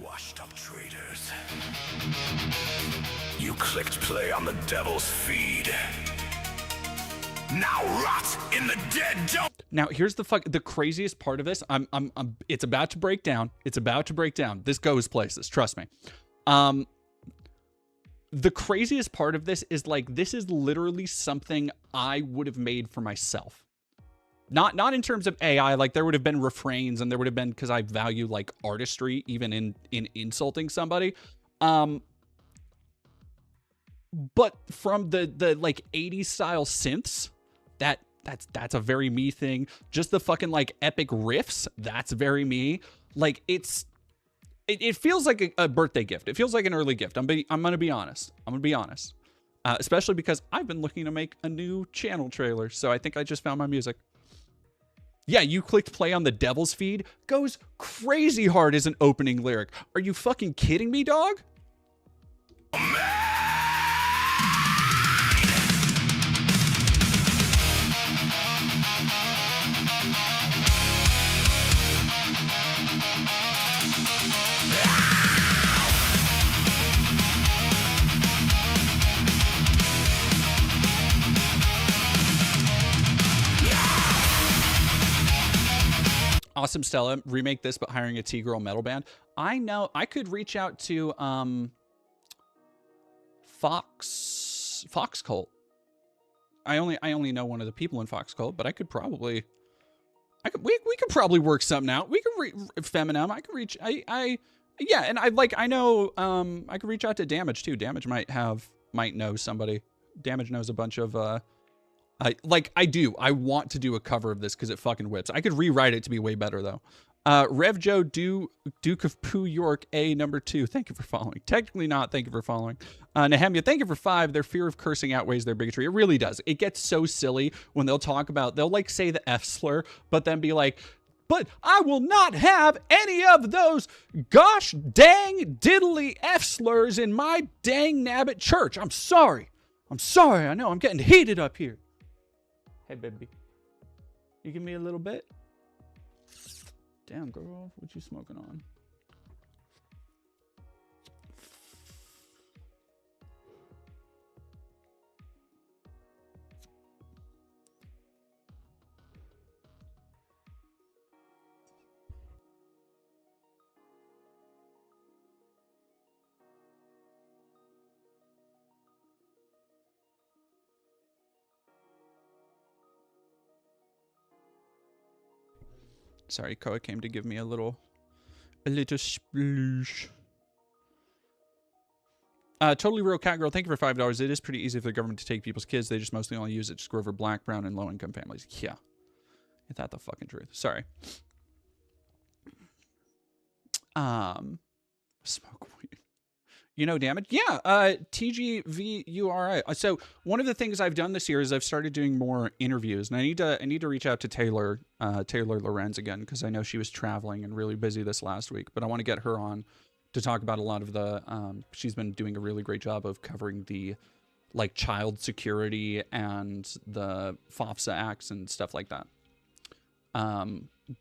washed up traitors. You clicked play on the devil's feed. Now rot in the dead dome. Now here's the craziest part of this. It's about to break down. It's about to break down. This goes places. Trust me. The craziest part of this is this is literally something I would have made for myself. Not in terms of AI, there would have been refrains, and there would have been, because I value artistry even in insulting somebody. But from the 80s style synths, that's a very me thing. Just the fucking epic riffs, that's very me. It feels like a birthday gift. It feels like an early gift. I'm gonna be honest. Especially because I've been looking to make a new channel trailer, so I think I just found my music. Yeah, you clicked play on the devil's feed. Goes crazy hard as an opening lyric. Are you fucking kidding me, dog? awesome, Stella. Remake this, but hiring a T-girl metal band. I know. I could reach out to Fox Cult. I only know one of the people in Fox Cult, but I could probably. We could probably work something out. We could Feminem. I could reach. Yeah, and I know. I could reach out to Damage too. Damage might know somebody. Damage knows a bunch of. I want to do a cover of this because it fucking whips. I could rewrite it to be way better though. Rev Joe Duke of Pooh York A #2. Thank you for following. Technically not. Thank you for following. Nehemia, thank you for 5. Their fear of cursing outweighs their bigotry. It really does. It gets so silly when they'll like say the F slur, but then be like, but I will not have any of those gosh dang diddly F slurs in my dang nabbit church. I'm sorry. I know I'm getting heated up here. Hey, baby. You give me a little bit? Damn, girl. What you smoking on? Sorry, Koa came to give me a little sploosh. Totally Real Cat Girl, thank you for $5. It is pretty easy for the government to take people's kids. They just mostly only use it to screw over black, brown, and low-income families. Yeah. Ain't that the fucking truth? Sorry. Smoke weed. You know, damage. Yeah. TGVURI. So one of the things I've done this year is I've started doing more interviews, and I need to reach out to Taylor Lorenz again, because I know she was traveling and really busy this last week, but I want to get her on to talk about a lot of the, she's been doing a really great job of covering the like child security and the FOFSA acts and stuff like that.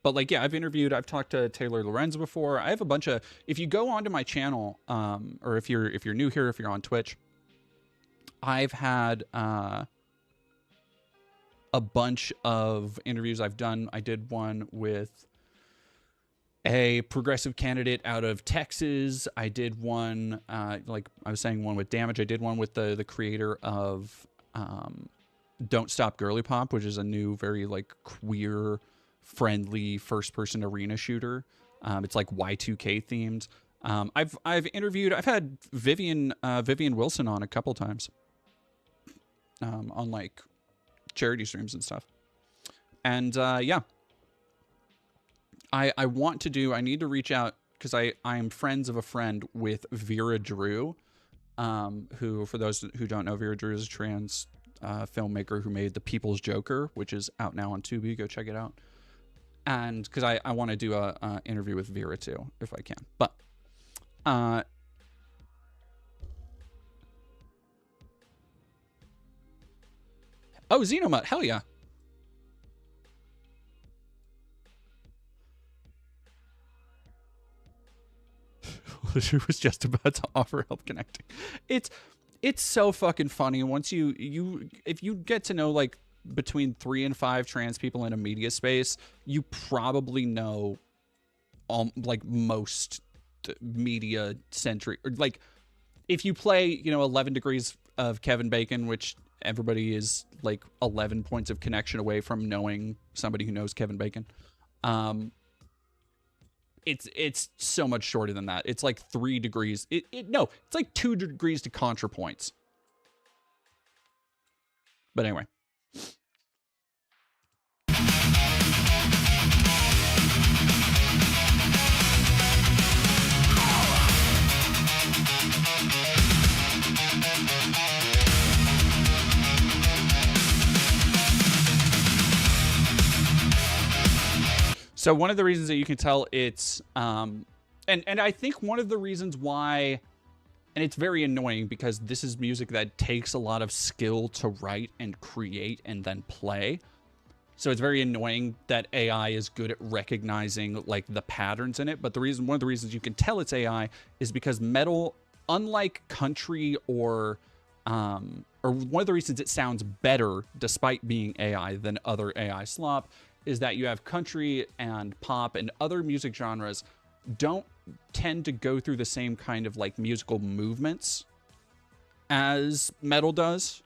But like, yeah, I've talked to Taylor Lorenz before. I have a bunch of, if you go onto my channel, or if you're new here, if you're on Twitch, I've had, a bunch of interviews I've done. I did one with a progressive candidate out of Texas. I did one, like I was saying, one with Damage. I did one with the creator of, Don't Stop Girly Pop, which is a new, very like queer friendly first-person arena shooter. It's like Y2K themed. I've had Vivian Wilson on a couple times on like charity streams and stuff. And yeah, I need to reach out because I am friends of a friend with Vera Drew, who, for those who don't know, Vera Drew is a trans filmmaker who made The People's Joker, which is out now on Tubi. Go check it out. And because I want to do a interview with Vera too, if I can. But oh, Xenomut, hell yeah. She was just about to offer help connecting. It's so fucking funny once if you get to know like between 3 and 5 trans people in a media space, you probably know like most media centric, or like if you play 11 Degrees of Kevin Bacon, which everybody is like 11 points of connection away from knowing somebody who knows Kevin Bacon. It's so much shorter than that. It's like 3 degrees. No, it's like 2 degrees to ContraPoints. But anyway. So one of the reasons that you can tell it's, and I think one of the reasons why, and it's very annoying because this is music that takes a lot of skill to write and create and then play. So it's very annoying that AI is good at recognizing like the patterns in it. But one of the reasons you can tell it's AI is because metal, unlike country or one of the reasons it sounds better despite being AI than other AI slop is that you have country and pop and other music genres don't tend to go through the same kind of like musical movements as metal does,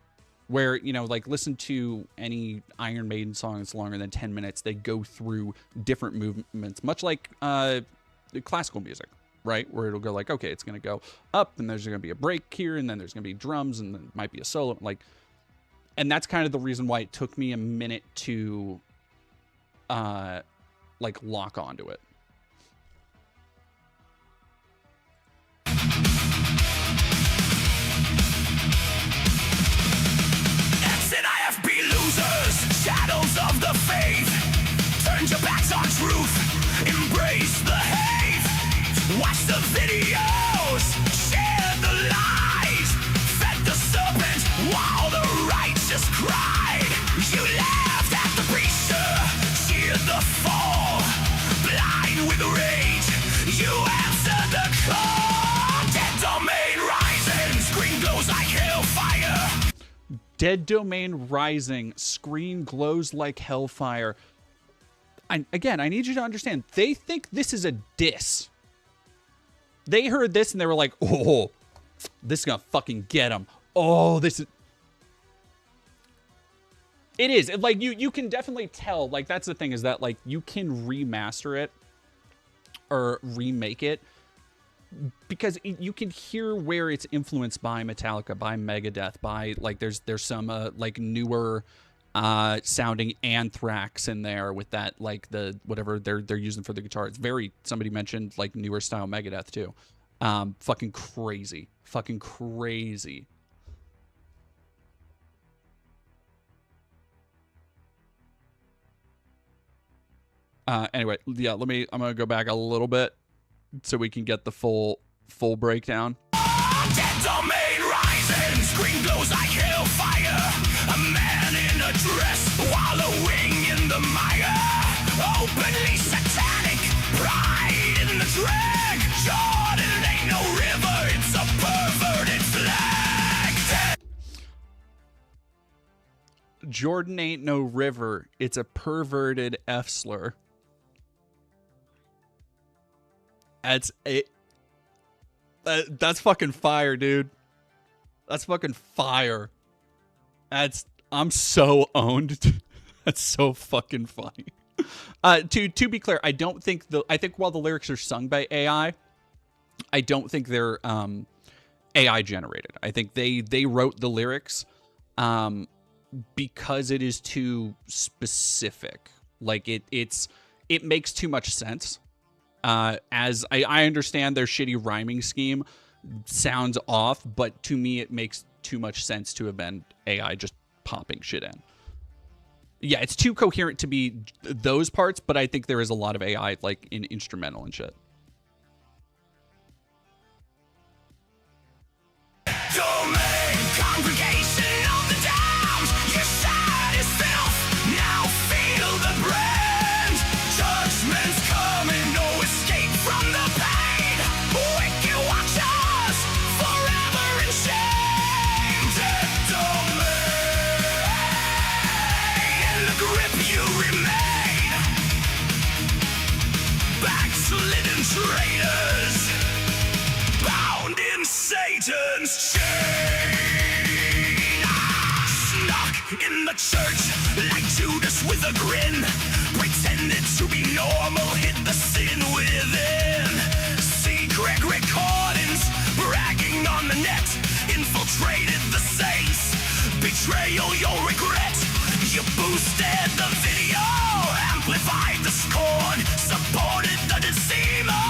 where, you know, like listen to any Iron Maiden song that's longer than 10 minutes. They go through different movements, much like classical music, right? Where it'll go like, okay, it's going to go up and there's going to be a break here and then there's going to be drums and then it might be a solo. Like, and that's kind of the reason why it took me a minute to like lock onto it. NIFB losers, shadows of the faith. Turn your backs on truth, embrace the hate. Watch the videos, share the lies. Fed the serpent while the righteous cried. You laughed at the preacher, cheered the fall. Blind with rage, you answered the call. Dead domain rising, screen glows like hellfire. Dead Domain Rising, screen glows like hellfire. Again, I need you to understand, they think this is a diss. They heard this and they were like, oh, this is gonna fucking get them. Oh, this is... It is. Like, you can definitely tell, like, that's the thing, is that, like, you can remaster it or remake it because you can hear where it's influenced by Metallica, by Megadeth, by, like, there's some like newer sounding Anthrax in there with that, like, the whatever they're using for the guitar. It's very, somebody mentioned like newer style Megadeth too. Fucking crazy. Anyway, yeah, I'm gonna go back a little bit so we can get the full breakdown. Dead domain rising, screen glows like hellfire. A man in a dress, wallowing in the mire. Openly satanic, pride in the drag. Jordan ain't no river, it's a perverted flag. Jordan ain't no river, it's a perverted F slur. That's fucking fire, dude. That's fucking fire. I'm so owned. That's so fucking funny. To be clear, I think while the lyrics are sung by AI, I don't think they're AI generated. I think they wrote the lyrics because it is too specific. Like it makes too much sense. As I understand their shitty rhyming scheme sounds off, but to me it makes too much sense to have been AI just popping shit in. Yeah, it's too coherent to be those parts, but I think there is a lot of AI like in instrumental and shit. Domain, congregation of the damned. Your side is filth, now feel the brand. Judgment's coming, no escape from the pain. Wicked watchers, forever in shame. Dead domain, in the grip you remain. Backslidden traitors, bound in Satan's chain. Snuck in the church like Judas with a grin. Pretended to be normal, hid the sin within. Secret recordings, bragging on the net. Infiltrated the saints, betrayal you'll regret. You boosted the video, amplified the scorn, supported the deceiver.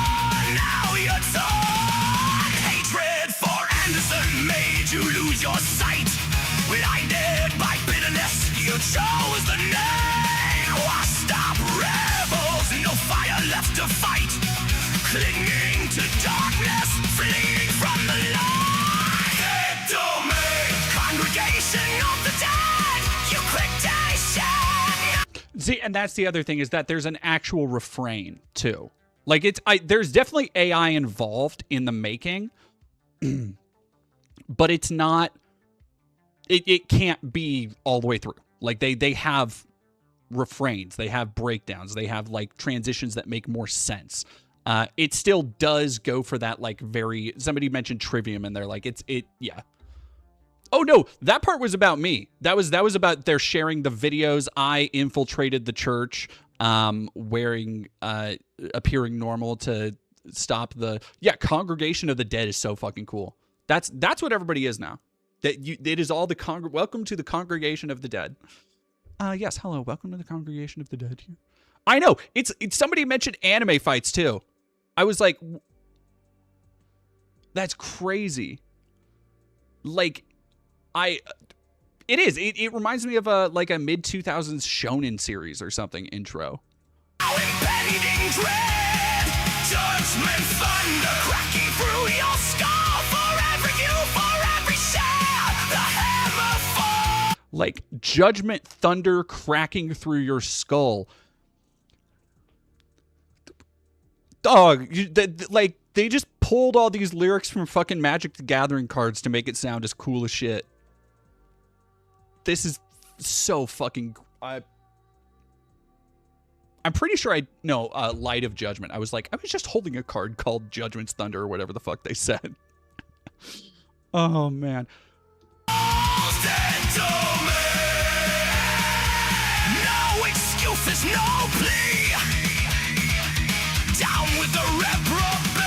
Now you're torn. Hatred for Anderson made you lose your sight. Blinded by bitterness, you chose the name. Washed up rebels, no fire left to fight. Clinging to darkness, fleeing from the light. Dead domain, congregation of the dead. You quictation. See, and that's the other thing, is that there's an actual refrain too. Like there's definitely AI involved in the making, but it's not. It can't be all the way through. Like they have refrains, they have breakdowns, they have like transitions that make more sense. It still does go for that like very, somebody mentioned trivium and they're like, yeah. Oh no, that part was about me. That was about their sharing the videos. I infiltrated the church, appearing normal to stop the, Congregation of the Dead is so fucking cool. That's what everybody is now. It is all the welcome to the Congregation of the Dead. Yes, hello, welcome to the Congregation of the Dead here. I know, it's somebody mentioned anime fights too. I was like, that's crazy. Like, it reminds me of a mid 2000s shonen series or something intro. Impending dread, judgment thunder cracking through your skull for every share, the hammer fall. Like judgment thunder cracking through your skull. Dog, they just pulled all these lyrics from fucking Magic the Gathering cards to make it sound as cool as shit. This is so fucking... I'm pretty sure Light of Judgment. I was just holding a card called Judgment's Thunder or whatever the fuck they said. Oh, man. No excuses, no plea. Down with the reprobates.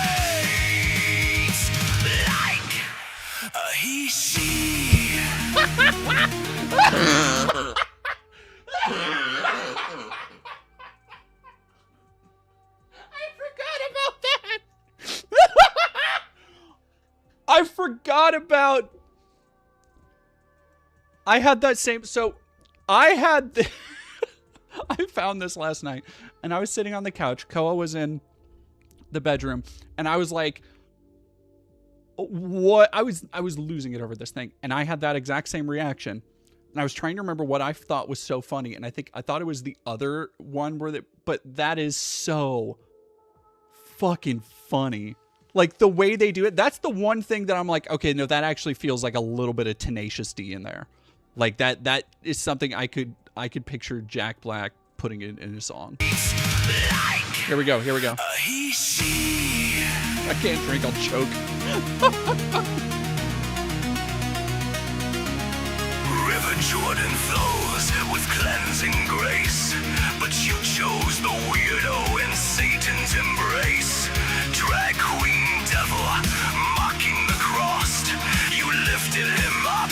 Like he, she. I forgot about... I had that same... So, I had... I found this last night, and I was sitting on the couch. Koa was in the bedroom, and I was like... What? I was losing it over this thing, and I had that exact same reaction. And I was trying to remember what I thought was so funny, and I thought it was the other one but that is so fucking funny. Like the way they do it, that's the one thing that I'm like, okay, no, that actually feels like a little bit of Tenacious D in there. Like that is something I could picture Jack Black putting it in a song. Here we go. I can't drink, I'll choke. River Jordan flows with cleansing grace, but you chose the weirdo in Satan's embrace. Drag queen devil, mocking the cross. You lifted him up,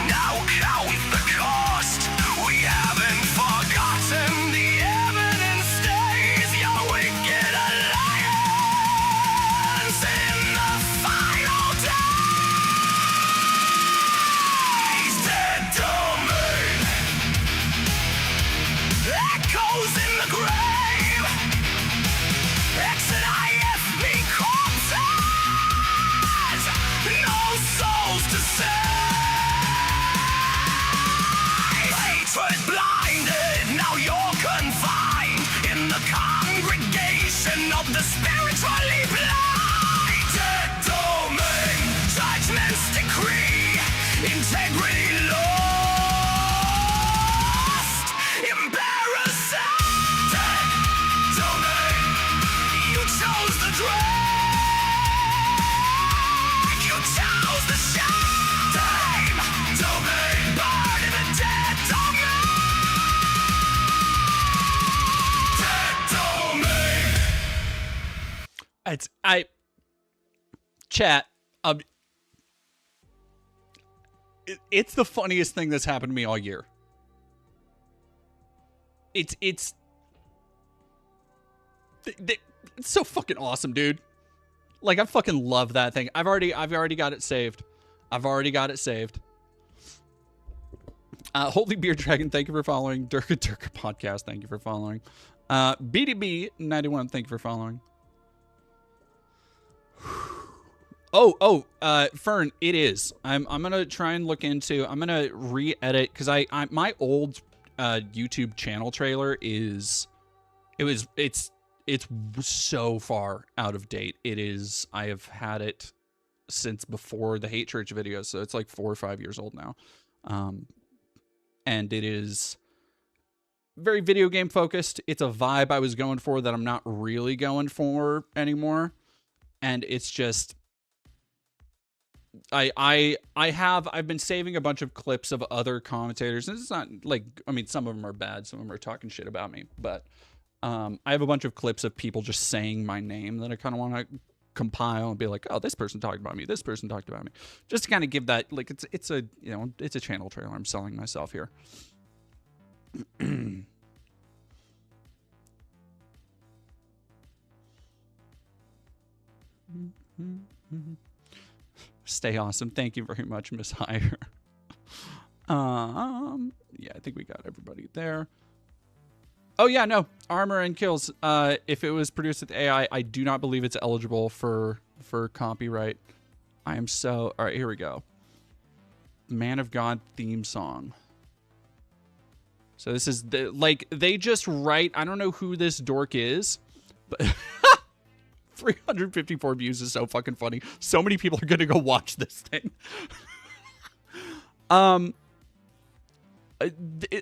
now count the cost. We haven't forgotten, the evidence stays. Your wicked alliance in the final days. Dead domain echoes in the grave. Exit IFB corpses, no souls to save. Hatred blinded, now you're confined in the congregation of the spiritually blind. Dead domain, judgment's decree, integrity lost, embarrassing. Dead domain, you chose the drag, you chose the shame. Domain, born in the dead domain. Dead domain. Chat. It's the funniest thing that's happened to me all year. It's so fucking awesome, dude. Like, I fucking love that thing. I've already got it saved. Holy Beer Dragon, thank you for following. Durka Podcast, thank you for following. BDB91, thank you for following. Fern, it is. I'm gonna try and look into. I'm gonna re-edit because my old YouTube channel trailer it's so far out of date. It is. I have had it since before the Hate Church videos, so it's like 4 or 5 years old now. And it is very video game focused. It's a vibe I was going for that I'm not really going for anymore. And it's just, I've been saving a bunch of clips of other commentators. And it's not like, I mean, some of them are bad. Some of them are talking shit about me, but I have a bunch of clips of people just saying my name that I kind of want to compile and be like, oh, this person talked about me. This person talked about me. Just to kind of give that, like, it's a, you know, it's a channel trailer. I'm selling myself here. Stay awesome. Thank you very much, Miss Hire. Yeah, I think we got everybody there. Oh yeah, no, Armor and Kills. If it was produced with AI, I do not believe it's eligible for copyright. I am so, all right, here we go. Man of God theme song. So this is the, like, they just write, I don't know who this dork is, but 354 views is so fucking funny. So many people are going to go watch this thing. A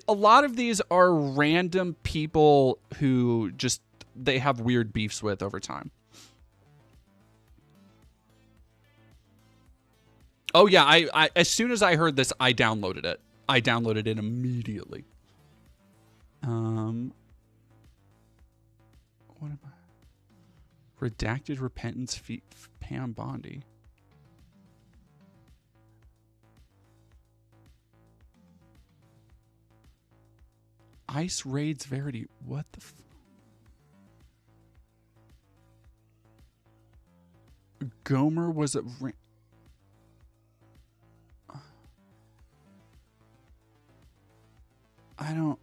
lot of these are random people who just, they have weird beefs with over time. Oh yeah, I as soon as I heard this, I downloaded it. I downloaded it immediately. What am I? Redacted Repentance feat Pam Bondi. Ice Raids Verity. What the Gomer was a I don't.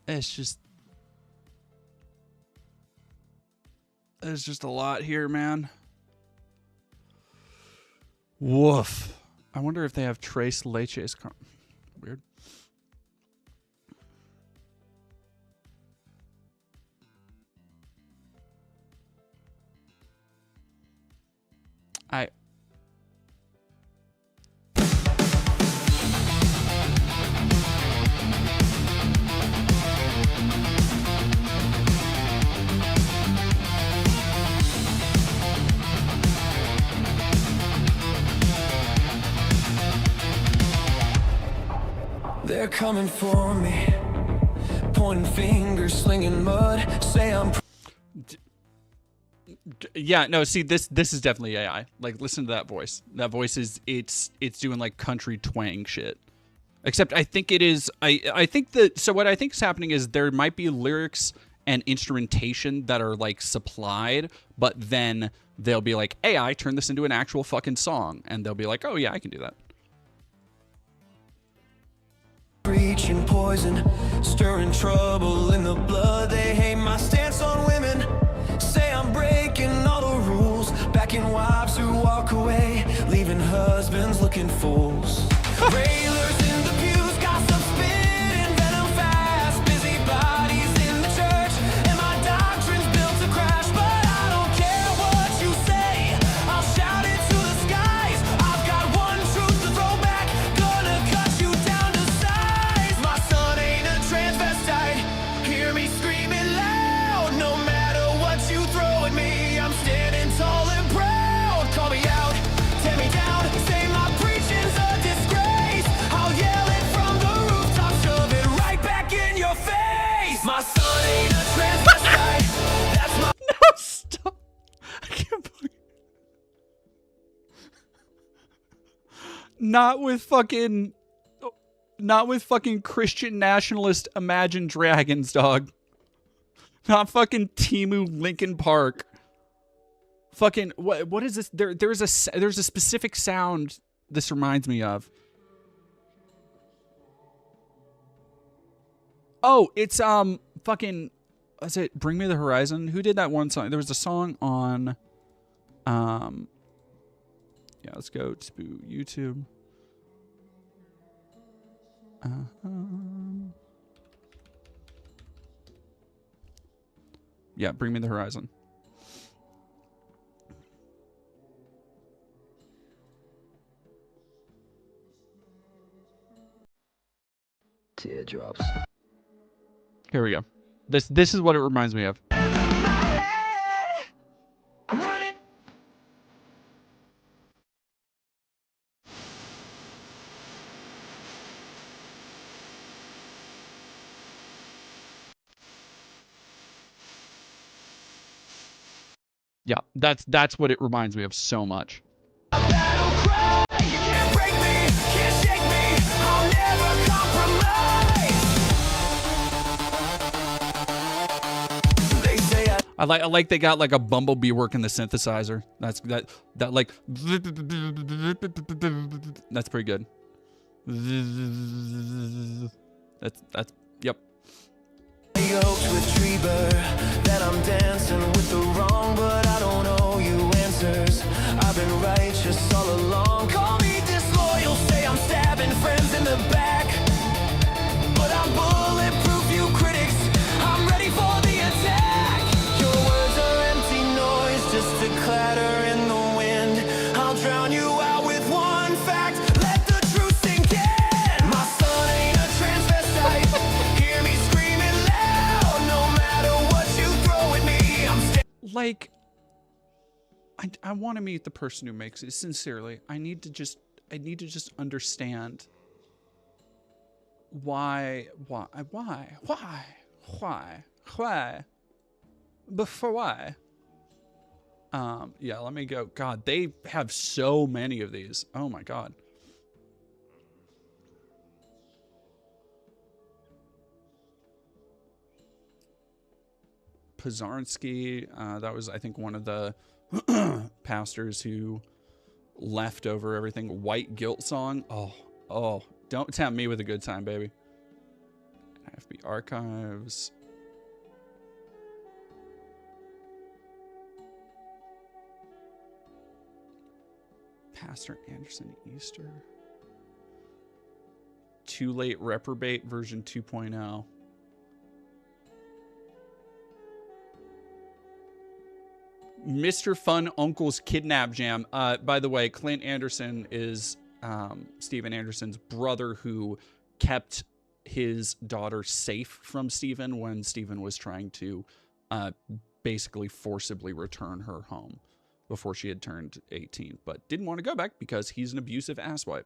It's just. There's just a lot here, man. Woof. I wonder if they have Trace Leche's. Weird. They're coming for me, pointing fingers, slinging mud, say I'm. Yeah, no, see, this is definitely AI. Like, listen to that voice. That voice is, it's doing like country twang shit. Except I think it is, I think that, so what I think is happening is there might be lyrics and instrumentation that are like supplied, but then they'll be like, AI, turn this into an actual fucking song. And they'll be like, oh yeah, I can do that. Preaching poison, stirring trouble in the blood. They hate my stance on women. Say I'm breaking all the rules, backing wives who walk away, leaving husbands looking fools. Railers in the pews, gossip spitting venom fast, busy bodies in the church, and my doctrine's built to crash. But I don't care what you say, I'll shout it to the skies. I've got one truth to throw back, gonna cut you down to size. My son ain't a transvestite, hear me screaming loud. No matter what you throw at me, I'm standing tall and proud. Call me out, tear me down, say my preaching's a disgrace. I'll yell it from the rooftop, shove it right back in your face. My son ain't a transvestite, that's my. No, stop. I can't believe. Not with fucking Christian nationalist Imagine Dragons, dog. Not fucking Timu Linkin Park. Fucking what is this? There's a specific sound this reminds me of. Oh, it's fucking, is it Bring Me the Horizon? Who did that one song? There was a song on yeah, let's go to YouTube. Yeah, bring me the horizon. Teardrops. Here we go. This is what it reminds me of. Yeah, that's what it reminds me of so much. I like they got like a bumblebee working the synthesizer. That like that's pretty good. That's yep. With Trevor, that I'm dancing with the wrong, but I don't owe you answers. I've been righteous all along. Call me disloyal, say I'm stabbing friends in the back, but I'm bulletproof, you critics. I'm ready for the attack. Your words are empty noise, just a clatter in the wind. I'll drown you out with one fact. Let the truth sink in. My son ain't a transvestite. Hear me screaming loud, no matter what you throw at me. Like, I want to meet the person who makes it. Sincerely, I need to just understand why, but for why? Yeah, let me go. God, they have so many of these. Oh my God. Pizarnsky, that was, I think, one of the pastors who left over everything. White Guilt song. Oh, don't tempt me with a good time, baby. NIFB archives. Pastor Anderson Easter. Too Late Reprobate version 2.0. Mr. Fun Uncle's Kidnap Jam. By the way, Clint Anderson is Steven Anderson's brother who kept his daughter safe from Steven when Steven was trying to basically forcibly return her home before she had turned 18, but didn't want to go back because he's an abusive asswipe.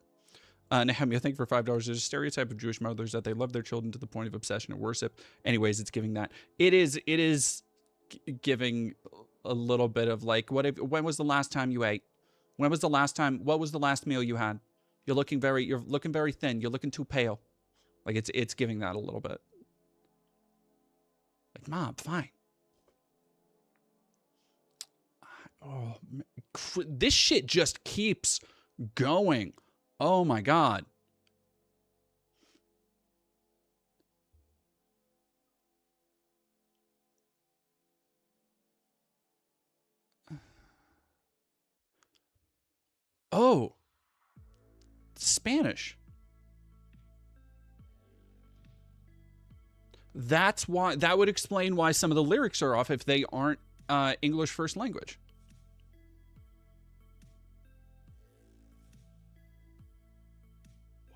Nehemiah, thank you for $5. There's a stereotype of Jewish mothers that they love their children to the point of obsession and worship. Anyways, it's giving that. It is giving a little bit of like, when was the last time you ate? When was the last time? What was the last meal you had? You're looking very thin. You're looking too pale. Like it's giving that a little bit. Like, Mom, fine. Oh, this shit just keeps going. Oh my God. Oh, Spanish. That's why, that would explain why some of the lyrics are off if they aren't English first language.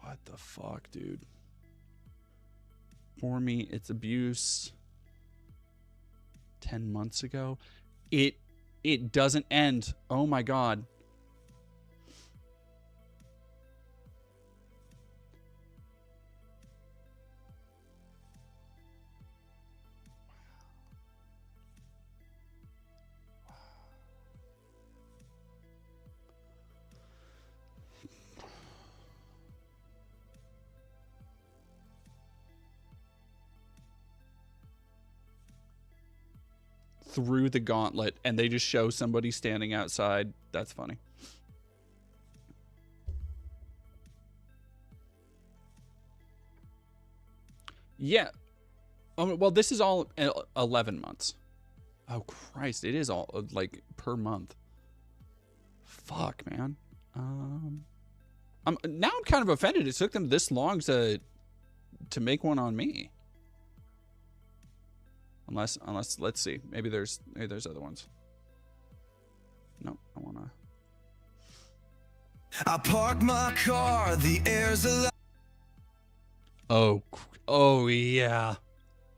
What the fuck, dude? For me, it's abuse. 10 months ago. It doesn't end. Oh my God. Through the gauntlet, and they just show somebody standing outside. That's funny. Yeah. Well, this is all 11 months. Oh, Christ. It is all, like, per month. Fuck, man. Now I'm kind of offended it took them this long to make one on me. Unless let's see. Maybe there's other ones. No, I wanna. I park my car, the air's alive. Oh yeah.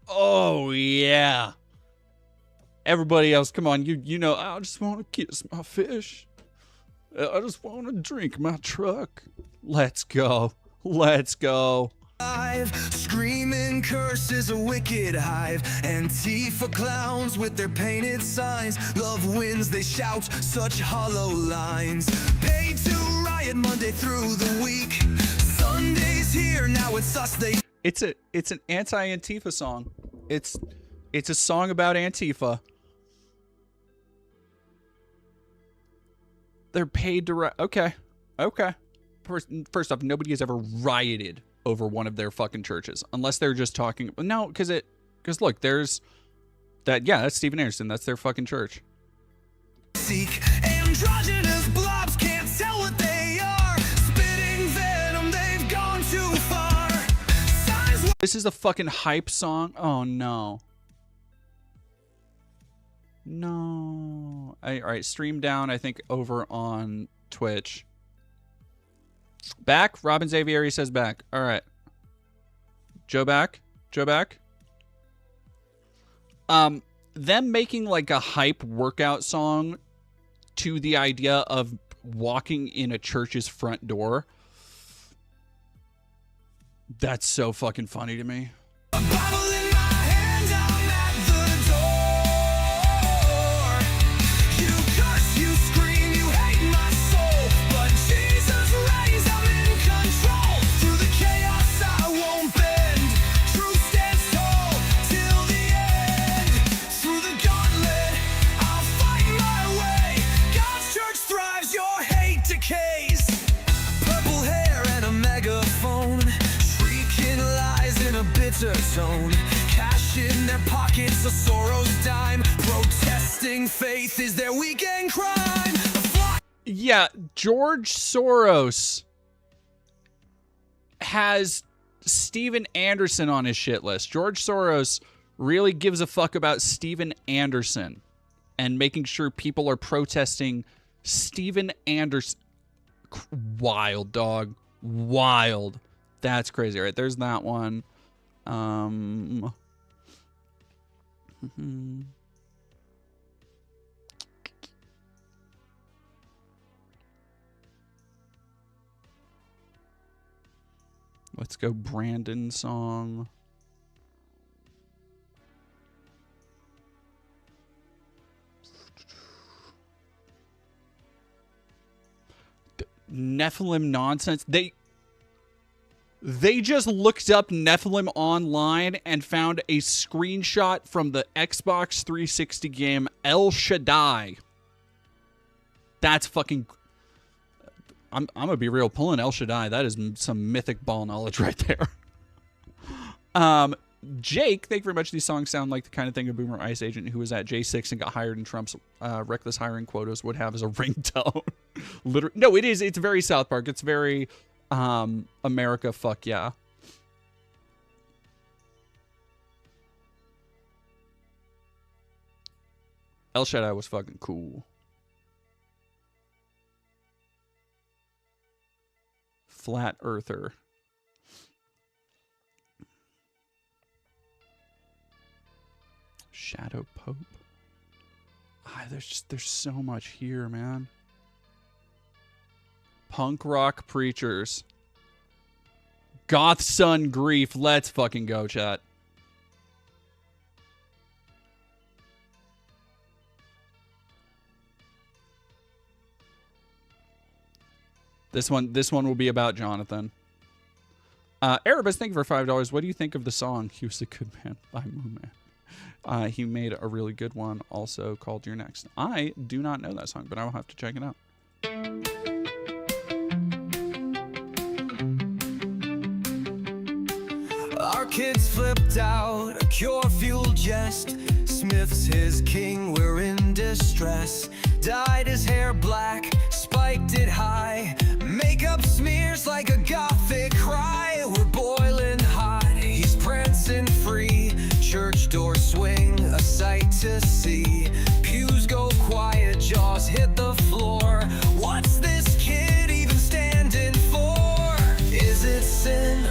Oh yeah. Everybody else, come on, you know, I just want to kiss my fish. I just want to drink my truck. Let's go. Let's go. Screaming curses, a wicked hive. Antifa clowns with their painted signs. Love wins, they shout such hollow lines. Paid to riot Monday through the week. Sunday's here, now it's us they. It's an anti-Antifa song. It's a song about Antifa. They're paid to okay. First off, nobody has ever rioted over one of their fucking churches, unless they're just talking. No, because look, there's that. Yeah, that's Steven Anderson. That's their fucking church. Seek androgynous blobs can't tell what they are. Spitting venom, they've gone too far. This is a fucking hype song. Oh no. No. All right, stream down. I think over on Twitch. Back. Robin Xavieri says back. All right. Joe back. Them making like a hype workout song to the idea of walking in a church's front door. That's so fucking funny to me. Zone. Cash in their pockets, a Soros dime. Protesting faith is their weekend crime. Yeah, George Soros has Steven Anderson on his shit list. George Soros really gives a fuck about Steven Anderson and making sure people are protesting Steven Anderson. Wild, dog. Wild. That's crazy. All right, there's that one. Let's go Brandon song. Nephilim nonsense. They just looked up Nephilim online and found a screenshot from the Xbox 360 game El Shaddai. That's fucking... I'm gonna be real, pulling El Shaddai, that is some mythic ball knowledge right there. Jake, thank you very much. These songs sound like the kind of thing a boomer ICE agent who was at J6 and got hired in Trump's reckless hiring quotas would have as a ringtone. Literally, no, it is. It's very South Park. It's very... America, fuck yeah. El Shaddai was fucking cool. Flat Earther. Shadow Pope. There's so much here, man. Punk rock preachers. Goth Sun Grief. Let's fucking go, chat. This one will be about Jonathan. Erebus, thank you for $5. What do you think of the song He Was a Good Man by Mooman? He made a really good one also called You're Next. I do not know that song, but I will have to check it out. Our kids flipped out, a cure-fueled jest. Smith's his king, we're in distress. Dyed his hair black, spiked it high. Makeup smears like a gothic cry. We're boiling hot, he's prancing free. Church door swing, sight to see. Pews go quiet, jaws hit the floor. What's this kid even standing for? Is it sin?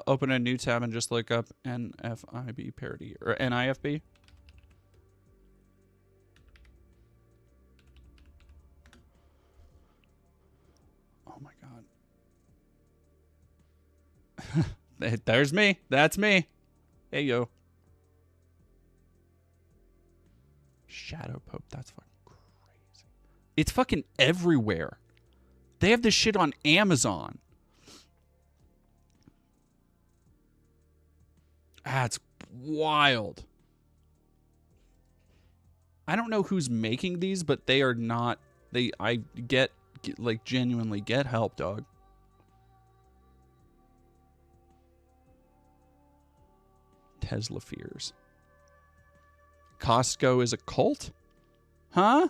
Open a new tab and just look up NFIB parody or NIFB. Oh my god. There's me. That's me. Hey yo. Shadow Pope. That's fucking crazy. It's fucking everywhere. They have this shit on Amazon. That's wild. I don't know who's making these, but they are not. I get like genuinely get help, dog. Tesla fears. Costco is a cult? Huh?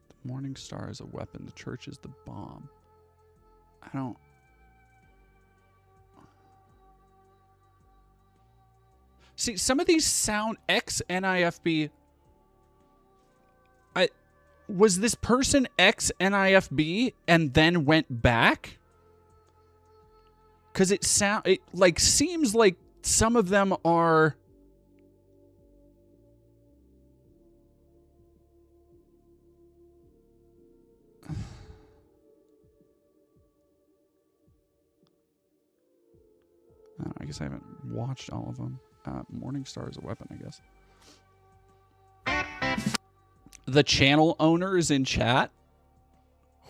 The Morning Star is a weapon. The church is the bomb. I don't... See, some of these sound ex-NIFB. Was this person ex-NIFB and then went back? Because it seems like some of them are... I guess I haven't watched all of them. Morning Star is a weapon, I guess. The channel owner is in chat.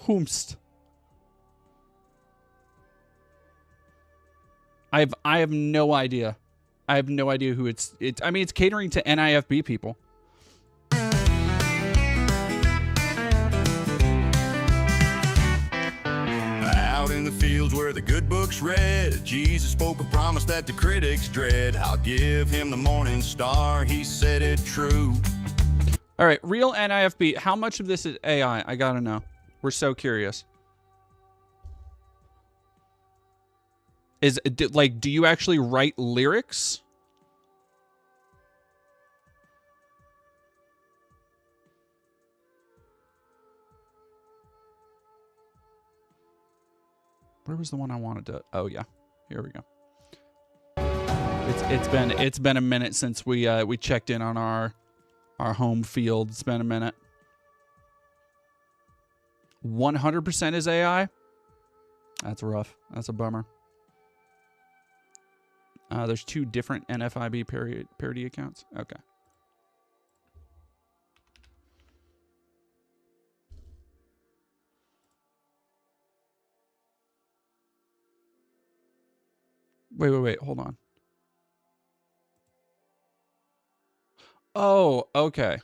Whomst. I have no idea. I have no idea who it's. I mean, it's catering to NIFB people. Out in the fields where the good book's read, Jesus spoke a promise that the critics dread. I'll give him the morning star, he said it true. All right, real NIFB. How much of this is AI? I gotta know. We're so curious. Do you actually write lyrics? Where was the one I wanted to? Oh yeah, here we go. It's been a minute since we checked in on our home field. It's been a minute. 100% is AI. That's rough. That's a bummer. There's 2 different NFIB parody accounts. Okay. Wait. Hold on. Oh, okay.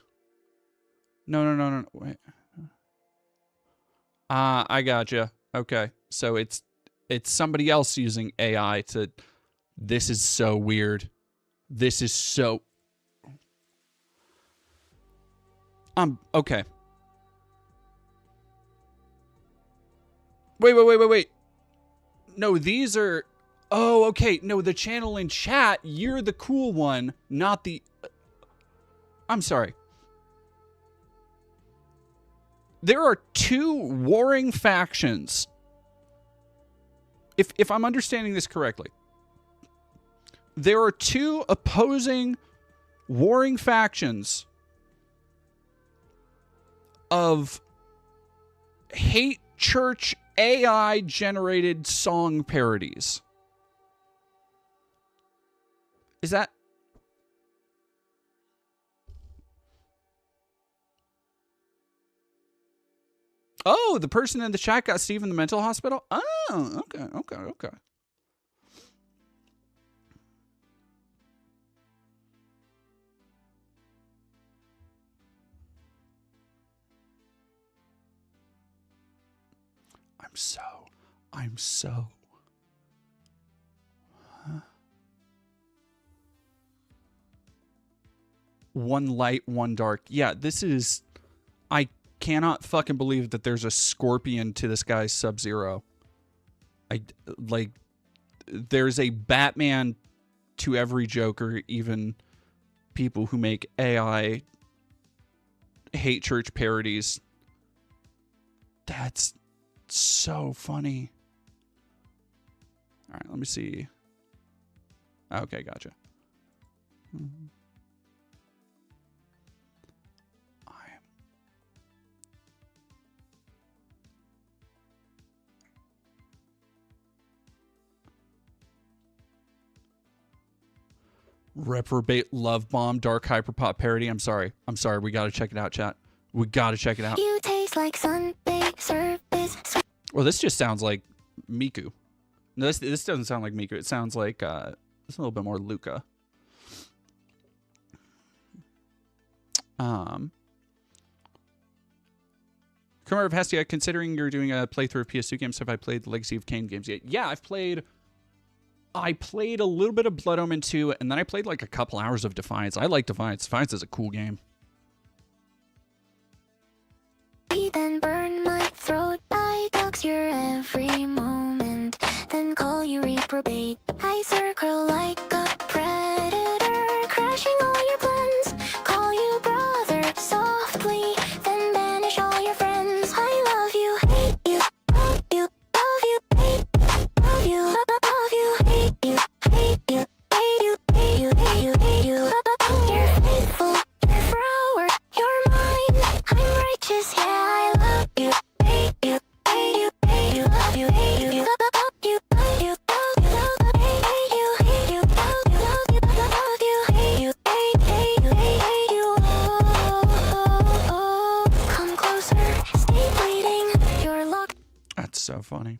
No. Wait. I gotcha. Okay. So it's somebody else using AI to... This is so weird. This is so... Okay. Wait. No, these are... Oh, okay. No, the channel in chat, you're the cool one, not the... I'm sorry. There are 2 warring factions. If I'm understanding this correctly. There are 2 opposing warring factions of hate church AI generated song parodies. Is that... Oh, the person in the chat got Steve in the mental hospital? Oh, okay. I'm so... Huh? one light, one dark. Yeah, this is... I cannot fucking believe that there's a scorpion to this guy's Sub-Zero. There's a Batman to every Joker, even people who make AI hate church parodies. That's so funny. All right, let me see. Okay, gotcha. Reprobate Love Bomb Dark Hyperpop parody. I'm sorry. We gotta check it out, chat. We gotta check it out. You taste like Sunday service. Well, this just sounds like Miku. No, this doesn't sound like Miku. It sounds like it's a little bit more Luca. Commander of Hestia, considering you're doing a playthrough of PS2 games, have I played the Legacy of Kain games yet? Yeah, I played a little bit of Blood Omen 2, and then I played like a couple hours of Defiance. I like Defiance. Defiance is a cool game. Then burn my throat. I dox your every moment. Then call you reprobate. I circle like a predator, crashing all your plans. Call you brother softly, then banish all your friends. I love you, hate you, love you, love you, hate you, love you, hate you, hate you, hate you, hate you, hate you, hate you. You're faithful, you're flower, you're mine. I'm righteous, yeah, I love you, hate you, hate you, hate you, love you, hate you, love you, love you, love you, hate you, hate you, love you, love you, love you, hate you, hate you, hate you. Oh, come closer, stay bleeding, you're locked. That's so funny.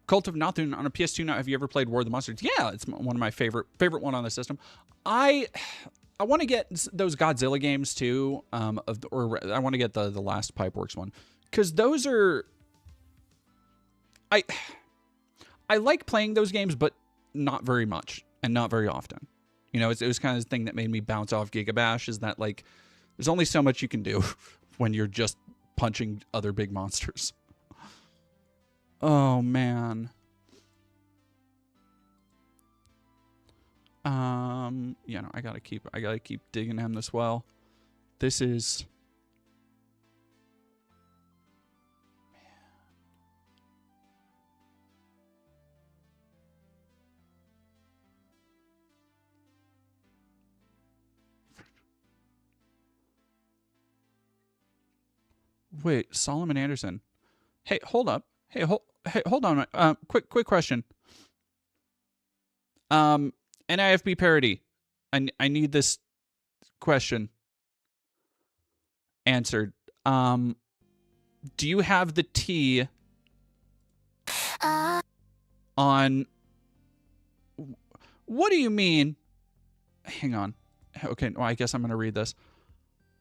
Cult of Nothun on a PS2 now. Have you ever played War of the Monsters? Yeah, it's one of my favorite one on the system. I want to get those Godzilla games too. Or I want to get the last Pipeworks one, because those are I like playing those games, but not very much and not very often. You know, it was kind of the thing that made me bounce off Gigabash, is that like there's only so much you can do when you're just punching other big monsters. Oh man. You know, I gotta keep digging him this well. This is Wait, Solomon Anderson. Hey, hold up. Hey, hold on. Quick question. NIFB parody. I need this question answered. Do you have the T on... What do you mean? Hang on. Okay, well, I guess I'm going to read this.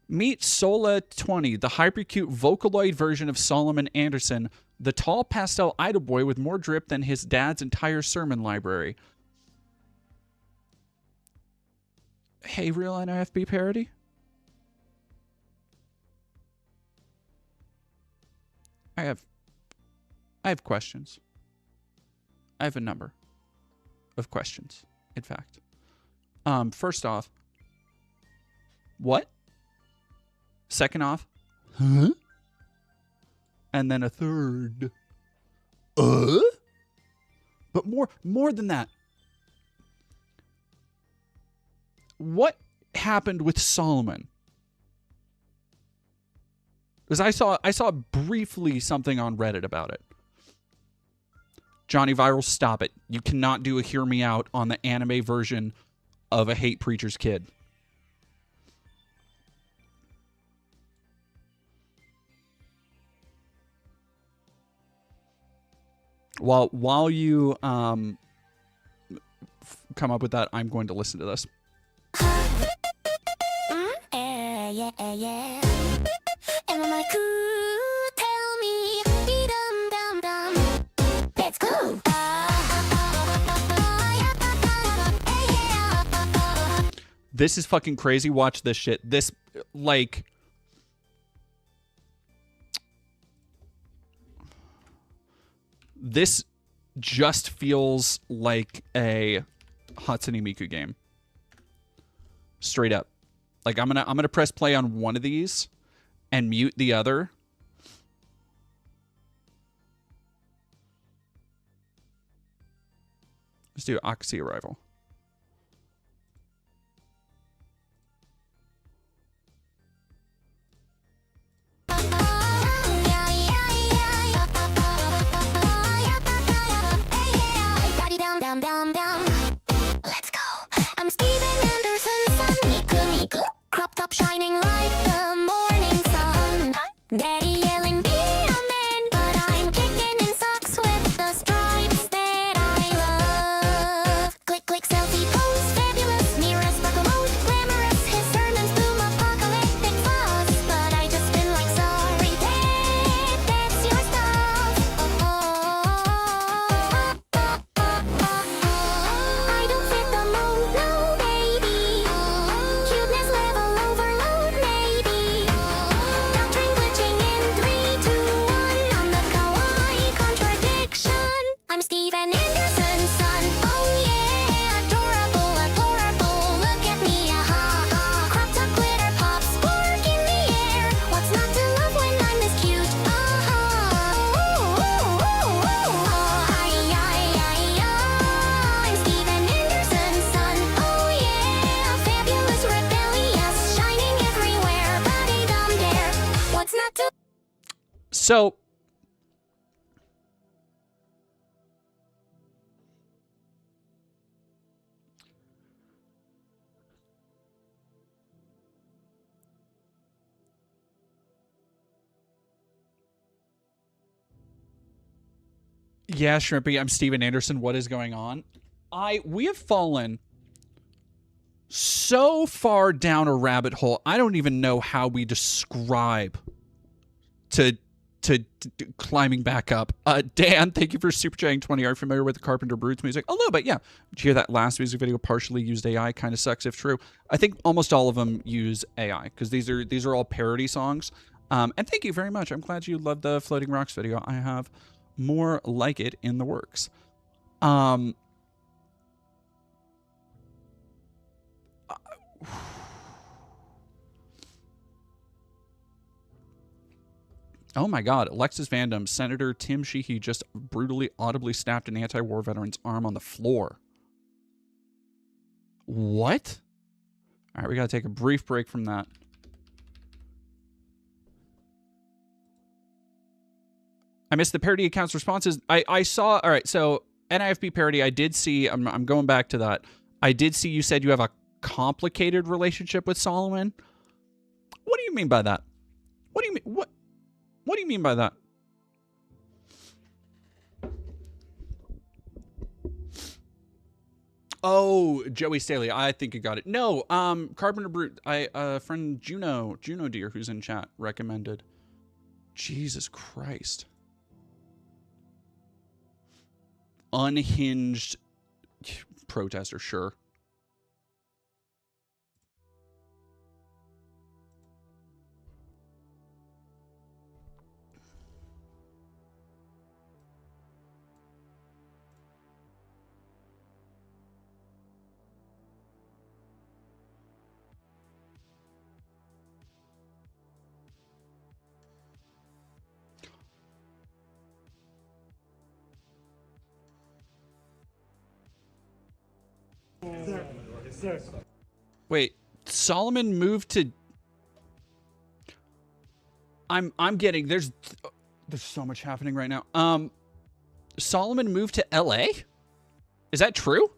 Meet Sola 20, the hypercute Vocaloid version of Solomon Anderson, the tall pastel idol boy with more drip than his dad's entire sermon library. Hey, real NIFB parody? I have questions. I have a number of questions, in fact. First off, what? Second off, huh? And then a third, but more than that, what happened with Solomon? Because I saw briefly something on Reddit about it. Johnny Viral, stop it. You cannot do a hear me out on the anime version of a hate preacher's kid. While you come up with that, I'm going to listen to this. Yeah. Am I cool? Tell me. Let's go. This is fucking crazy. Watch this shit. This, like... This just feels like a Hatsune Miku game. Straight up. Like, I'm gonna press play on one of these and mute the other. Let's do Akashi Arrival. Let's go. I'm Steven Anderson's son, Miku Miku. Crop top shining like the morning sun. Daddy yelling, be a man, but I'm kicking in socks with the stripes that I love. Click, click, selfie pose, fabulous, mirror, sparkle mode, glamorous. His sermons boom, apocalyptic fuss. But I just been like, sorry, Dad, that's your stuff. I don't fit the mold, no, baby. Cuteness level overload, maybe. Doctrine glitching in 3, 2, 1 on the kawaii contradiction. I'm Steven Anderson's son. Oh yeah, adorable, adorable. Look at me, aha. Crop top glitter pop, spark in the air. What's not to love when I'm this cute? I'm Steven Anderson's son. Oh yeah, fabulous, rebellious, shining everywhere. Body dumb dare. What's not to? So, yeah, Shrimpy, I'm Steven Anderson. What is going on? We have fallen so far down a rabbit hole. I don't even know how we describe to climbing back up. Dan, thank you for super chatting 20. Are you familiar with the Carpenter Brutes music? A little bit, yeah. Did you hear that last music video partially used AI? Kind of sucks if true. I think almost all of them use AI because these are all parody songs. And thank you very much. I'm glad you loved the Floating Rocks video. I have more like it in the works. Oh my God, Alexis Vandam, Senator Tim Sheehy just brutally, audibly snapped an anti-war veteran's arm on the floor. What? All right, we got to take a brief break from that. I missed the parody account's responses. I saw, all right, so NIFB parody, I did see, I'm going back to that. I did see you said you have a complicated relationship with Solomon. What do you mean by that? What do you mean? What do you mean by that? Oh, Joey Staley. I think you got it. No, Carpenter Brute. Friend Juno Deer, who's in chat, recommended. Jesus Christ. Unhinged protester, sure. Wait, Solomon moved to... I'm getting... There's so much happening right now. Solomon moved to LA? Is that true?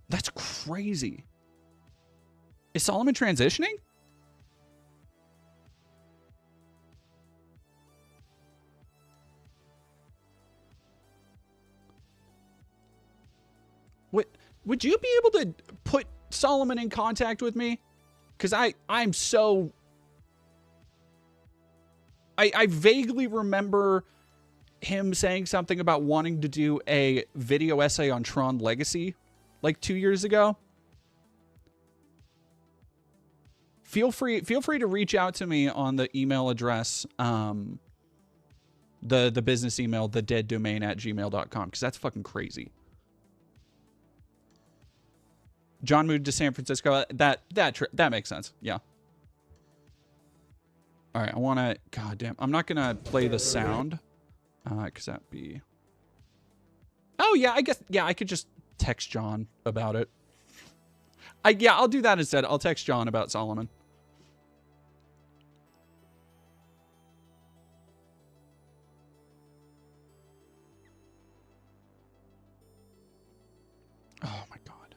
That's crazy. Is Solomon transitioning? Would you be able to put Solomon in contact with me? Because I'm so... I vaguely remember him saying something about wanting to do a video essay on Tron Legacy like 2 years ago. Feel free to reach out to me on the email address, the business email, thedeaddomain@gmail.com, because that's fucking crazy. John moved to San Francisco. That makes sense. Yeah. All right, I want to. God damn, I'm not gonna play the sound, because that'd be. Oh yeah, I guess I could just text John about it. I'll do that instead. I'll text John about Solomon. Oh my God.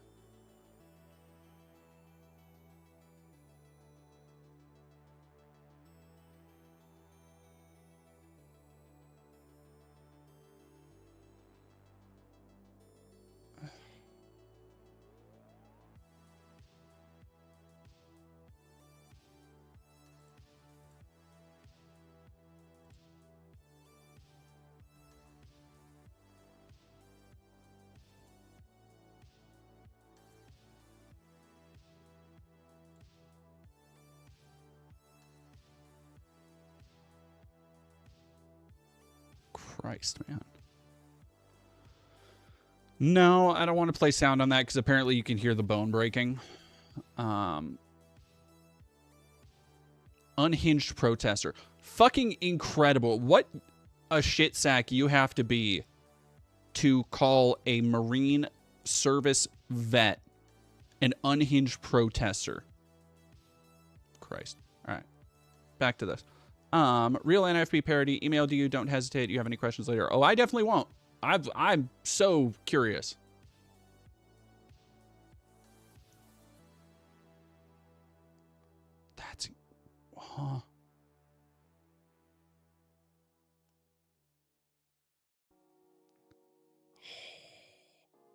Christ, man. No, I don't want to play sound on that because apparently you can hear the bone breaking. Unhinged protester. Fucking incredible. What a shit sack you have to be to call a Marine service vet an unhinged protester. Christ. All right. Back to this. Real NIFB parody. Email to you. Don't hesitate. You have any questions later? Oh, I definitely won't. I'm so curious. That's... Huh.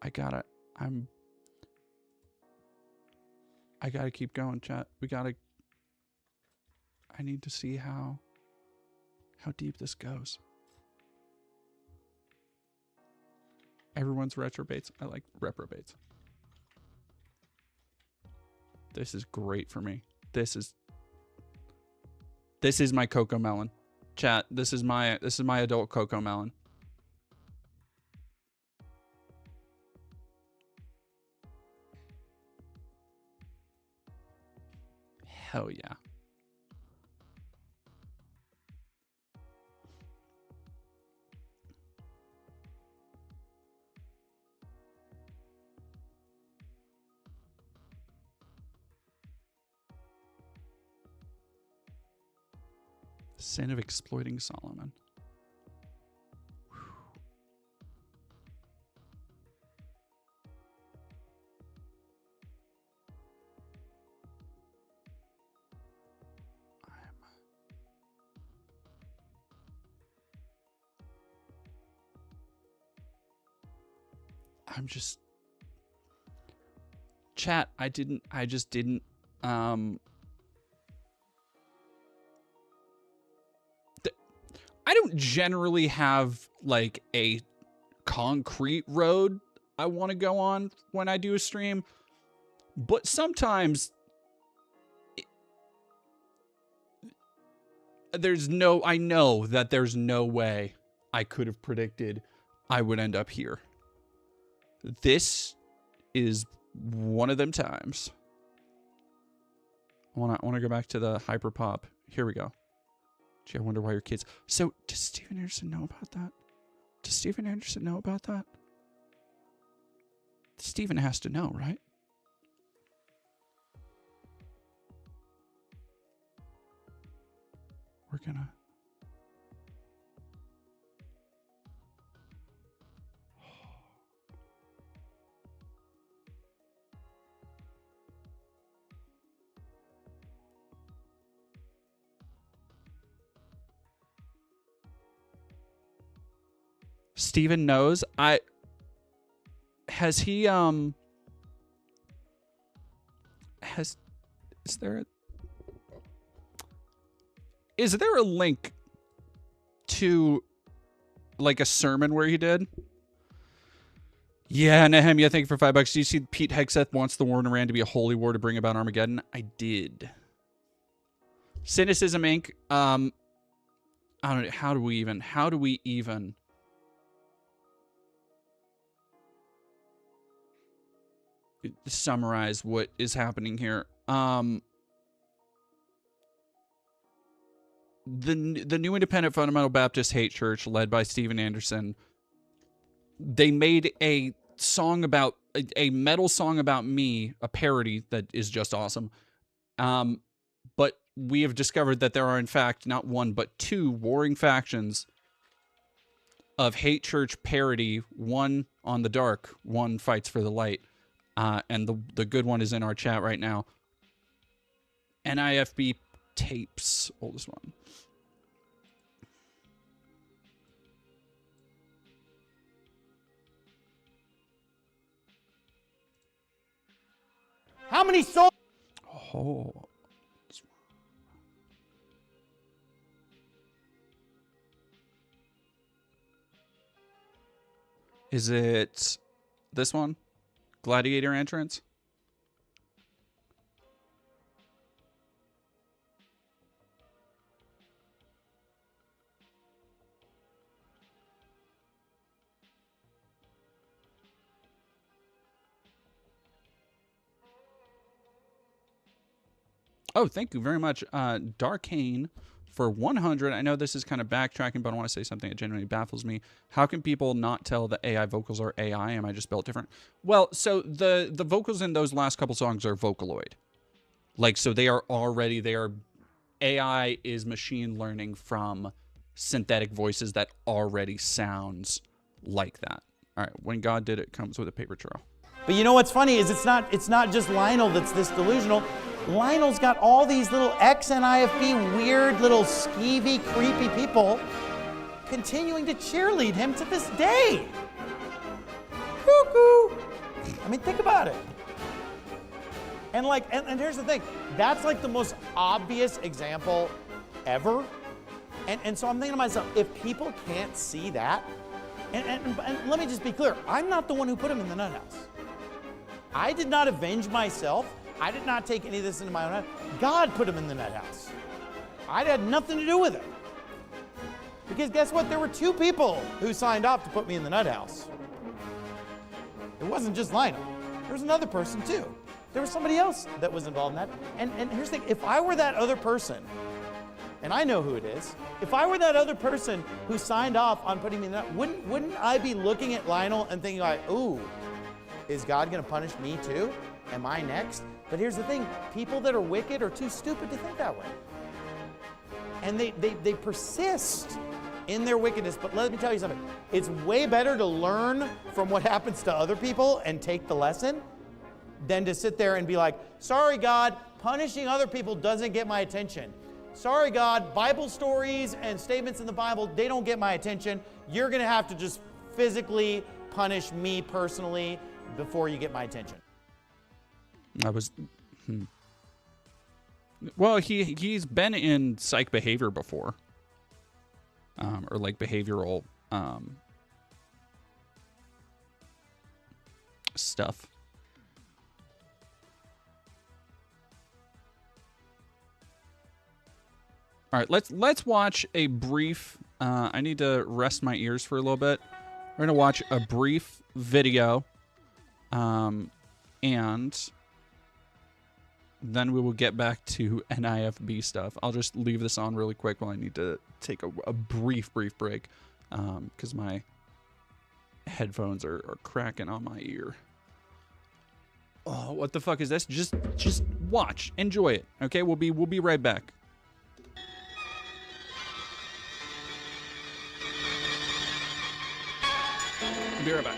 I gotta keep going, chat. I need to see how deep this goes. Everyone's retrobates. I like reprobates. This is great for me. This is my Coco Melon. Chat, this is my adult Coco Melon. Hell yeah. Sin of exploiting Solomon. I'm just... Chat, I just didn't, I don't generally have like a concrete road I want to go on when I do a stream, but sometimes I know that there's no way I could have predicted I would end up here. This is one of them times. I want to go back to the hyperpop. Here we go. Gee, I wonder why your kids... So, does Steven Anderson know about that? Does Steven Anderson know about that? Steven has to know, right? We're gonna... Steven knows. Is there a link to like a sermon where he did? Yeah, Nehemia, thank you for $5. Do you see Pete Hegseth wants the war in Iran to be a holy war to bring about Armageddon? I did. Cynicism Inc. I don't know. How do we even summarize what is happening here? The New Independent Fundamental Baptist Hate Church, led by Steven Anderson, they made a song about a metal song about me, a parody that is just awesome. But we have discovered that there are, in fact, not one but two warring factions of hate church parody. One on the dark, one fights for the light. And the good one is in our chat right now. NIFB tapes, oldest one. How many souls? Oh. Is it this one? Gladiator entrance? Oh, thank you very much, Darkane, for 100. I know this is kind of backtracking, but I want to say something that genuinely baffles me. How can people not tell that AI vocals are AI? Am I just built different? Well, so the vocals in those last couple songs are Vocaloid. Like, so they are AI is machine learning from synthetic voices that already sounds like that. All right, when God did it comes with a paper trail. But you know what's funny is it's not just Lionel that's this delusional. Lionel's got all these little ex-NIFB weird little skeevy, creepy people continuing to cheerlead him to this day. Cuckoo. I mean, think about it. And like, and here's the thing, that's like the most obvious example ever. And so I'm thinking to myself, if people can't see that, and let me just be clear, I'm not the one who put him in the nut house. I did not avenge myself. I did not take any of this into my own hand. God put him in the nut house. I had nothing to do with it. Because guess what? There were two people who signed off to put me in the nut house. It wasn't just Lionel. There was another person too. There was somebody else that was involved in that. And here's the thing, if I were that other person, and I know who it is, if I were that other person who signed off on putting me in the nut, wouldn't I be looking at Lionel and thinking like, ooh, is God gonna punish me too? Am I next? But here's the thing, people that are wicked are too stupid to think that way. And they persist in their wickedness. But let me tell you something, it's way better to learn from what happens to other people and take the lesson than to sit there and be like, sorry God, punishing other people doesn't get my attention. Sorry God, Bible stories and statements in the Bible, they don't get my attention. You're gonna have to just physically punish me personally before you get my attention. Well, he's been in psych behavior before, or like behavioral stuff. All right, let's watch a brief. I need to rest my ears for a little bit. We're gonna watch a brief video, and then we will get back to NIFB stuff. I'll just leave this on really quick while I need to take a brief break, because my headphones are cracking on my ear. Oh, what the fuck is this? Just watch, enjoy it. Okay, we'll be right back. Be right back.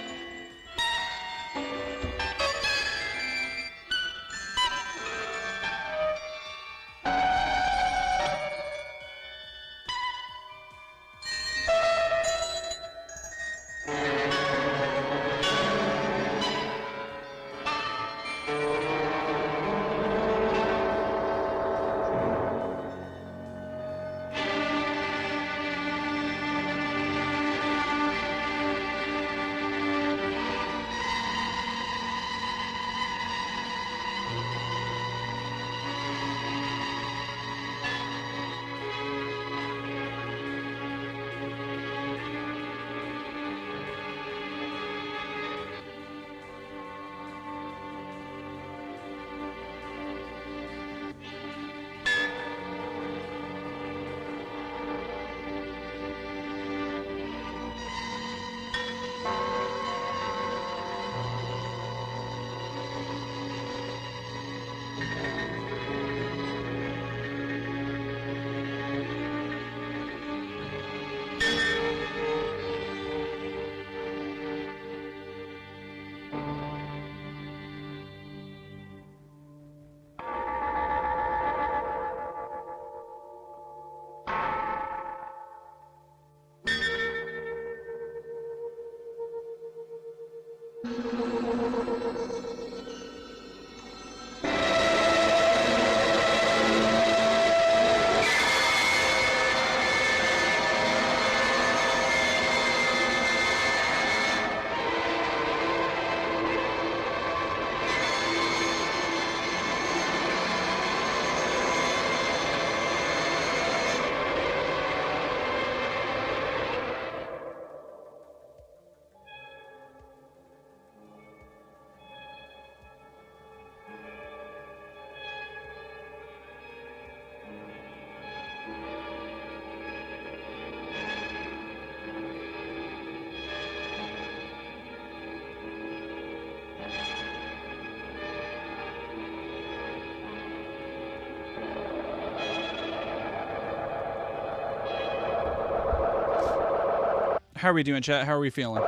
How are we doing, chat? How are we feeling?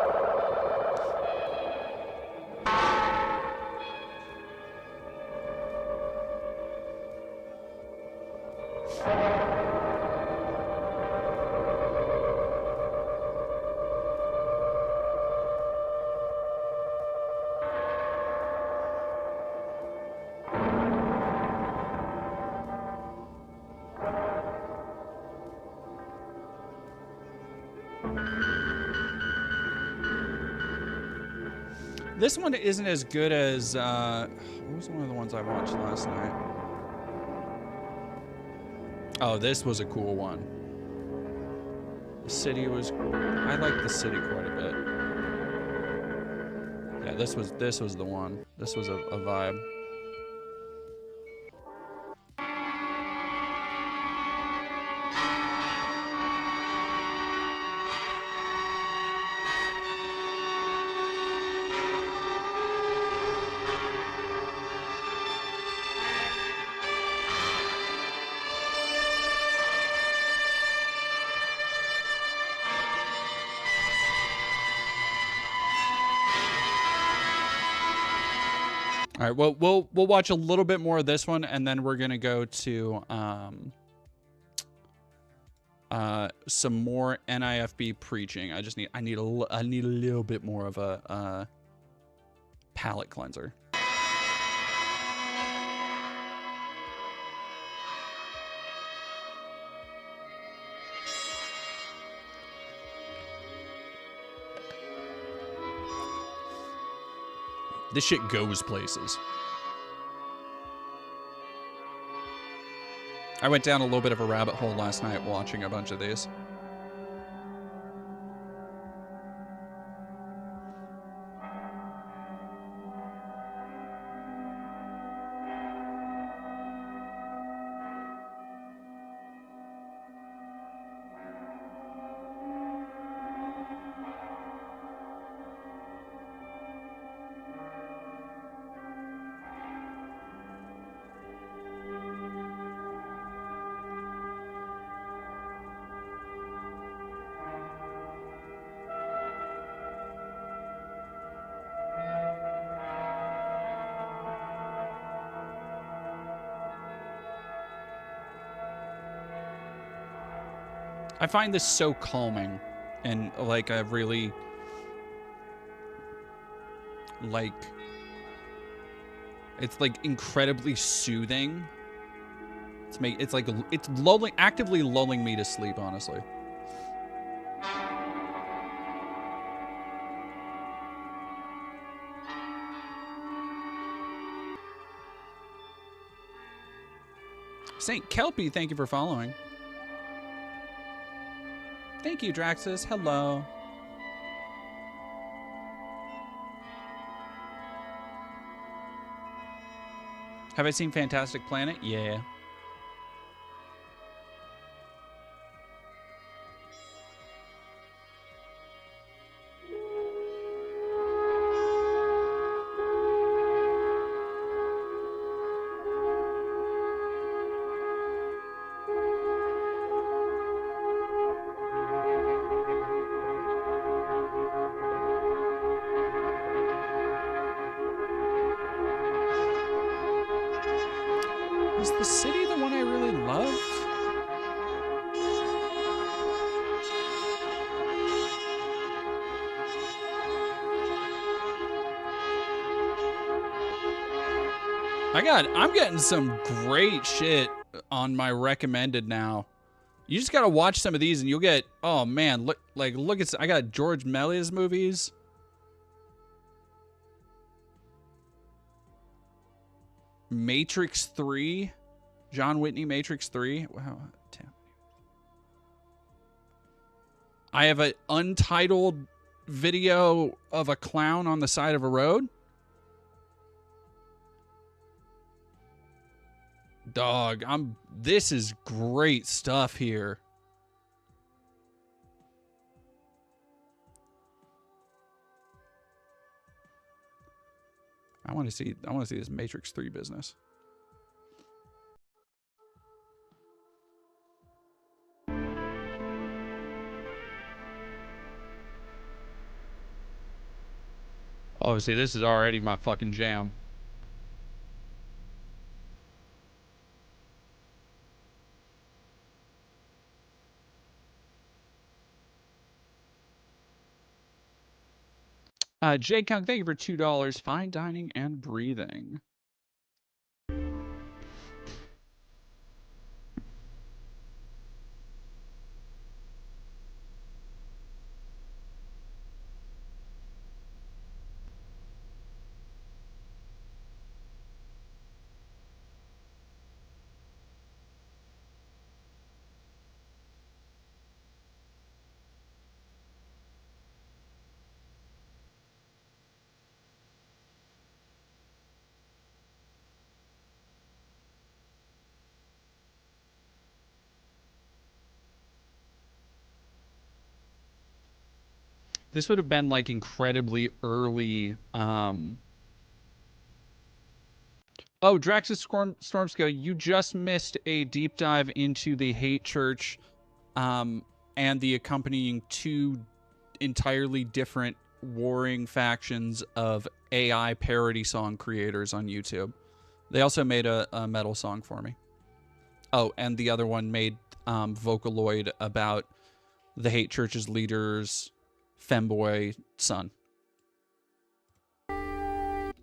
This one isn't as good as, what was one of the ones I watched last night? Oh, this was a cool one. The city was, I liked the city quite a bit. Yeah, this was the one. This was a vibe. All right, well, we'll watch a little bit more of this one, and then we're gonna go to some more NIFB preaching. I need a little bit more of a palate cleanser. This shit goes places. I went down a little bit of a rabbit hole last night watching a bunch of these. I find this so calming and like a really like it's like incredibly soothing. It's like it's lulling, actively lulling me to sleep, honestly. Saint Kelpie, thank you for following. Thank you, Draxus. Hello. Have I seen Fantastic Planet? Yeah. Is the city the one I really loved? I'm getting some great shit on my recommended now. You just gotta watch some of these and you'll get, oh man, look at, I got George Melia's movies. Matrix 3. John Whitney, Matrix 3. Wow. Damn. I have an untitled video of a clown on the side of a road. Dog, this is great stuff here. I want to see this Matrix 3 business. Obviously, this is already my fucking jam. Jay Kung, thank you for $2. Fine dining and breathing. This would have been like incredibly early. Oh, Draxus Stormscale, you just missed a deep dive into the hate church and the accompanying two entirely different warring factions of AI parody song creators on YouTube. They also made a metal song for me. Oh, and the other one made Vocaloid about the hate church's leader's femboy son.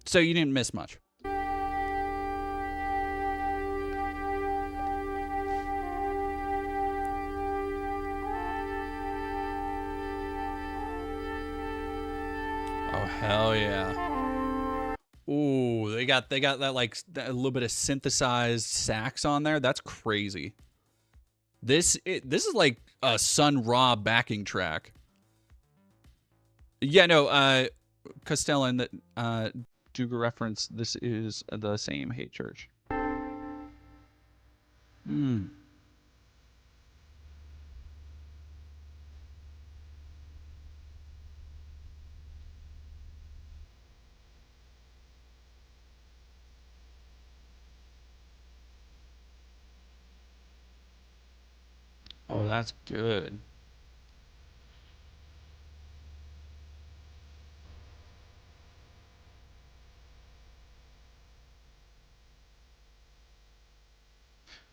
So you didn't miss much. Oh hell yeah. Ooh, they got that like a little bit of synthesized sax on there. That's crazy. This is like a Sun Ra backing track. Yeah, no, Castellan, that Duga reference, this is the same hate church. Hmm. Oh, that's good.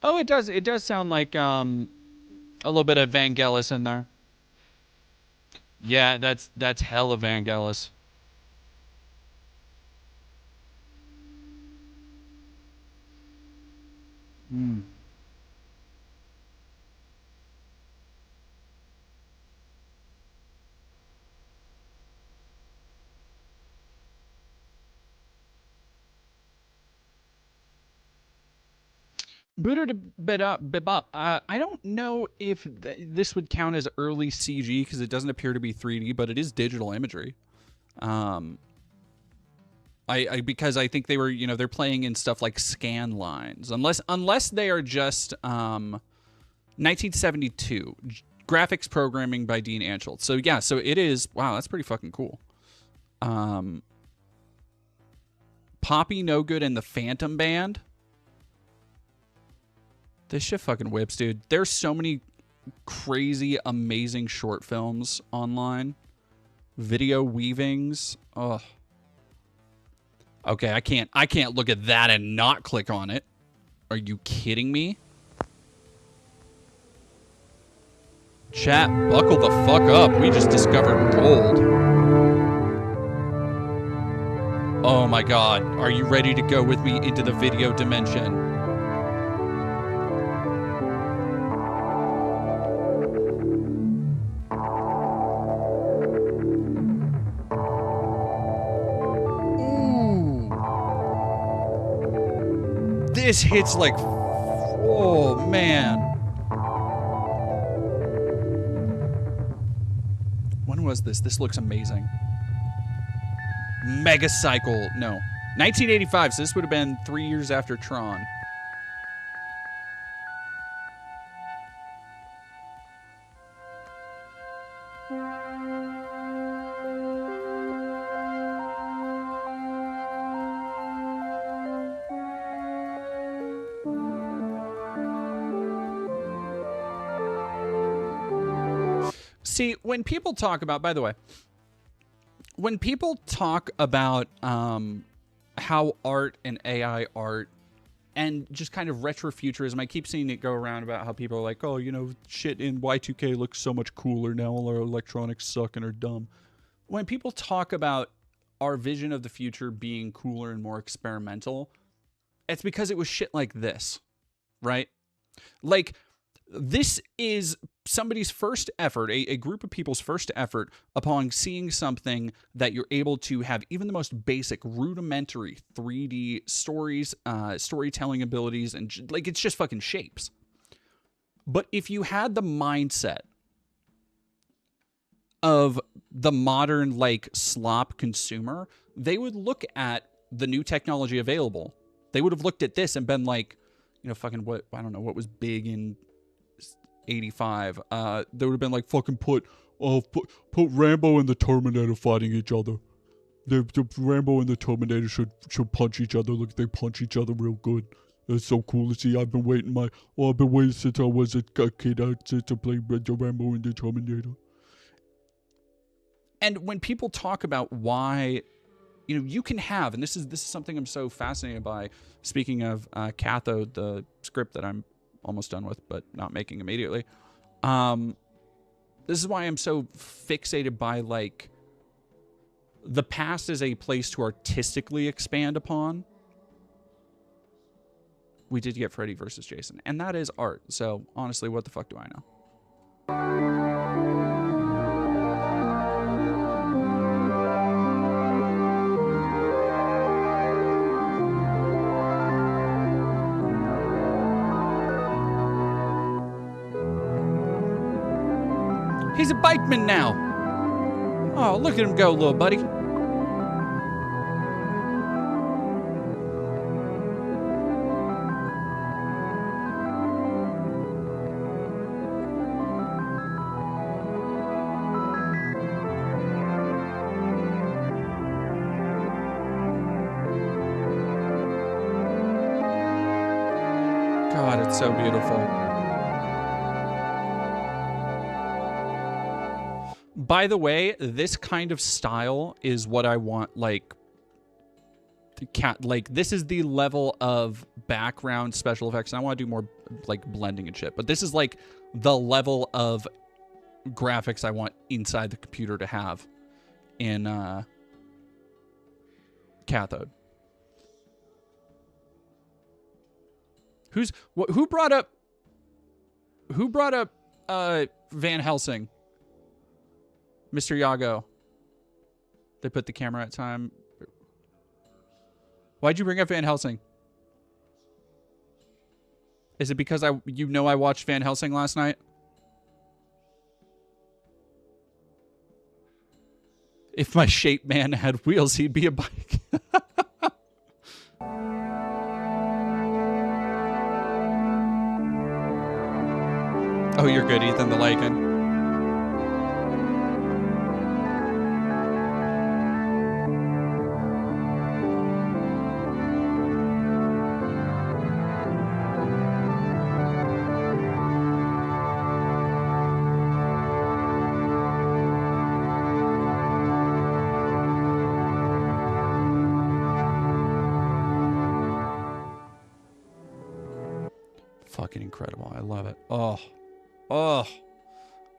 Oh, it does. It does sound like a little bit of Vangelis in there. Yeah, that's hella Vangelis. Hmm. Booter to Bebop. I don't know if this would count as early CG because it doesn't appear to be 3D, but it is digital imagery. Because I think they were, they're playing in stuff like scan lines, unless they are just 1972 graphics programming by Dean Anschutz. So yeah, so it is. Wow, that's pretty fucking cool. Poppy No Good and the Phantom Band. This shit fucking whips, dude. There's so many crazy, amazing short films online. Video weavings. Ugh. Okay, I can't look at that and not click on it. Are you kidding me? Chat, buckle the fuck up. We just discovered gold. Oh my my God. Are you ready to go with me into the video dimension? Ooh. This hits like, oh man. When was this? This looks amazing. Mega Cycle. No. 1985, so this would have been 3 years after Tron. See, when people talk about, by the way, when people talk about how art and AI art and just kind of retrofuturism, I keep seeing it go around about how people are like, oh, you know, shit in Y2K looks so much cooler now. All our electronics suck and are dumb. When people talk about our vision of the future being cooler and more experimental, it's because it was shit like this, right? Like, this is somebody's first effort, a group of people's first effort upon seeing something that you're able to have even the most basic, rudimentary 3D stories, storytelling abilities, and like, it's just fucking shapes. But if you had the mindset of the modern, like, slop consumer, they would look at the new technology available. They would have looked at this and been like, you know, fucking what, I don't know, what was big in 85. They would have been like, fucking put Rambo and the Terminator fighting each other. The Rambo and the Terminator should punch each other. Look, they punch each other real good. That's so cool to see. I've been waiting since I was a kid to play the Rambo and the Terminator. And when people talk about why, you know, you can have, and this is something I'm so fascinated by. Speaking of Cathode, the script that I'm almost done with, but not making immediately. This is why I'm so fixated by, like, the past as a place to artistically expand upon. We did get Freddy versus Jason, and that is art. So honestly, what the fuck do I know? He's a bikeman now. Oh, look at him go, little buddy. God, it's so beautiful. By the way, this kind of style is what I want, like, this is the level of background special effects, and I want to do more, like, blending and shit, but this is, like, the level of graphics I want inside the computer to have in Cathode. Who brought up Van Helsing? Mr. Yago. They put the camera at time. Why'd you bring up Van Helsing? Is it because I watched Van Helsing last night? If my shape man had wheels, he'd be a bike. Oh, you're good, Ethan the Lycan. Fucking incredible. I love it. Oh.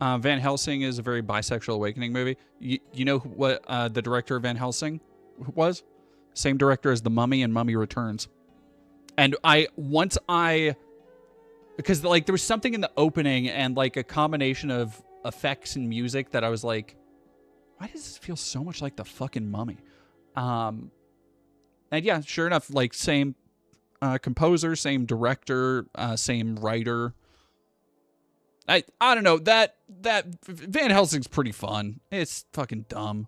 Van Helsing is a very bisexual awakening movie. You know what the director of Van Helsing was? Same director as The Mummy and Mummy Returns. And because like there was something in the opening and like a combination of effects and music that I was like, why does this feel so much like the fucking Mummy? And yeah, sure enough, like same composer, same director, same writer. I don't know, that Van Helsing's pretty fun. It's fucking dumb.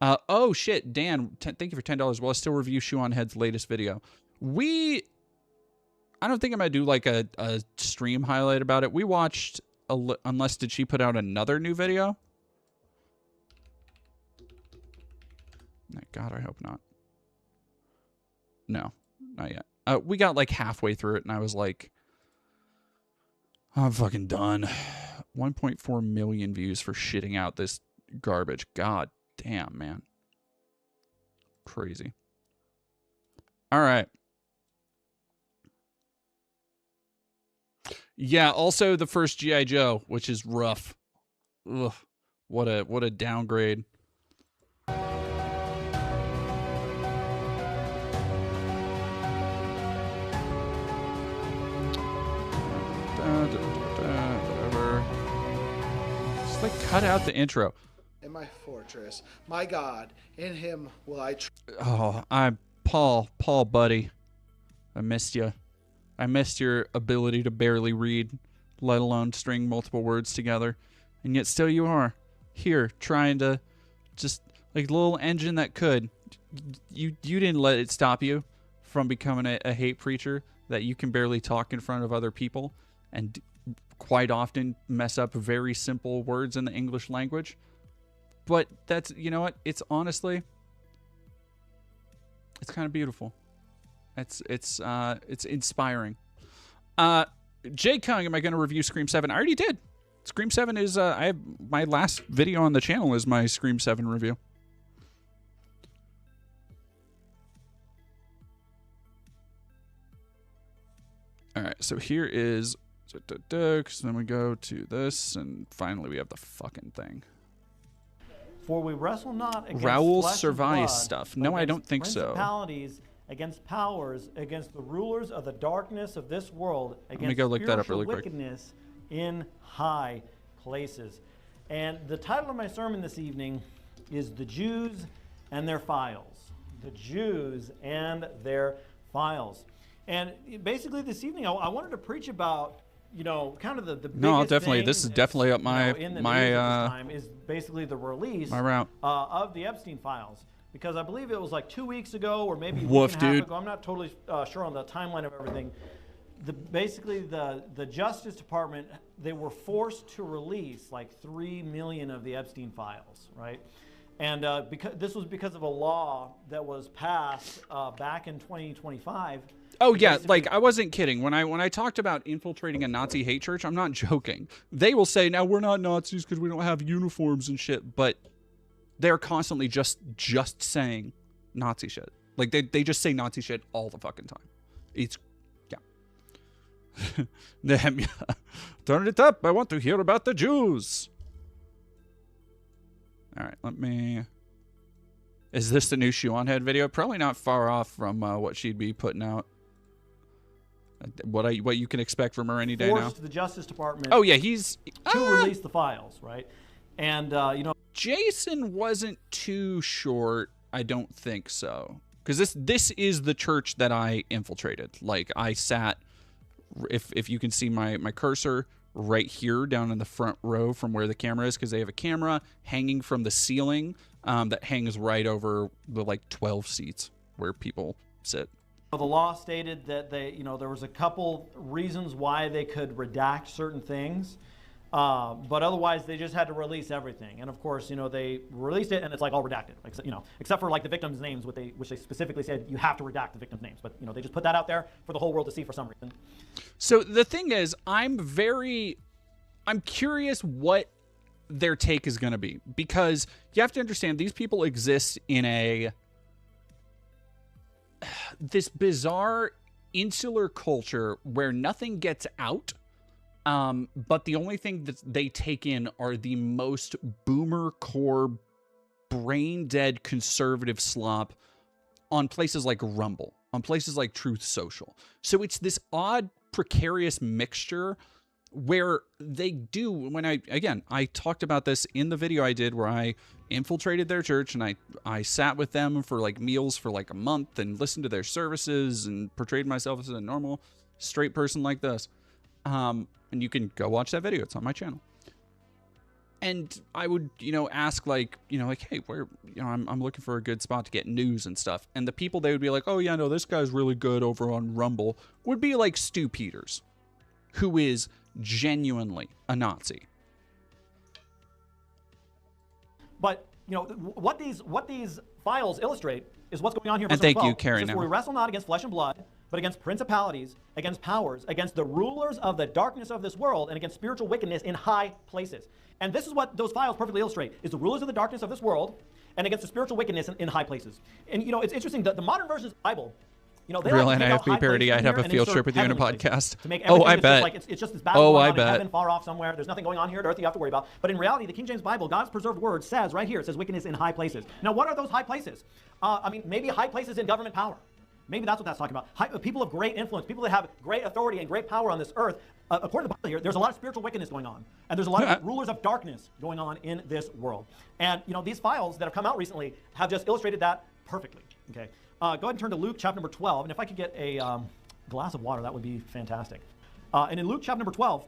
Oh shit, Dan, thank you for $10. Well, I still review Shoe on Head's latest video. I don't think I'm gonna do like a stream highlight about it. We watched, unless did she put out another new video? God, I hope not. No, not yet. We got like halfway through it, and I was like, I'm fucking done. 1.4 million views for shitting out this garbage. God damn, man. Crazy. All right. Yeah, also the first G.I. Joe, which is rough. Ugh. What a downgrade. Whatever. Just like cut out the intro. In my fortress, my God, in him will I Oh, I'm Paul, buddy. I missed you. I missed your ability to barely read, let alone string multiple words together. And yet still you are here trying to just like the little engine that could. You didn't let it stop you from becoming a hate preacher that you can barely talk in front of other people and quite often mess up very simple words in the English language. But that's, you know what? It's honestly, it's kind of beautiful. It's inspiring. Jay Kung, am I going to review Scream 7? I already did. Scream 7 is, I have my last video on the channel is my Scream 7 review. All right, so here is, because then we go to this, and finally we have the fucking thing. For we wrestle not against Raoul flesh and Servais blood, stuff. but No, I against don't think so. Principalities, against powers, against the rulers of the darkness of this world, me against go look that up spiritual really quick. wickedness in high places. And the title of my sermon this evening is The Jews and Their Files. The Jews and Their Files. And basically this evening I wanted to preach about, you know, kind of the biggest No, definitely. thing This is definitely up my in the my news at this time is basically the release my route. Of the Epstein files, because I believe it was like 2 weeks ago or maybe a Woof, week and a half dude. ago. I'm not totally sure on the timeline of everything. Basically the Justice Department, they were forced to release like 3 million of the Epstein files, right? And because this was because of a law that was passed back in 2025. Oh yeah, like I wasn't kidding. When I talked about infiltrating a Nazi hate church, I'm not joking. They will say, now we're not Nazis because we don't have uniforms and shit, but they're constantly just saying Nazi shit. Like they just say Nazi shit all the fucking time. It's yeah. Nehemiah, turn it up. I want to hear about the Jews. All right, let me. Is this the new Shoe on Head video? Probably not far off from what she'd be putting out. What you can expect from her any day now. Forced the Justice Department. Oh yeah, he's to release the files, right? And you know, Jason wasn't too short. I don't think so, because this is the church that I infiltrated. Like I sat, if you can see my cursor right here down in the front row from where the camera is, because they have a camera hanging from the ceiling that hangs right over the like 12 seats where people sit. the law stated that there was a couple reasons why they could redact certain things, but otherwise they just had to release everything. And of course, they released it and it's like all redacted, except for like the victims' names, which they specifically said you have to redact the victims' names. But they just put that out there for the whole world to see for some reason. So the thing is, I'm curious what their take is going to be, because you have to understand these people exist in this bizarre insular culture where nothing gets out, but the only thing that they take in are the most boomer core, brain dead conservative slop on places like Rumble, on places like Truth Social. So it's this odd, precarious mixture where they do, when I talked about this in the video I did where I infiltrated their church and I sat with them for like meals for like a month and listened to their services and portrayed myself as a normal straight person like this. And you can go watch that video. It's on my channel. And I would, ask like, hey, where, I'm looking for a good spot to get news and stuff. And the people, they would be like, oh yeah, no, this guy's really good over on Rumble, would be like Stu Peters, who is genuinely a Nazi. But, what these files illustrate is what's going on here. And thank you, Carrie. For we wrestle not against flesh and blood, but against principalities, against powers, against the rulers of the darkness of this world, and against spiritual wickedness in high places. And this is what those files perfectly illustrate, is the rulers of the darkness of this world and against the spiritual wickedness in high places. And, it's interesting, the modern versions of the Bible, Real NIFB parody, I'd have a field trip with you in a podcast. I bet. It's just this battle going on in heaven, far off somewhere. There's nothing going on here on earth you have to worry about. But in reality, the King James Bible, God's preserved word, says right here, it says wickedness in high places. Now, what are those high places? Maybe high places in government power. Maybe that's what that's talking about. People of great influence, people that have great authority and great power on this earth. According to the Bible here, there's a lot of spiritual wickedness going on. And there's a lot of rulers of darkness going on in this world. And, these files that have come out recently have just illustrated that perfectly. Okay. Go ahead and turn to Luke chapter number 12. And if I could get a glass of water, that would be fantastic. And in Luke chapter number 12,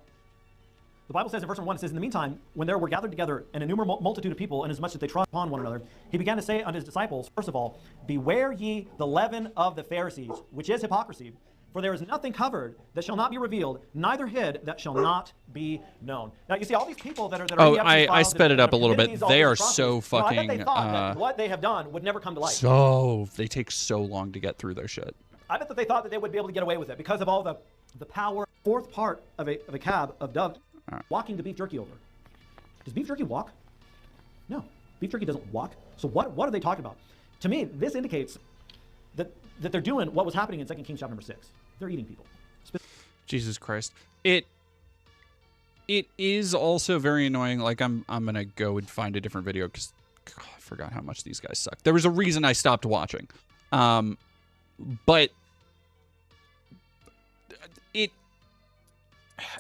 the Bible says in verse 1, it says, in the meantime, when there were gathered together an innumerable multitude of people, inasmuch that they trod upon one another, he began to say unto his disciples, first of all, beware ye the leaven of the Pharisees, which is hypocrisy. For there is nothing covered that shall not be revealed, neither hid that shall not be known. Now, you see all these people that are I sped it up a little bit. They are so fucking... I bet they thought that what they have done would never come to light. So, they take so long to get through their shit. I bet that they thought that they would be able to get away with it because of all the power. Fourth part of a cab of doves walking to beef jerky over. Does beef jerky walk? No. Beef jerky doesn't walk. So what are they talking about? To me, this indicates that they're doing what was happening in 2 Kings chapter number 6. They're eating people. Jesus Christ. It is also very annoying. Like, I'm going to go and find a different video because I forgot how much these guys suck. There was a reason I stopped watching. But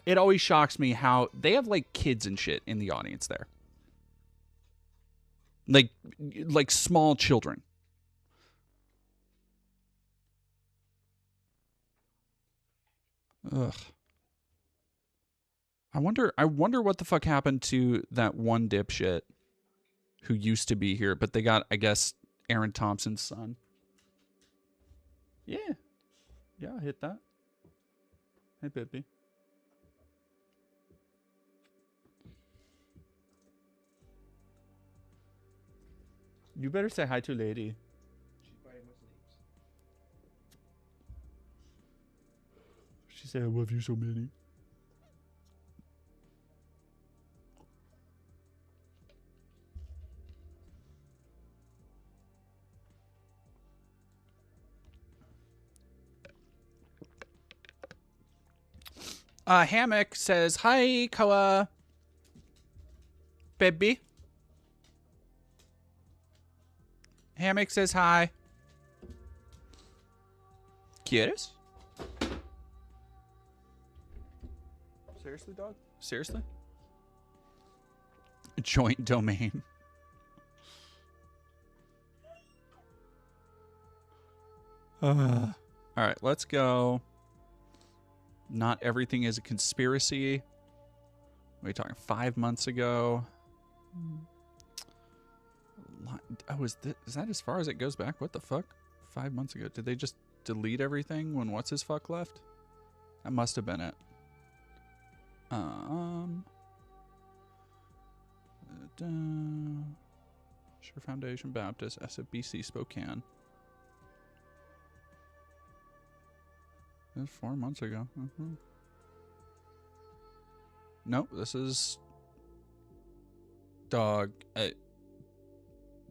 it always shocks me how they have, like, kids and shit in the audience there. Like small children. Ugh. I wonder what the fuck happened to that one dipshit who used to be here, but they got, I guess, Aaron Thompson's son. Yeah. Yeah, I hit that. Hey, baby. You better say hi to lady. She said, I love you so many. Hammock says, hi, Koa. Baby. Hammock says hi. ¿Quieres? Seriously, dog? Seriously? Joint domain. All right, let's go. Not everything is a conspiracy. What are you talking? 5 months ago? Oh, is that as far as it goes back? What the fuck? 5 months ago. Did they just delete everything when what's his fuck left? That must have been it. Sure Foundation Baptist, SFBC Spokane. That was 4 months ago. Nope, this is dog.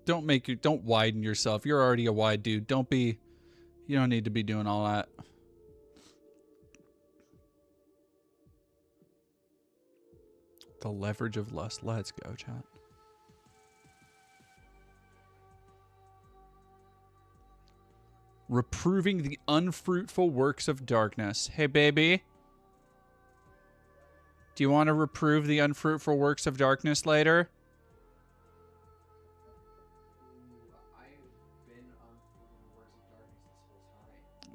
Don't widen yourself. You're already a wide dude. You don't need to be doing all that. The leverage of lust. Let's go, chat. Reproving the unfruitful works of darkness. Hey, baby. Do you want to reprove the unfruitful works of darkness later?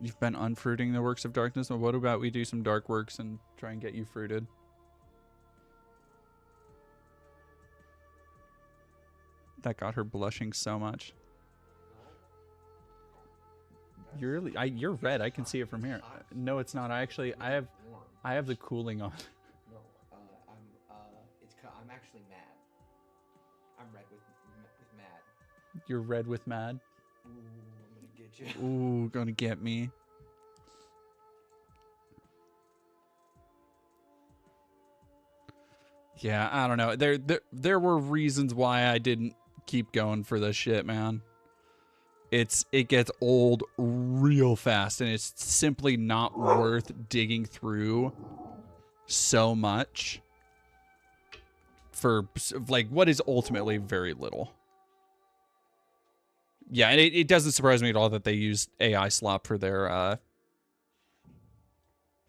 You've been unfruiting the works of darkness? Well, what about we do some dark works and try and get you fruited? That got her blushing so much. You're red. I can see it from here. No, it's not. I have the cooling on. No, I'm actually mad. I'm red with mad. You're red with mad? Ooh, I'm gonna get you. Ooh, gonna get me. Yeah, I don't know. There were reasons why I didn't keep going for this shit, man. It gets old real fast, and it's simply not worth digging through so much for like what is ultimately very little. Yeah, and it doesn't surprise me at all that they use AI slop for their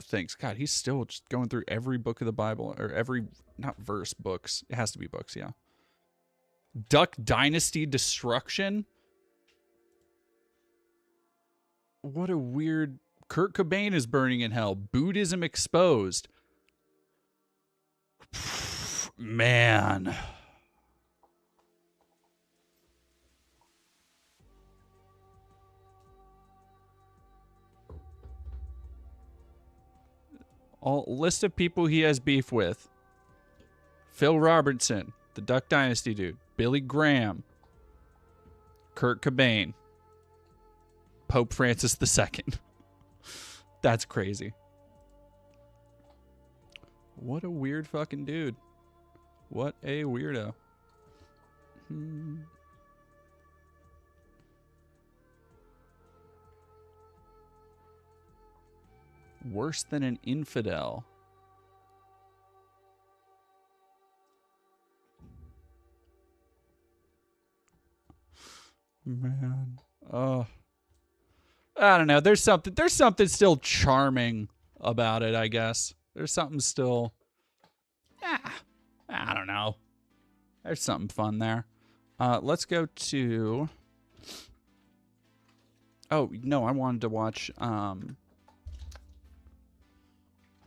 things. God, he's still just going through every book of the Bible, or every, not verse, books. It has to be books, yeah. Duck Dynasty Destruction? What a weird... Kurt Cobain is burning in hell. Buddhism exposed. Man... List of people he has beef with. Phil Robertson, the Duck Dynasty dude. Billy Graham. Kurt Cobain. Pope Francis II. That's crazy. What a weird fucking dude. What a weirdo. Worse than an infidel. Man. Oh. I don't know. There's something still charming about it, I guess. There's something still... I don't know. There's something fun there. Let's go to... Oh, no, I wanted to watch...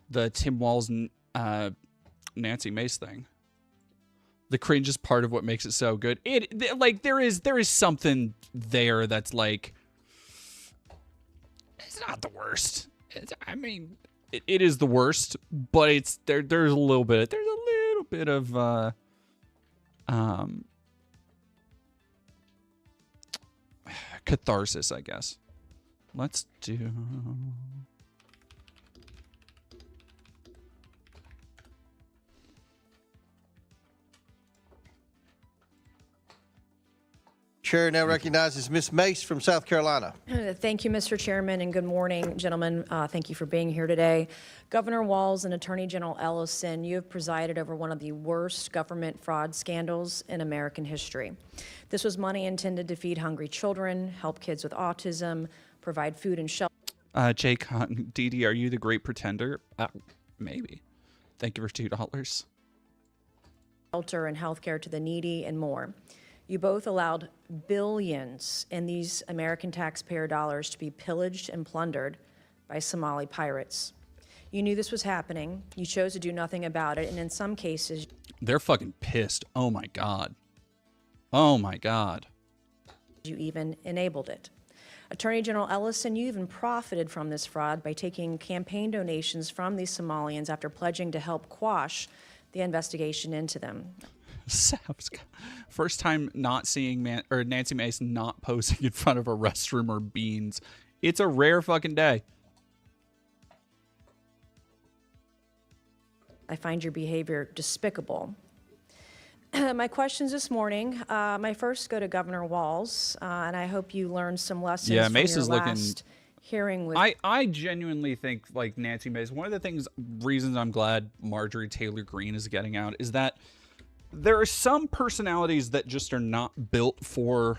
the Tim Walz Nancy Mace thing. The cringe is part of what makes it so good. Like there is something there that's like, it's not the worst. It is the worst, but it's there's a little bit of catharsis, I guess. Let's do... Chair now recognizes Ms. Mace from South Carolina. Thank you, Mr. Chairman, and good morning, gentlemen. Thank you for being here today. Governor Walz and Attorney General Ellison, you have presided over one of the worst government fraud scandals in American history. This was money intended to feed hungry children, help kids with autism, provide food and shelter. Jake, Dee, are you the great pretender? Maybe. Thank you for $2. Shelter and health care to the needy and more. You both allowed billions in these American taxpayer dollars to be pillaged and plundered by Somali pirates. You knew this was happening. You chose to do nothing about it, and in some cases... They're fucking pissed. Oh, my God. Oh, my God. You even enabled it. Attorney General Ellison, you even profited from this fraud by taking campaign donations from these Somalians after pledging to help quash the investigation into them. First time not seeing Nancy Mace not posing in front of a restroom or beans. It's a rare fucking day. I find your behavior despicable. My questions this morning, my first go to Governor Walz, and I hope you learned some lessons from Mace your is last hearing with... I genuinely think, like, Nancy Mace, one of the reasons I'm glad Marjorie Taylor Greene is getting out is that there are some personalities that just are not built for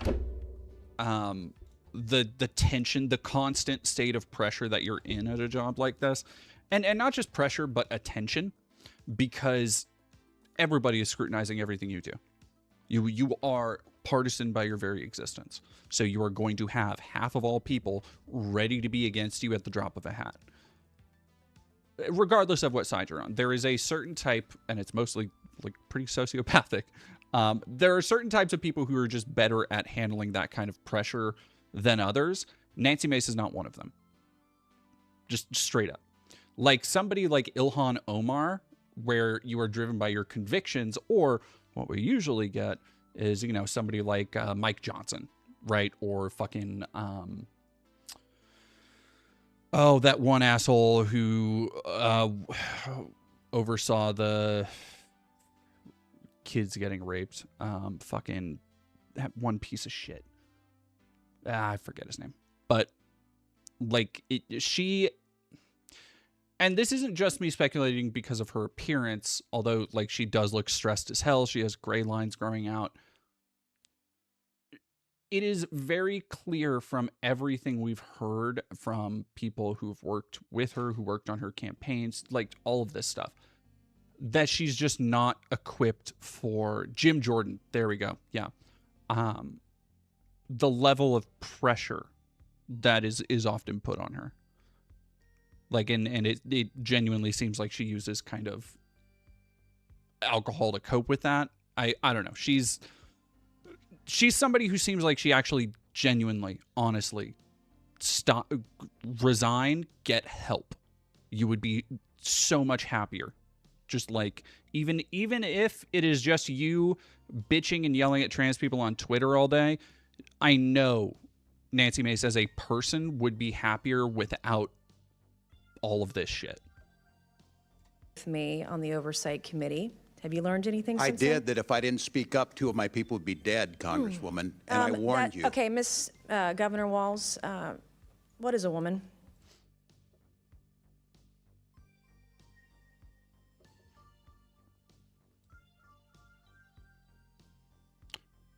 the tension, the constant state of pressure that you're in at a job like this, and not just pressure but attention, because everybody is scrutinizing everything you do. You are partisan by your very existence, so you are going to have half of all people ready to be against you at the drop of a hat, regardless of what side you're on. There is a certain type, and it's mostly like pretty sociopathic. There are certain types of people who are just better at handling that kind of pressure than others. Nancy Mace is not one of them. Just straight up. Like somebody like Ilhan Omar, where you are driven by your convictions, or what we usually get is, you know, somebody like Mike Johnson, right? Or fucking, that one asshole who oversaw the kids getting raped. Fucking that one piece of shit. I forget his name. But like she, and this isn't just me speculating because of her appearance, although like she does look stressed as hell. She has gray lines growing out. It is very clear from everything we've heard from people who've worked with her, who worked on her campaigns, like all of this stuff, that she's just not equipped for Jim Jordan. There we go. Yeah. The level of pressure that is often put on her. Like, and it genuinely seems like she uses kind of alcohol to cope with that. I don't know. She's somebody who seems like she actually genuinely, honestly, resign, get help. You would be so much happier. Just like, even if it is just you bitching and yelling at trans people on Twitter all day, I know Nancy Mace as a person would be happier without all of this shit. With me on the oversight committee. Have you learned anything I since did, then? that if I didn't speak up, 2 of my people would be dead, Congresswoman, and I warned you. Okay, Miss Governor Walz, what is a woman?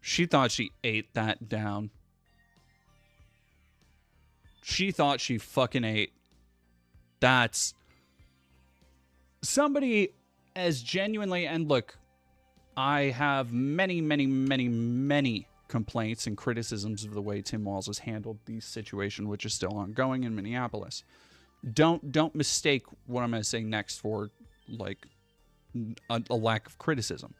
She thought she ate that down. She thought she fucking ate. That's somebody as genuinely, and look, I have many, many, many, many complaints and criticisms of the way Tim Walz has handled the situation, which is still ongoing in Minneapolis. Don't mistake what I'm going to say next for like a lack of criticism.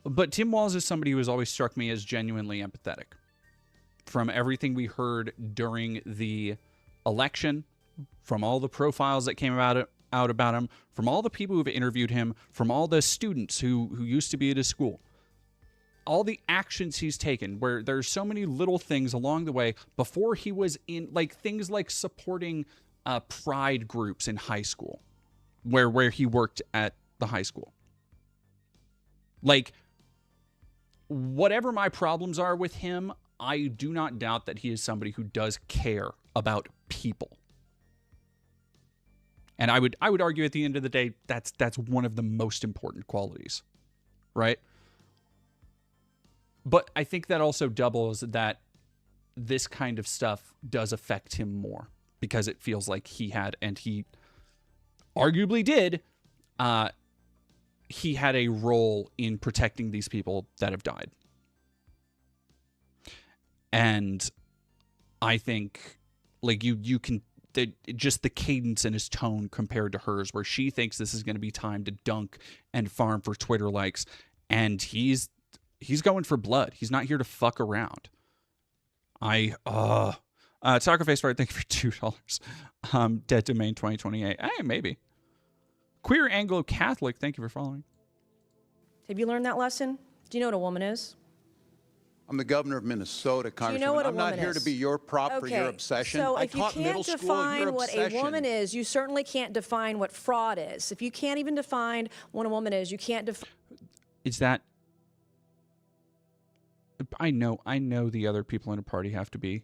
But Tim Walz is somebody who has always struck me as genuinely empathetic. From everything we heard during the election, from all the profiles that came out about him, from all the people who've interviewed him, from all the students who used to be at his school, all the actions he's taken, where there's so many little things along the way before he was in, like things like supporting pride groups in high school, where he worked at the high school. Like, whatever my problems are with him, I do not doubt that he is somebody who does care about people. And I would argue at the end of the day, that's one of the most important qualities, right? But I think that also doubles that this kind of stuff does affect him more, because it feels like he had, and he arguably did, he had a role in protecting these people that have died. And I think, like, you can, just the cadence in his tone compared to hers, where she thinks this is going to be time to dunk and farm for Twitter likes, and he's going for blood. He's not here to fuck around. Taco Face Fire, thank you for $2. Dead Domain 2028. Hey, maybe. Queer Anglo Catholic, thank you for following. Have you learned that lesson? Do you know what a woman is? I'm the governor of Minnesota, Congresswoman. Do you know what a I'm not woman here is? to be your prop for your obsession. So I if you taught can't middle school define your what obsession. a woman is, you certainly can't define what fraud is. If you can't even define what a woman is, you can't define. Is that? I know the other people in a party have to be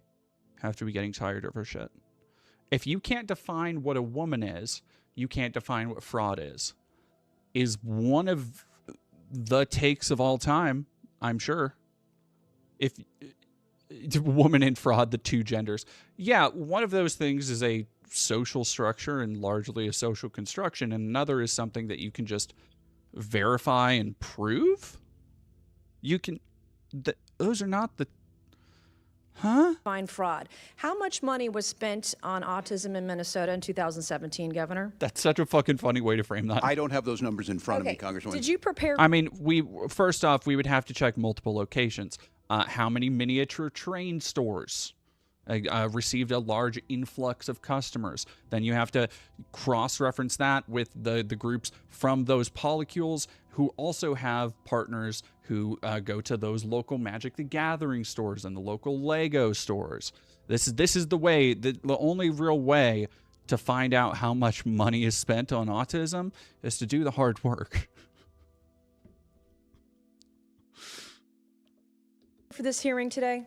getting tired of her shit. If you can't define what a woman is, you can't define what fraud is one of the takes of all time, I'm sure. woman in fraud, the two genders. Yeah, one of those things is a social structure and largely a social construction, and another is something that you can just verify and prove. You can, those are not the, Find fraud. How much money was spent on autism in Minnesota in 2017, Governor? That's such a fucking funny way to frame that. I don't have those numbers in front of me, Congresswoman. Did you prepare? I mean, first off, we would have to check multiple locations. How many miniature train stores received a large influx of customers? Then you have to cross-reference that with the groups from those polycules who also have partners who go to those local Magic the Gathering stores and the local Lego stores. This is the way, the only real way to find out how much money is spent on autism is to do the hard work. For this hearing today?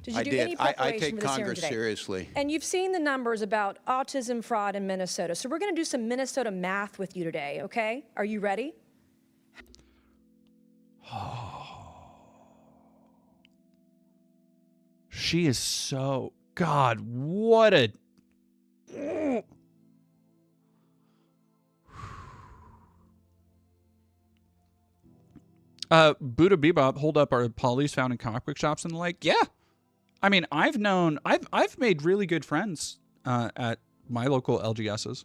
Did you I do did. any preparation I take for this hearing Congress today? seriously. And you've seen the numbers about autism fraud in Minnesota. So we're going to do some Minnesota math with you today, okay? Are you ready? She is so, God, what a, Buddha Bebop, hold up, are polys found in comic book shops and the like? Yeah. I mean, I've made really good friends at my local LGSs.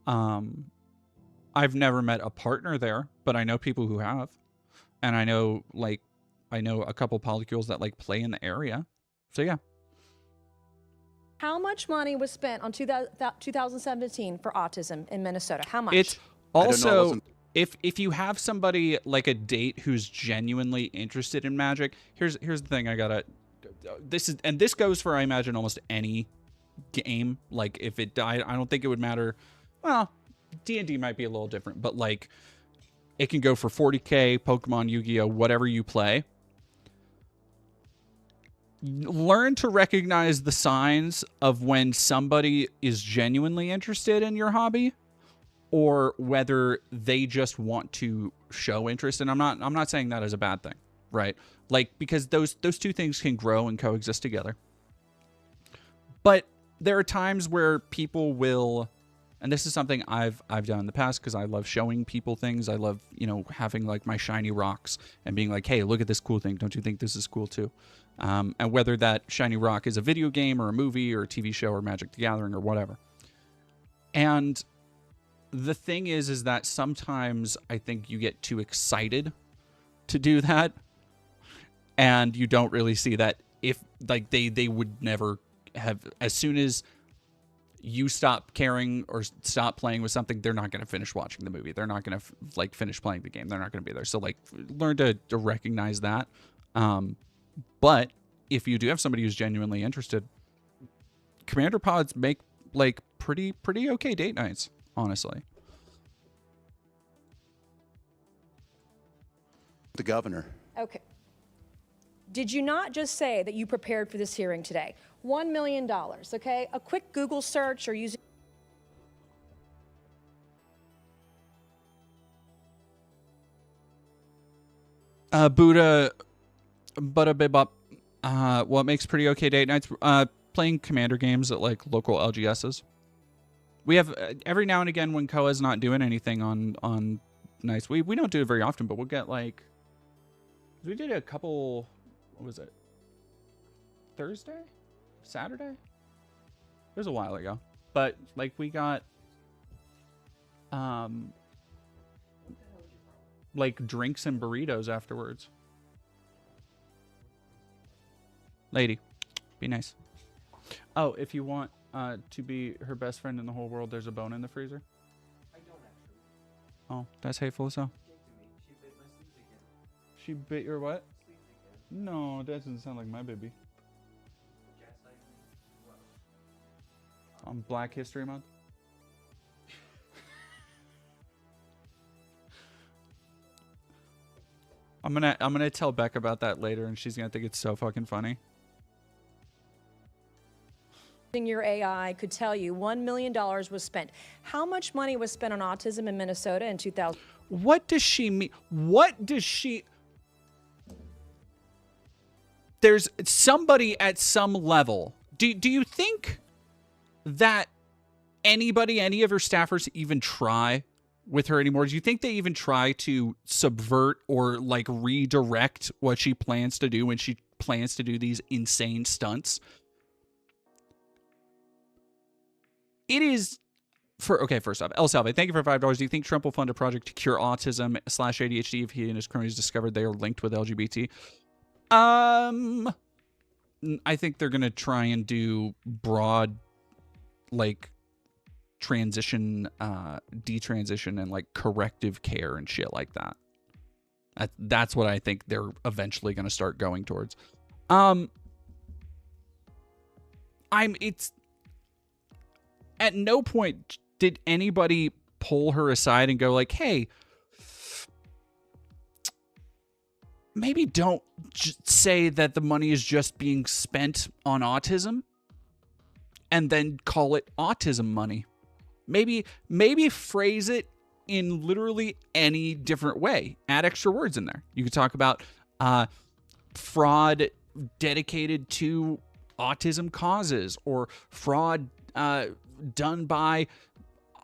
I've never met a partner there, but I know people who have. And I know a couple polycules that like play in the area. So yeah. How much money was spent on 2017 for autism in Minnesota? How much? It's also, if you have somebody like a date who's genuinely interested in Magic, here's the thing. This goes for, I imagine, almost any game. Like if it died, I don't think it would matter. Well, D&D might be a little different, but like it can go for 40K, Pokemon, Yu-Gi-Oh, whatever you play. Learn to recognize the signs of when somebody is genuinely interested in your hobby or whether they just want to show interest. And I'm not saying that as a bad thing, right? Like, because those two things can grow and coexist together. But there are times where people will, and this is something I've done in the past because I love showing people things. I love, having like my shiny rocks and being like, hey, look at this cool thing. Don't you think this is cool too? And whether that shiny rock is a video game or a movie or a TV show or Magic the Gathering or whatever. And the thing is that sometimes I think you get too excited to do that. And you don't really see that if like they would never have, as soon as you stop caring or stop playing with something, they're not going to finish watching the movie. They're not going to finish playing the game. They're not going to be there. So like learn to recognize that. But if you do have somebody who's genuinely interested, Commander Pods make like pretty okay date nights, honestly. The governor. Okay. Did you not just say that you prepared for this hearing today? $1 million, okay? A quick Google search or using... Buddha Bebop, what makes pretty okay date nights? Playing Commander games at like local LGSs. We have every now and again when Koa's not doing anything on nights. We don't do it very often, but we'll get like, we did a couple, what was it? Thursday? Saturday? It was a while ago. But like we got like drinks and burritos afterwards. Lady, be nice. Oh, if you want to be her best friend in the whole world, there's a bone in the freezer. I don't actually. Oh, that's hateful as hell. She bit my sleeve again. She bit your what? Sleeve again. No, that doesn't sound like my baby. On Black History Month? I'm gonna tell Beck about that later, and she's gonna think it's so fucking funny. Your AI could tell you $1 million was spent. How much money was spent on autism in Minnesota in 2000? What does she mean? What does she... there's somebody at some level. Do you think that any of her staffers even try with her anymore? Do you think they even try to subvert or like redirect what she plans to do when she plans to do these insane stunts? It is first off, El Salve, thank you for $5. Do you think Trump will fund a project to cure autism / ADHD if he and his cronies discovered they are linked with LGBT? I think they're going to try and do broad, like, transition, detransition, and, like, corrective care and shit like that. That's what I think they're eventually going to start going towards. At no point did anybody pull her aside and go like, hey, maybe don't say that the money is just being spent on autism and then call it autism money. Maybe phrase it in literally any different way. Add extra words in there. You could talk about fraud dedicated to autism causes, or fraud done by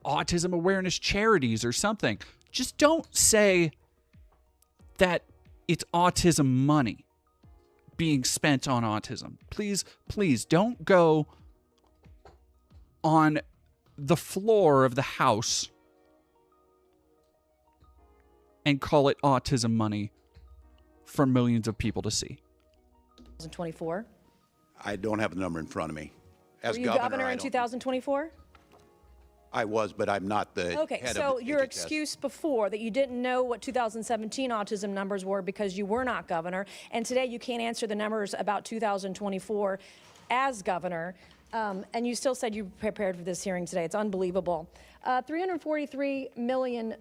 autism awareness charities or something. Just don't say that it's autism money being spent on autism. Please don't go on the floor of the House and call it autism money for millions of people to see. 2024. I don't have the number in front of me. As Were you governor in 2024? I was, but I'm not the Okay, head so of the your HHS. excuse before that you didn't know what 2017 autism numbers were because you were not governor, and today you can't answer the numbers about 2024 as governor, and you still said you prepared for this hearing today. It's unbelievable. $343 million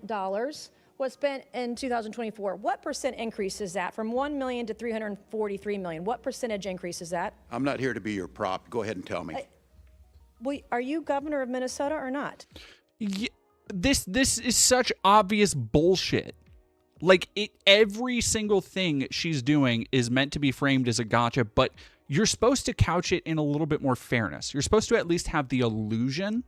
was spent in 2024. What percent increase is that from 1 million to 343 million? What percentage increase is that? I'm not here to be your prop. Go ahead and tell me. Are you governor of Minnesota or not? Yeah, this is such obvious bullshit. Like, every single thing she's doing is meant to be framed as a gotcha, but you're supposed to couch it in a little bit more fairness. You're supposed to at least have the illusion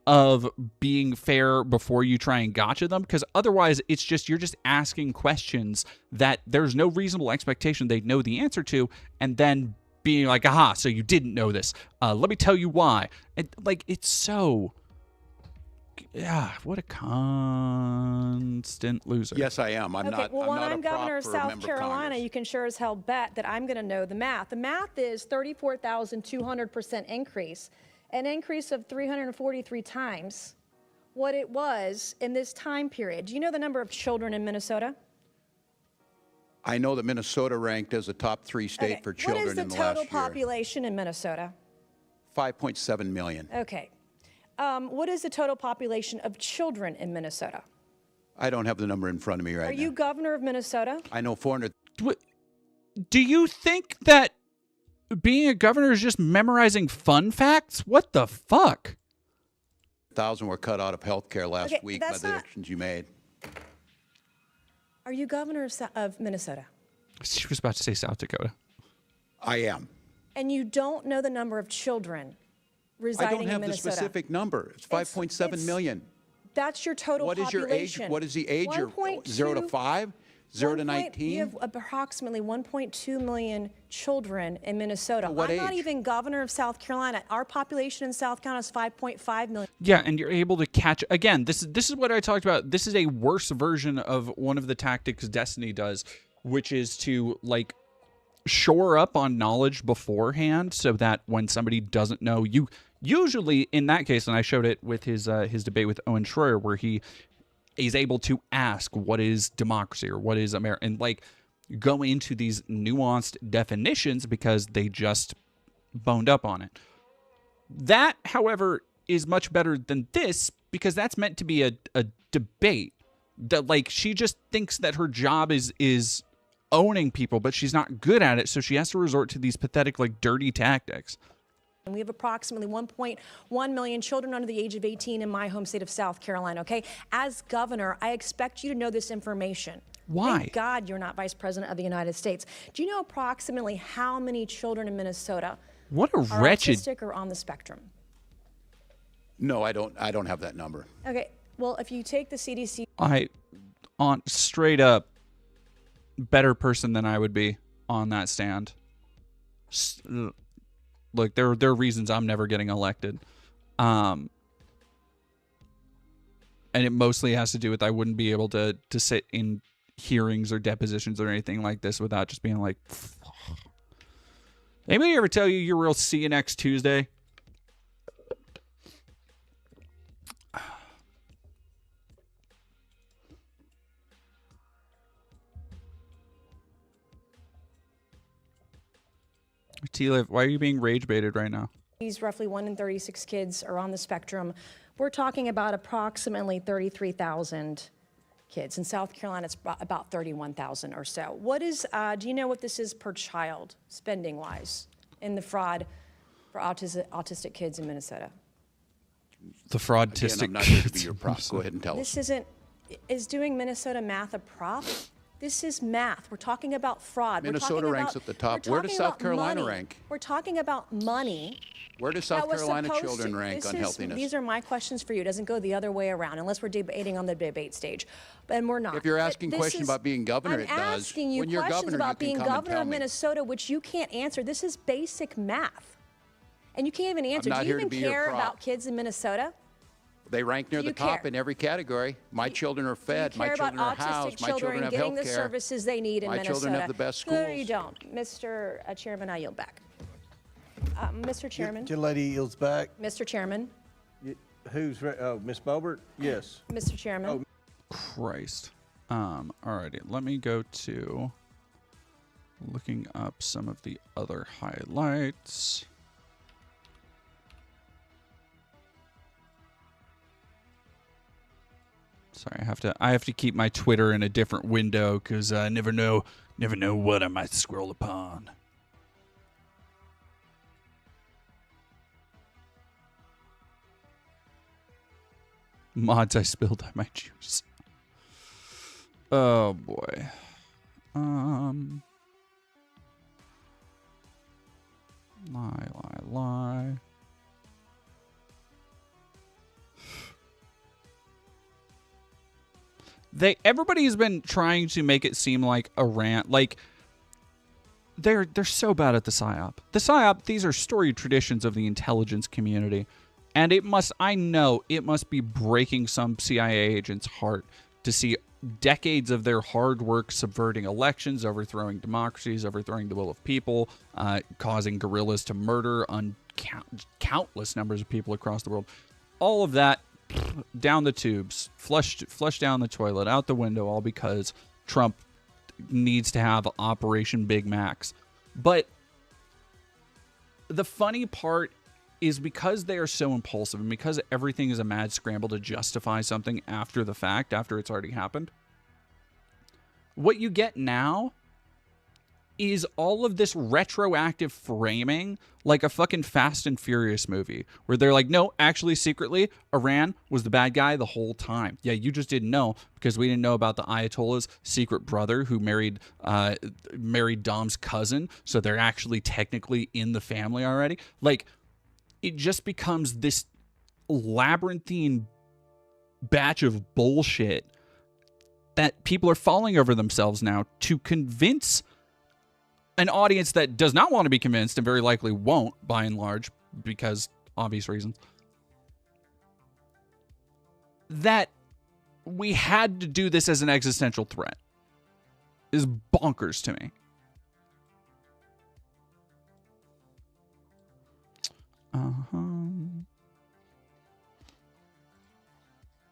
of being fair before you try and gotcha them, because otherwise you're just asking questions that there's no reasonable expectation they'd know the answer to, and then being like, aha, so you didn't know this. Let me tell you why. It's so... Yeah, what a constant loser. Yes, I am. I'm not. Well, I'm when not I'm a prop governor of for a South member of Carolina, Congress. you can sure as hell bet that I'm going to know the math. The math is 34,200% increase, an increase of 343 times what it was in this time period. Do you know the number of children in Minnesota? I know that Minnesota ranked as a top 3 state for children in the last year. What is the total population in Minnesota? 5.7 million. Okay. What is the total population of children in Minnesota? I don't have the number in front of me right now. Are you governor of Minnesota? I know 400. Do you think that being a governor is just memorizing fun facts? What the fuck? 1,000 were cut out of health care last week by the elections you made. Are you governor of Minnesota? She was about to say South Dakota. I am. And you don't know the number of children residing in Minnesota? I don't have the specific number. It's 5.7 million. That's your total population. population. What is your age? What is the age? 0 to 5? 0 to 19? You have approximately 1.2 million children in Minnesota. What I'm not age? even governor of South Carolina. Our population in South Carolina is 5.5 million. Yeah, and you're able to catch again. This is what I talked about. This is a worse version of one of the tactics Destiny does, which is to like shore up on knowledge beforehand, so that when somebody doesn't know, you usually in that case, and I showed it with his debate with Owen Schroyer, where he is able to ask what is democracy or what is America, and like go into these nuanced definitions because they just boned up on it. That, however, is much better than this, because that's meant to be a debate. That like she just thinks that her job is owning people, but she's not good at it, so she has to resort to these pathetic, like, dirty tactics. And we have approximately 1.1 million children under the age of 18 in my home state of South Carolina, okay? As governor, I expect you to know this information. Why? Thank God you're not Vice President of the United States. Do you know approximately how many children in Minnesota What a are wretched. autistic or on the spectrum? No, I don't have that number. Okay, well, if you take the CDC... On straight up, better person than I would be on that stand. Look, there are reasons I'm never getting elected. And it mostly has to do with I wouldn't be able to sit in hearings or depositions or anything like this without just being like, anybody ever tell you you're real see you next Tuesday? T-Liv, why are you being rage baited right now? These roughly 1 in 36 kids are on the spectrum. We're talking about approximately 33,000 kids. In South Carolina, it's about 31,000 or so. What is, do you know what this is per child, spending-wise, in the fraud for autistic kids in Minnesota? The fraudistic. Again, I'm not here to be your prop. Go ahead and tell us. This isn't, is doing Minnesota math a prop? This is math. We're talking about fraud. Minnesota ranks at the top. Where does South Carolina rank? We're talking about money. Where do South Carolina children rank on healthiness? These are my questions for you. It doesn't go the other way around unless we're debating on the debate stage. And we're not. If you're asking questions about being governor, it does. I'm asking you when you're questions governor, about you being can come governor and of tell me. Minnesota, which you can't answer. This is basic math. And you can't even answer. not Do you here to even be your care prop. about kids in Minnesota? They rank near Do the you top care? in every category. My children are fed. My Care children about are housed. autistic My children children have getting health the care. services they need in My Minnesota. children have the best No, schools. you don't. Mr. Chairman, I yield back. Mr. Chairman. Your lady yields back. Mr. Chairman. Oh, Miss Bobert? Yes. Mr. Chairman. Christ. Alrighty, let me go to looking up some of the other highlights. Sorry, I have to keep my Twitter in a different window because I never know what I might scroll upon. Mods, I spilled out my juice. Oh boy. Lie. Everybody's been trying to make it seem like a rant. Like they're so bad at the PSYOP. The PSYOP, these are storied traditions of the intelligence community. And I know it must be breaking some CIA agent's heart to see decades of their hard work subverting elections, overthrowing democracies, overthrowing the will of people, causing guerrillas to murder countless numbers of people across the world. All of that down the tubes, flushed down the toilet, out the window, all because Trump needs to have Operation Big Macs. But the funny part is because they are so impulsive and because everything is a mad scramble to justify something after the fact, after it's already happened, what you get now is all of this retroactive framing like a fucking Fast and Furious movie where they're like, no, actually secretly Iran was the bad guy the whole time. Yeah, you just didn't know because we didn't know about the Ayatollah's secret brother who married Dom's cousin, so they're actually technically in the family already. Like, it just becomes this labyrinthine batch of bullshit that people are falling over themselves now to convince an audience that does not want to be convinced and very likely won't, by and large, because obvious reasons, that we had to do this as an existential threat is bonkers to me.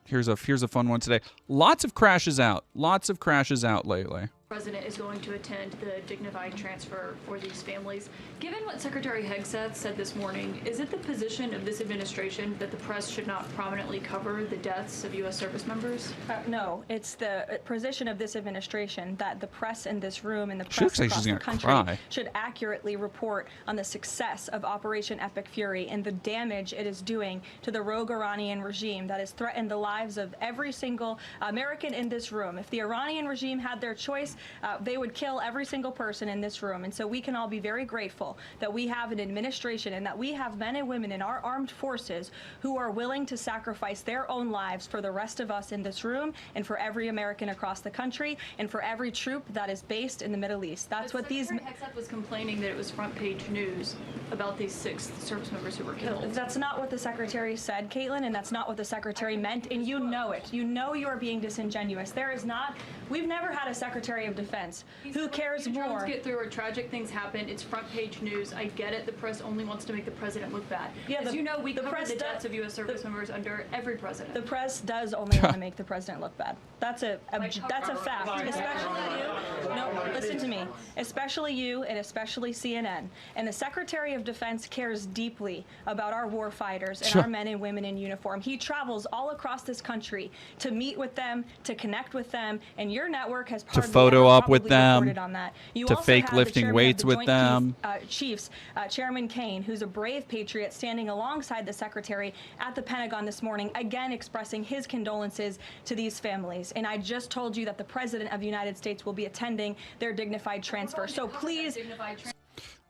Here's a fun one today. Lots of crashes out lately. President is going to attend the dignified transfer for these families. Given what Secretary Hegseth said this morning, is it the position of this administration that the press should not prominently cover the deaths of U.S. service members? No, it's the position of this administration that the press in this room and the She press looks like across she's the gonna country cry. should accurately report on the success of Operation Epic Fury and the damage it is doing to the rogue Iranian regime that has threatened the lives of every single American in this room. If the Iranian regime had their choice, they would kill every single person in this room. And so we can all be very grateful that we have an administration and that we have men and women in our armed forces who are willing to sacrifice their own lives for the rest of us in this room and for every American across the country and for every troop that is based in the Middle East. That's what these... Secretary Hegseth was complaining that it was front page news about these 6 service members who were killed. That's not what the Secretary said, Caitlin, and that's not what the Secretary meant, and you know it. You know you are being disingenuous. There is not... We've never had a Secretary of Defense who cares more. Drones get through or tragic things happen. It's front page news. I get it. The press only wants to make the president look bad. Yeah, As you know, we cover press the deaths of U.S. service members under every president. The press does only want to make the president look bad. That's a fact. Especially you. No, listen to me. Especially you and especially CNN. And the Secretary of Defense cares deeply about our war fighters and our men and women in uniform. He travels all across this country to meet with them, to connect with them, and your network has To photo op with them, on that. You to also fake have the lifting chairman of weights the with Joint them. Chiefs, Chairman Kane, who's a brave patriot, standing alongside the Secretary at the Pentagon this morning, again expressing his condolences to these families. And I just told you that the President of the United States will be attending their dignified transfer. So please...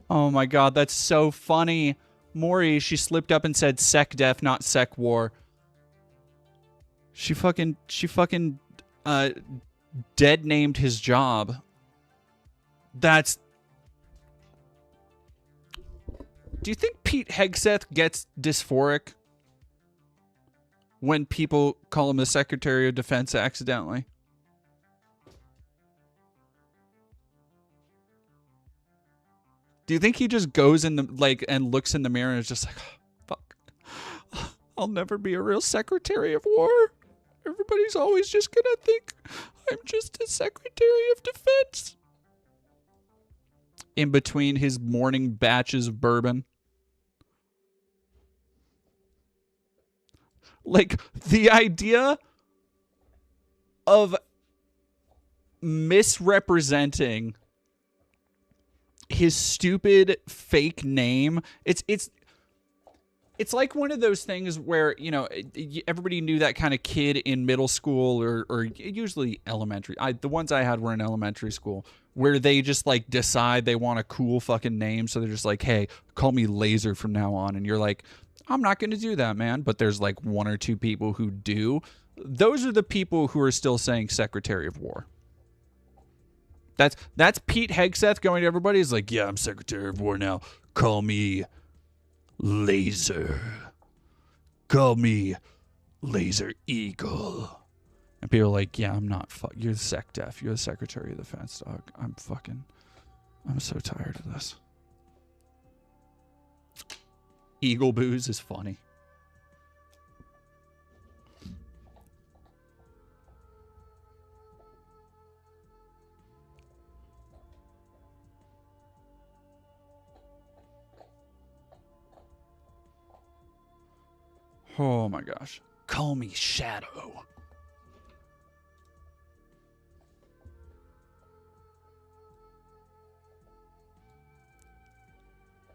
Oh my God, that's so funny. Maury, she slipped up and said sec def, not sec war. She fucking dead named his job. That's... Do you think Pete Hegseth gets dysphoric when people call him the Secretary of Defense accidentally? Do you think he just goes in the and looks in the mirror and is just like, oh, fuck, I'll never be a real Secretary of War. Everybody's always just gonna think I'm just a Secretary of Defense. In between his morning batches of bourbon. Like, the idea of misrepresenting his stupid fake name, it's like one of those things where, you know, everybody knew that kind of kid in middle school or usually elementary. The ones I had were in elementary school, where they just like decide they want a cool fucking name, so they're just like, hey, call me Laser from now on, and you're like, I'm not going to do that, man. But there's like 1 or 2 people who do. Those are the people who are still saying Secretary of War. That's Pete Hegseth going to everybody. He's like, yeah, I'm Secretary of War now. Call me Laser. Call me Laser Eagle. And people are like, yeah, I'm not. You're the Sec Def. You're the Secretary of Defense, dog. I'm so tired of this. Eagle booze is funny. Oh my gosh. Call me Shadow.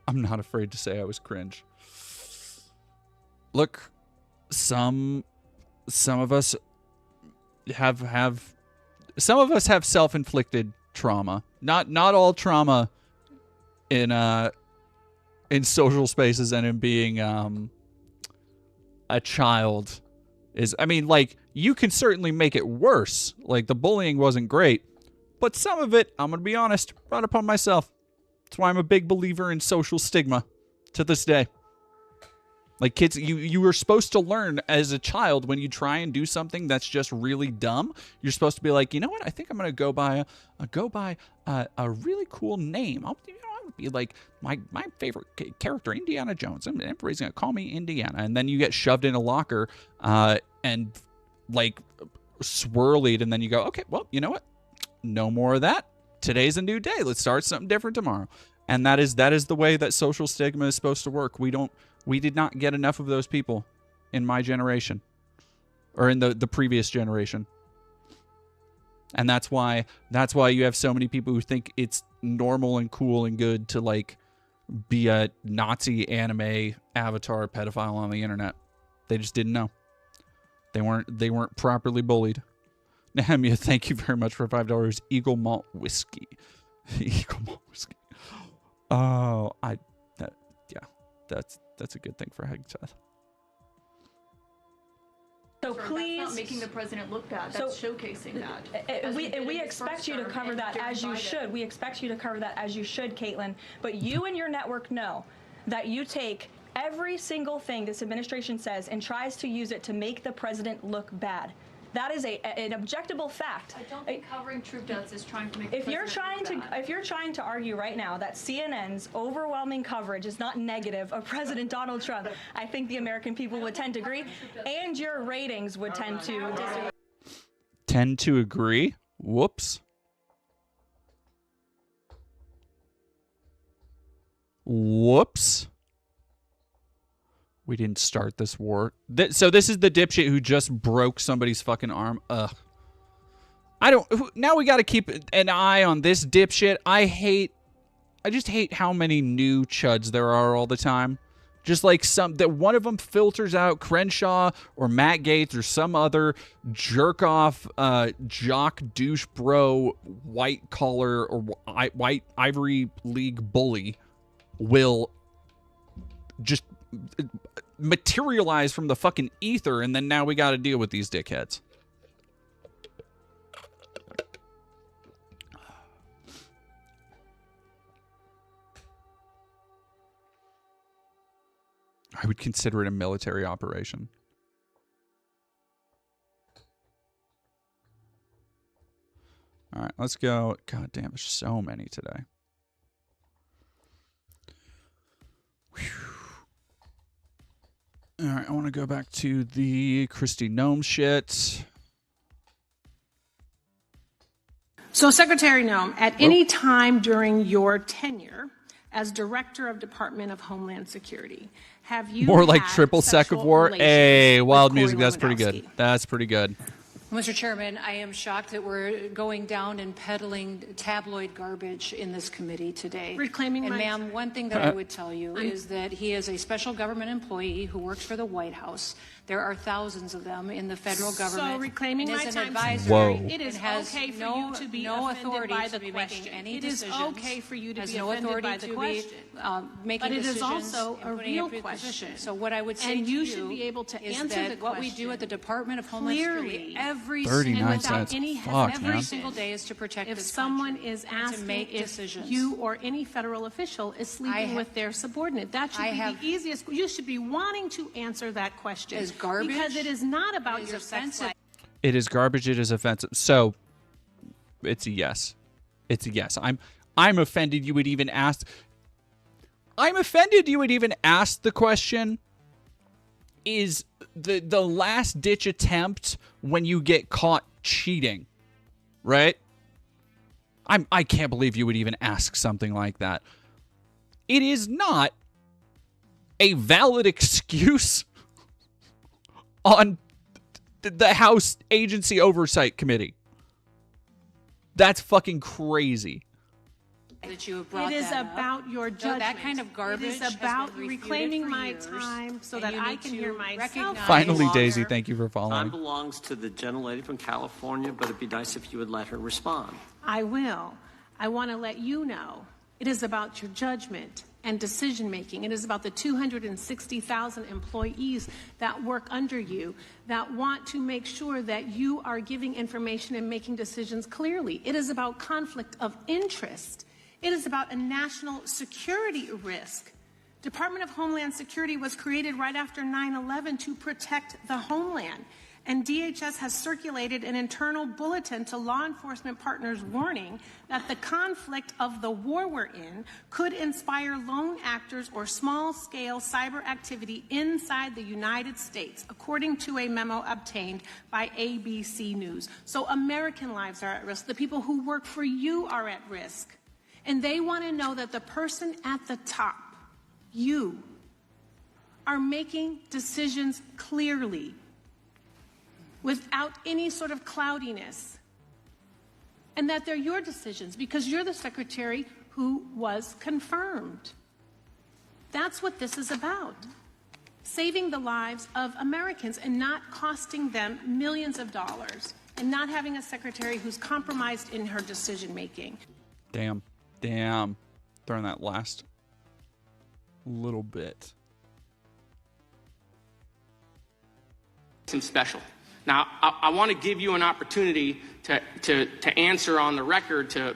I'm not afraid to say I was cringe. Look, some of us have self-inflicted trauma. Not all trauma in social spaces and in being a child is, I mean, like, you can certainly make it worse. Like, the bullying wasn't great, but some of it, I'm gonna be honest, brought upon myself. That's why I'm a big believer in social stigma to this day. Like, kids, you were supposed to learn as a child, when you try and do something that's just really dumb, you're supposed to be like, you know what? I think I'm gonna go by a really cool name. I'll be like my favorite character, Indiana Jones, and everybody's gonna call me Indiana. And then you get shoved in a locker and like swirlied, and then you go, okay, well, you know what? no more of that. Today's a new day. Let's start something different tomorrow. And that is the way that social stigma is supposed to work. We did not get enough of those people in my generation or in the previous generation. And that's why you have so many people who think it's normal and cool and good to like be a Nazi anime avatar pedophile on the internet. They just didn't know. They weren't properly bullied. Nehemia, thank you very much for $5. Eagle Malt Whiskey. Eagle Malt Whiskey. Oh, that's a good thing for Hegseth. So please, that's not making the president look bad. That's showcasing that. We expect you to cover that as you should. We expect you to cover that as you should, Caitlin. But you and your network know that you take every single thing this administration says and tries to use it to make the president look bad. That is an objectable fact. I don't think covering troop deaths is trying to make if you're trying to argue right now that CNN's overwhelming coverage is not negative of President Donald Trump, I think the American people would tend to agree, and your ratings would tend to disagree. Tend to agree? Whoops. Whoops. We didn't start this war. So this is the dipshit who just broke somebody's fucking arm. Ugh. Now we got to keep an eye on this dipshit. I just hate how many new chuds there are all the time. Just like that one of them filters out Crenshaw or Matt Gaetz or some other jerk off jock douche bro white collar or white Ivory League bully will just materialize from the fucking ether, and then now we got to deal with these dickheads. I would consider it a military operation. All right, let's go. God damn, there's so many today. Whew. All right, I want to go back to the Kristi Noem shit. So, Secretary Noem, at any time during your tenure as Director of Department of Homeland Security, have you more like had triple sec of war? Hey, wild music. That's pretty good. That's pretty good. Mr. Chairman, I am shocked that we're going down and peddling tabloid garbage in this committee today. Reclaiming and my... ma'am, one thing that I would tell you is that he is a special government employee who works for the White House. There are thousands of them in the federal government. So reclaiming my time, it is okay for you to be offended by the question. It is okay for you to be offended by the question. But it is also a real question. So what I would say to you should be able to is answer that the question. what we do at the Department of Homeland Security every 39 cents. every single day is to protect if this someone country is and asking to make if decisions. you or any federal official is sleeping with their subordinate, that should be the easiest. You should be wanting to answer that question. Is garbage because it is not about your offensive. sex life. It is garbage. It is offensive. So it's a yes. It's a yes. I'm offended you would even ask. I'm offended you would even ask the question. Is the last ditch attempt when you get caught cheating, right? I can't believe you would even ask something like that. It is not a valid excuse on the House Agency Oversight Committee. That's fucking crazy. That you have brought It is that about up. your judgment. That kind of garbage It is has about been refuted reclaiming for my years, time so and that you I need can to hear myself. recognize- Finally, Daisy, thank you for Time following. belongs to the gentlelady from California, but it'd be nice if you would let her respond. I will. I want to let you know it is about your judgment and decision making. It is about the 260,000 employees that work under you that want to make sure that you are giving information and making decisions clearly. It is about conflict of interest. It is about a national security risk. Department of Homeland Security was created right after 9/11 to protect the homeland. And DHS has circulated an internal bulletin to law enforcement partners warning that the conflict of the war we're in could inspire lone actors or small-scale cyber activity inside the United States, according to a memo obtained by ABC News. So American lives are at risk. The people who work for you are at risk. And they want to know that the person at the top, you, are making decisions clearly, without any sort of cloudiness, and that they're your decisions because you're the secretary who was confirmed. That's what this is about. Saving the lives of Americans and not costing them millions of dollars, and not having a secretary who's compromised in her decision making. Damn. Throwing that last little bit. Some special. Now, I want to give you an opportunity to answer on the record to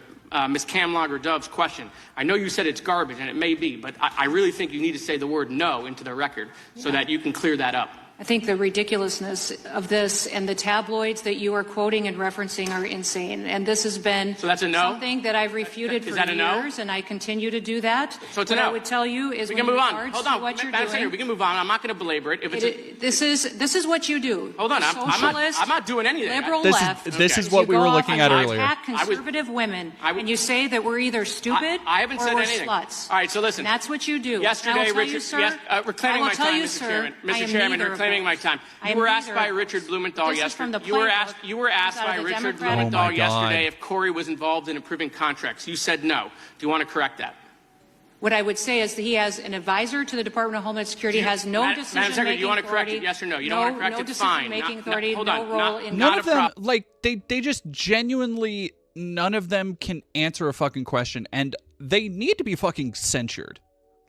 Ms. Camlager-Dove's question. I know you said it's garbage, and it may be, but I really think you need to say the word no into the record so that you can clear that up. I think the ridiculousness of this and the tabloids that you are quoting and referencing are insane. And this has been something that I've refuted for years, and I continue to do that. So it's a no. no. What I would tell you is we can move on. Hold on. What you're Madam Senator, we can move on. I'm not going to belabor it. This is what you do. Hold on. I'm not doing anything. Liberal This left. is what we were looking at earlier. Attack conservative women, and you say that we're either stupid I haven't or said we're anything. sluts. All right. So listen. And that's what you do. Yesterday, Richard. Reclaiming my time, Mr. Chairman. Mr. Chairman, reclaiming my time. You were asked by Richard Blumenthal yesterday. You were asked by Richard Blumenthal yesterday if Corey was involved in approving contracts. You said no. Do you want to correct that? What I would say is that he has an advisor to the Department of Homeland Security, has no decision-making authority. Madam Secretary, do you want to correct it? Yes or no? You don't want to correct it? Fine. No decision-making authority, hold on. no role in... None of them, like, they just genuinely, none of them can answer a fucking question, and they need to be fucking censured.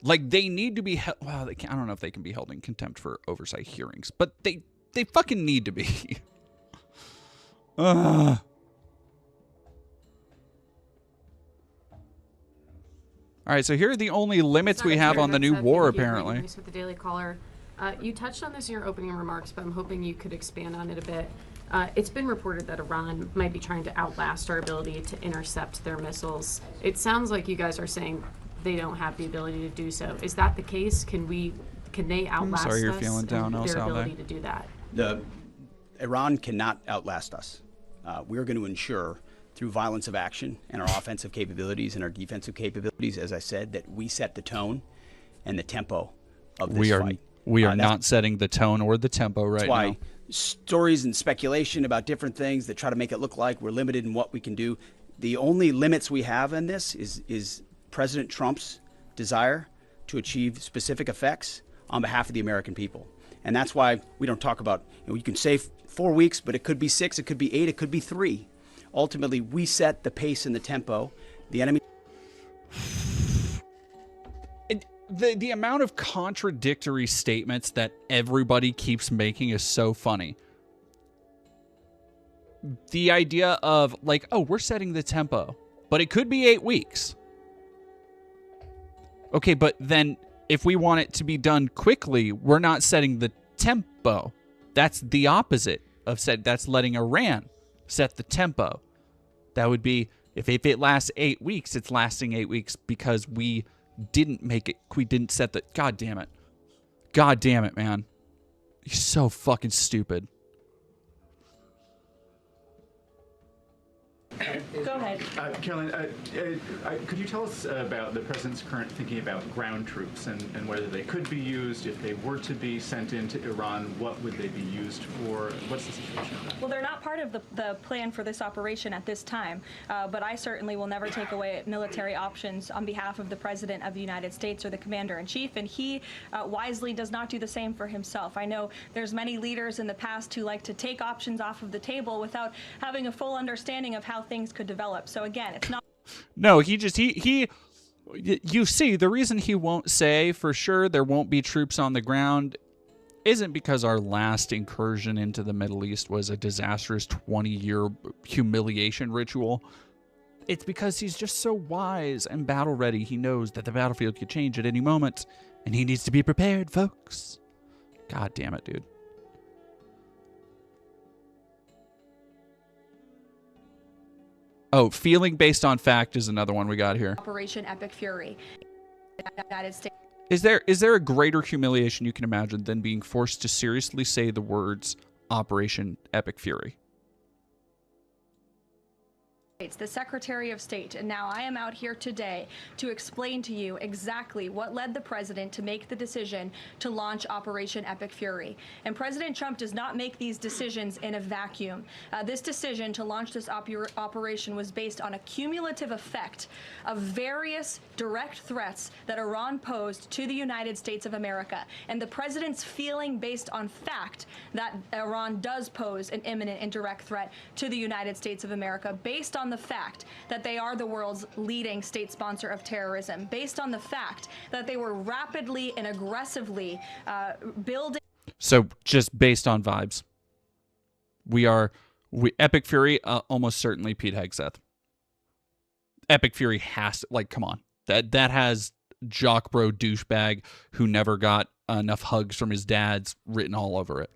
Like, they need to be, well, I don't know if they can be held in contempt for oversight hearings, but they fucking need to be. All right, so here are the only limits we have on the new war, apparently. With the Daily Caller. You touched on this in your opening remarks, but I'm hoping you could expand on it a bit. It's been reported that Iran might be trying to outlast our ability to intercept their missiles. It sounds like you guys are saying they don't have the ability to do so. Is that the case? Can they outlast sorry you're us feeling down, and their Osama. ability to do that? Iran cannot outlast us. We're going to ensure through violence of action and our offensive capabilities and our defensive capabilities, as I said, that we set the tone and the tempo of this fight. We are not setting the tone or the tempo right now. That's why stories and speculation about different things that try to make it look like we're limited in what we can do. The only limits we have in this is President Trump's desire to achieve specific effects on behalf of the American people. And that's why we don't talk about, you can say 4 weeks, but it could be 6, it could be 8, it could be 3. Ultimately, we set the pace and the tempo. The enemy... The amount of contradictory statements that everybody keeps making is so funny. The idea of, like, oh, we're setting the tempo, but it could be 8 weeks. Okay, but then if we want it to be done quickly, we're not setting the tempo. That's the opposite of that's letting Iran set the tempo. That would be, if it lasts 8 weeks, it's lasting 8 weeks because we didn't make it, we didn't set the, God damn it, man. You're so fucking stupid. Go ahead. Caroline, could you tell us about the president's current thinking about ground troops and whether they could be used? If they were to be sent into Iran, what would they be used for? What's the situation of that? Well, they're not part of the plan for this operation at this time, but I certainly will never take away military options on behalf of the President of the United States or the Commander-in-Chief, and he wisely does not do the same for himself. I know there's many leaders in the past who like to take options off of the table without having a full understanding of how things could develop. So again, it's not... No, you see, the reason he won't say for sure there won't be troops on the ground isn't because our last incursion into the Middle East was a disastrous 20-year humiliation ritual. It's because he's just so wise and battle ready. He knows that the battlefield could change at any moment, and he needs to be prepared, folks. God damn it, dude. Oh, feeling based on fact is another one we got here. Operation Epic Fury. The United States. Is there a greater humiliation you can imagine than being forced to seriously say the words Operation Epic Fury? The Secretary of State, and now I am out here today to explain to you exactly what led the president to make the decision to launch Operation Epic Fury. And President Trump does not make these decisions in a vacuum. This decision to launch this operation was based on a cumulative effect of various direct threats that Iran posed to the United States of America, and the president's feeling based on fact that Iran does pose an imminent and direct threat to the United States of America, based on the fact that they are the world's leading state sponsor of terrorism, based on the fact that they were rapidly and aggressively building. So just based on vibes, Epic Fury, almost certainly Pete Hegseth. Epic Fury has to, like, come on. That has jock bro douchebag who never got enough hugs from his dads written all over it.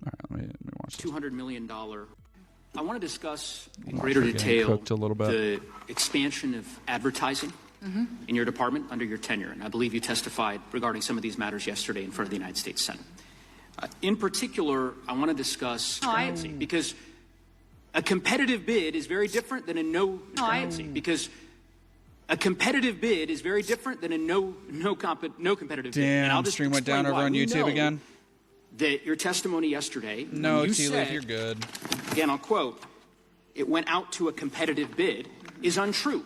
All right, let me watch this. $200 million. I want to discuss in greater detail cooked a little bit. The expansion of advertising in your department under your tenure, and I believe you testified regarding some of these matters yesterday in front of the United States Senate. In particular, I want to discuss transparency, because a competitive bid is very different than a no competitive bid is very different than a no competitive bid. And I'll Damn, just stream went down explain over why. on We YouTube know again. That your testimony yesterday, No, you T-Leaf, said, you're good. Again, I'll quote, it went out to a competitive bid, is untrue.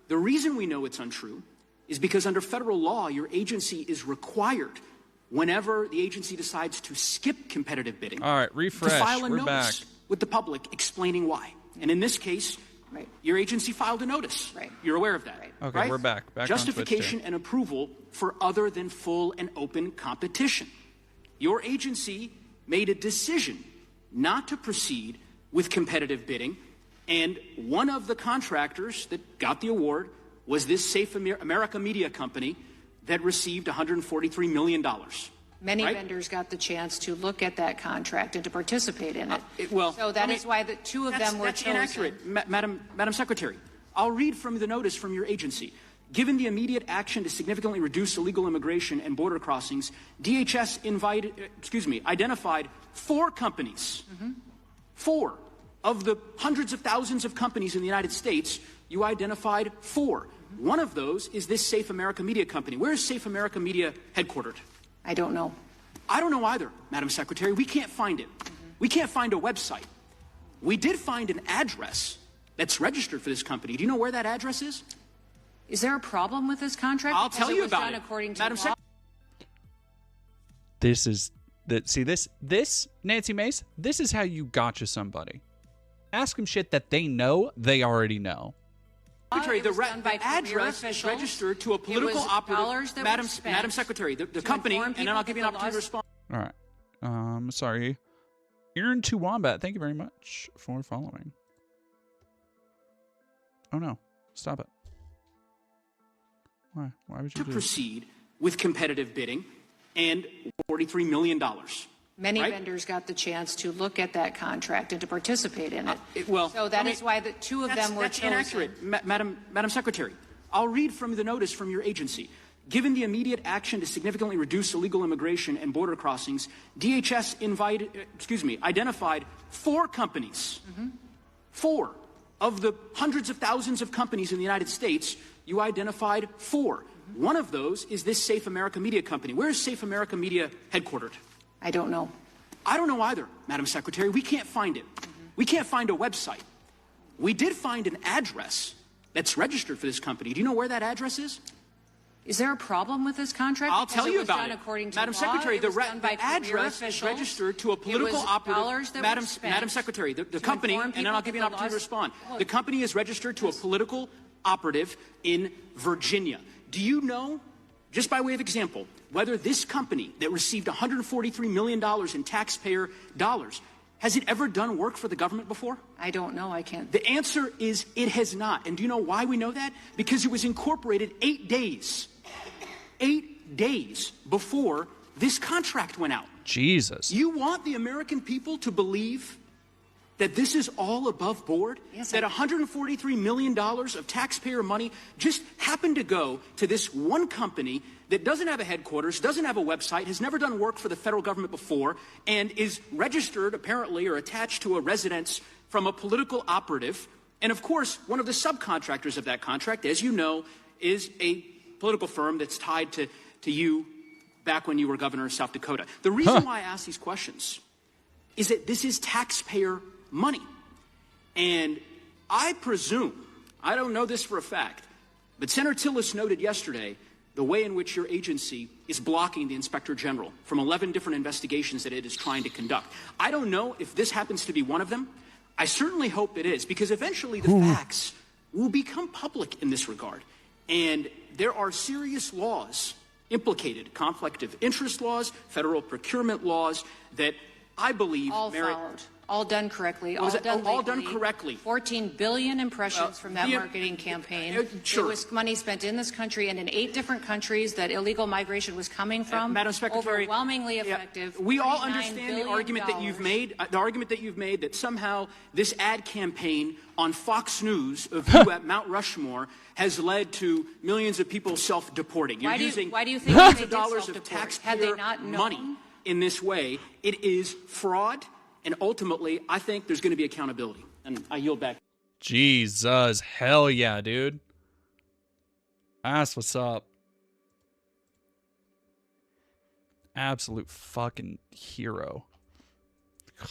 The reason we know it's untrue is because under federal law, your agency is required, whenever the agency decides to skip competitive bidding, All right, refresh. to file a We're notice back. with the public explaining why. And in this case, your agency filed a notice. You're aware of that. Okay, right? we're back. Back on Twitch Justification here. and approval for other than full and open competition. Your agency made a decision not to proceed with competitive bidding, and one of the contractors that got the award was this Safe America Media Company that received $143 million. Many vendors got the chance to look at that contract and to participate in it. Well, so that is why the two of them were that's chosen. inaccurate, Madam Secretary. I'll read from the notice from your agency. Given the immediate action to significantly reduce illegal immigration and border crossings, DHS identified 4 companies. 4 of the hundreds of thousands of companies in the United States. You identified 4. One of those is this Safe America Media Company. Where is Safe America Media headquartered? I don't know. I don't know either, Madam Secretary. We can't find it. We can't find a website. We did find an address that's registered for this company. Do you know where that address is? Is there a problem with this contract? I'll Because tell it you was about done it, according to Madam law. Secretary. This is that. See this Nancy Mace. This is how you gotcha somebody. Ask them shit that they know they already know. Secretary, It was done by the career address is officials. registered to a It political was operative. dollars that were spent Madam Secretary, the to company, inform and then people I'll give you an that the opportunity to laws- respond. All right. Sorry. Aaron to Wombat, thank you very much for following. Oh no. Stop it. Why? Why would you To do proceed with competitive bidding and $43 million. Many right? vendors got the chance to look at that contract and to participate in it. Well, so that is why the two of them were that's chosen. inaccurate, Madam Secretary. I'll read from the notice from your agency. Given the immediate action to significantly reduce illegal immigration and border crossings, DHS identified 4 companies. 4 of the hundreds of thousands of companies in the United States. You identified 4. One of those is this Safe America Media Company. Where is Safe America Media headquartered? I don't know. I don't know either, Madam Secretary. We can't find it. We can't find a website. We did find an address that's registered for this company. Do you know where that address is? Is there a problem with this contract? I'll Because tell it you was about done it. according to Madam law. Secretary, It the was done by career address is officials. registered to a It political was operative. dollars that were spent Madam Secretary, the to company, inform and then people I'll give you an that the opportunity to respond. laws- The company is registered to a political operative in Virginia. Do you know just by way of example, whether this company that received $143 million in taxpayer dollars, has it ever done work for the government before? I don't know. I can't. The answer is it has not. And do you know why we know that? Because it was incorporated 8 days before this contract went out. Jesus. You want the American people to believe that this is all above board? Yes, that $143 million of taxpayer money just happened to go to this one company that doesn't have a headquarters, doesn't have a website, has never done work for the federal government before, and is registered, apparently, or attached to a residence from a political operative. And of course, one of the subcontractors of that contract, as you know, is a political firm that's tied to you back when you were governor of South Dakota. The reason why I ask these questions is that this is taxpayer money. And I presume, I don't know this for a fact, but Senator Tillis noted yesterday the way in which your agency is blocking the Inspector General from 11 different investigations that it is trying to conduct. I don't know if this happens to be one of them. I certainly hope it is, because eventually the facts will become public in this regard. And there are serious laws implicated, conflict of interest laws, federal procurement laws, that I believe merit... All done correctly. All done correctly. 14 billion impressions from that marketing campaign. Sure. It was money spent in this country and in 8 different countries that illegal migration was coming from. Madam Secretary, overwhelmingly effective. We all understand the argument that you've made. The argument that you've made that somehow this ad campaign on Fox News of you at Mount Rushmore has led to millions of people self-deporting. You're using why do you think millions they of did dollars of self-deport? taxpayer Had they not known? money in this way. It is fraud. And ultimately, I think there's going to be accountability. And I yield back. Jesus. Hell yeah, dude. That's what's up. Absolute fucking hero. God.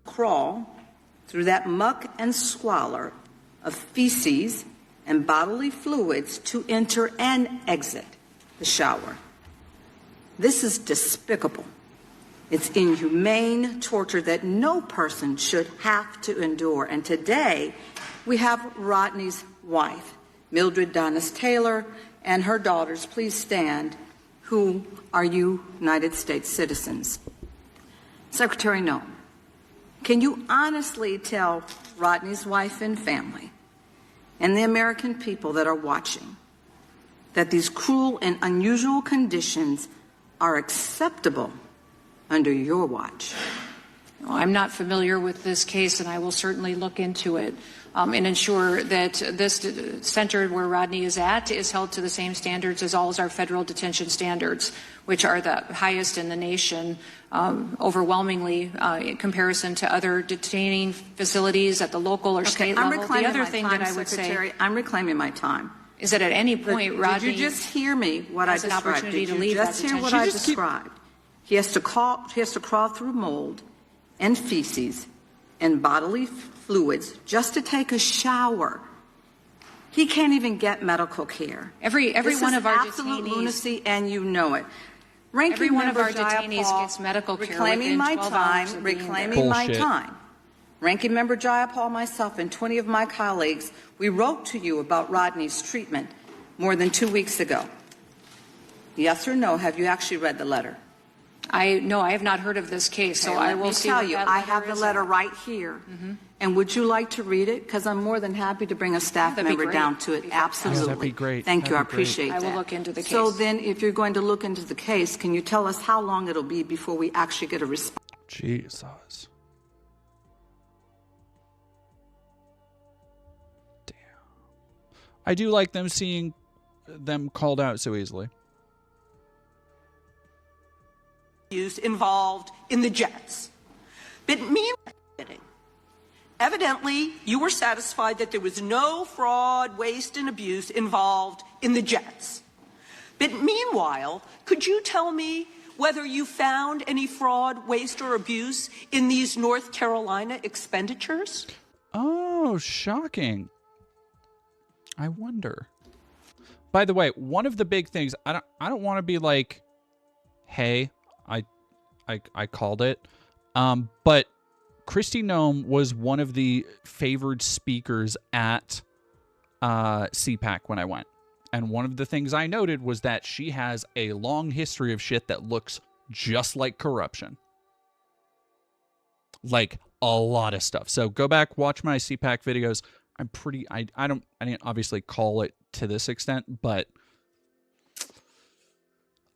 Crawl through that muck and squalor of feces and bodily fluids to enter and exit the shower. This is despicable. It's inhumane torture that no person should have to endure. And today, we have Rodney's wife, Mildred Donis Taylor, and her daughters, please stand, who are United States citizens. Secretary Noem, can you honestly tell Rodney's wife and family and the American people that are watching that these cruel and unusual conditions are acceptable under your watch? I'm not familiar with this case, and I will certainly look into it and ensure that this center where Rodney is at is held to the same standards as all of our federal detention standards, which are the highest in the nation, overwhelmingly in comparison to other detaining facilities at the local or state level. The other thing that I would say, I'm reclaiming my time. Is that at any point, Rodney, did you just hear me? What I has an described? opportunity Did to you leave just that hear what detention? I described? He has to crawl through mold and feces and bodily fluids just to take a shower. He can't even get medical care. Every one of our absolute detainees, lunacy, and you know it. Every one of our detainees gets medical care reclaiming within my 12 time, hours of being there. reclaiming my time. Ranking Member Jayapal, myself, and 20 of my colleagues, we wrote to you about Rodney's treatment more than 2 weeks ago. Yes or no, have you actually read the letter? No, I have not heard of this case, so I will see. Let me tell you, I have the letter right here. And would you like to read it? Because I'm more than happy to bring a staff member down to it. Absolutely. That'd be great. Thank you. I That'd be great. appreciate that. I will look into the case. So then, if you're going to look into the case, can you tell us how long it'll be before we actually get a response? Jesus. Damn. I do like them seeing them called out so easily. Involved in the jets. But evidently, you were satisfied that there was no fraud, waste, and abuse involved in the jets. But meanwhile, could you tell me whether you found any fraud, waste, or abuse in these North Carolina expenditures? Oh, shocking. I wonder. By the way, one of the big things, I don't want to be like, hey, I called it. But Kristi Noem was one of the favored speakers at CPAC when I went. And one of the things I noted was that she has a long history of shit that looks just like corruption. Like a lot of stuff. So go back, watch my CPAC videos. I didn't obviously call it to this extent, but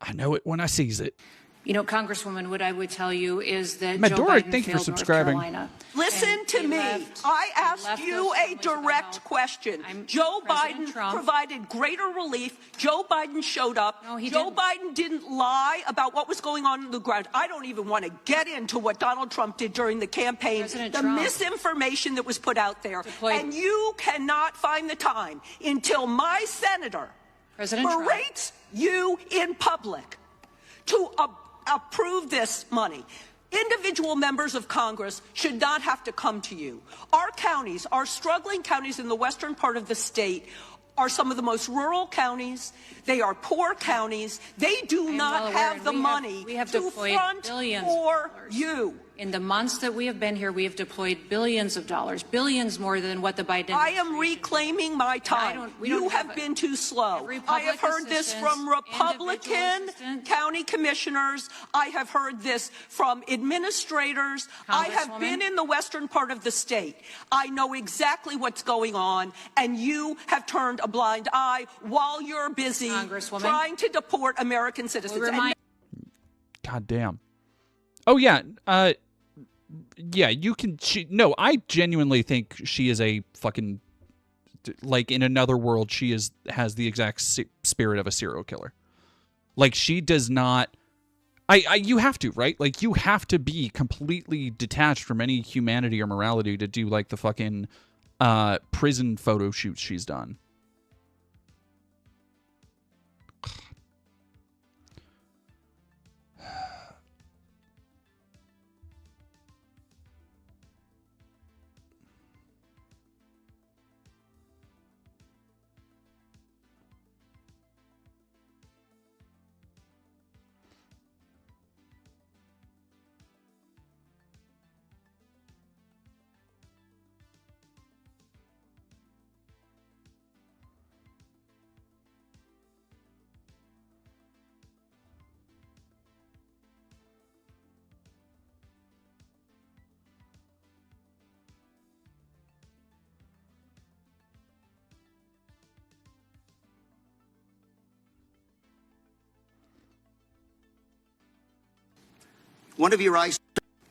I know it when I sees it. You know, Congresswoman, what I would tell you is that Joe Biden thank you for failed subscribing. North Carolina. Listen to me. I asked you a direct question. Joe Biden provided greater relief. Joe Biden showed up. Joe Biden didn't lie about what was going on the ground. I don't even want to get into what Donald Trump did during the campaign, the misinformation that was put out there. And you cannot find the time until my senator berates you in public to approve this money. Individual members of Congress should not have to come to you. Our counties, our struggling counties in the western part of the state, are some of the most rural counties. They are poor counties. They do not have the money to front for you. In the months that we have been here, we have deployed billions of dollars, billions more than what the Biden I am reclaiming my time. You have been too slow. I have heard this from Republican county commissioners. I have heard this from administrators. I have been in the western part of the state. I know exactly what's going on, and you have turned a blind eye while you're busy trying to deport American citizens. God damn. Oh, yeah. Yeah, you can... No, I genuinely think she is a fucking... Like, in another world, she has the exact spirit of a serial killer. Like, she does not... you have to, right? Like, you have to be completely detached from any humanity or morality to do, like, the fucking prison photo shoots she's done. One of your ICE,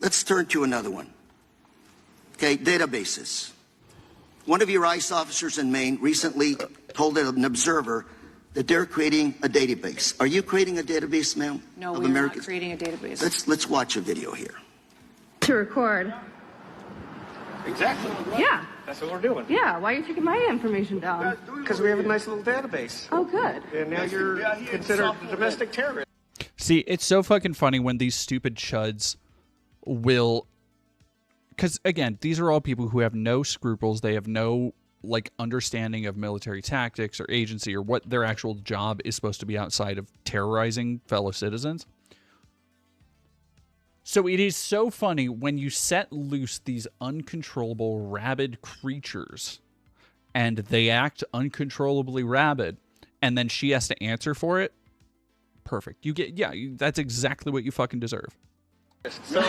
let's turn to another one. Okay, databases. One of your ICE officers in Maine recently told an observer that they're creating a database. Are you creating a database, ma'am? No, we are not creating a database. Let's watch a video here. To record. Exactly. Yeah. That's what we're doing. Yeah. Why are you taking my information down? Because we have a nice little database. Oh, good. And now you're considered a domestic terrorist. See, it's so fucking funny when these stupid chuds will... Because, again, these are all people who have no scruples. They have no, like, understanding of military tactics or agency or what their actual job is supposed to be outside of terrorizing fellow citizens. So it is so funny when you set loose these uncontrollable, rabid creatures and they act uncontrollably rabid, and then she has to answer for it. Perfect. You get, yeah, that's exactly what you fucking deserve. So, we're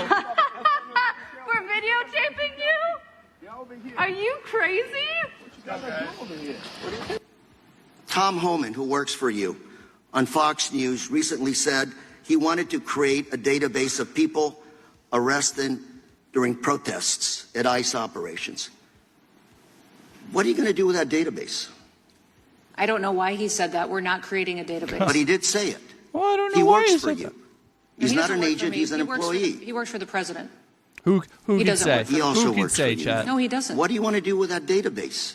videotaping you? Are you crazy? Tom Homan, who works for you, on Fox News recently said he wanted to create a database of people arrested during protests at ICE operations. What are you going to do with that database? I don't know why he said that. We're not creating a database. But he did say it. Well, I don't know he why works he for said you. that. He's He not doesn't an work for agent, me. he's an employee. He works for the president. Who He can doesn't say? work for He also Who can works say, for you. chat? No, he doesn't. What do you want to do with that database?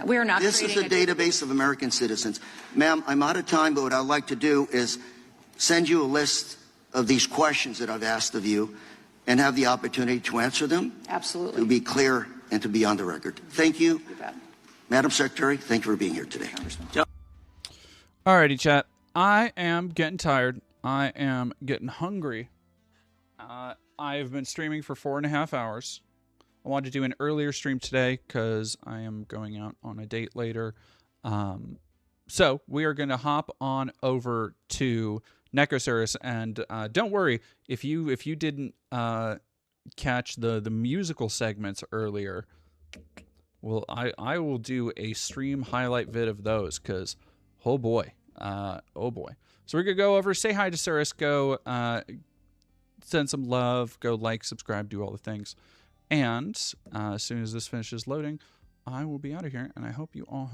We are not This is creating a database of American citizens. Ma'am, I'm out of time, but what I'd like to do is send you a list of these questions that I've asked of you and have the opportunity to answer them. Absolutely. To be clear and to be on the record. Thank you. You bet. Madam Secretary, thank you for being here today. Alrighty, chat. I am getting tired. I am getting hungry. I've been streaming for 4.5 hours. I wanted to do an earlier stream today because I am going out on a date later. So we are going to hop on over to Necrosaurus, and don't worry if you didn't catch the musical segments earlier. Well, I will do a stream highlight vid of those because oh boy. So we're gonna go over, say hi to Saris, go send some love, go like, subscribe, do all the things, and as soon as this finishes loading, I will be out of here, and I hope you all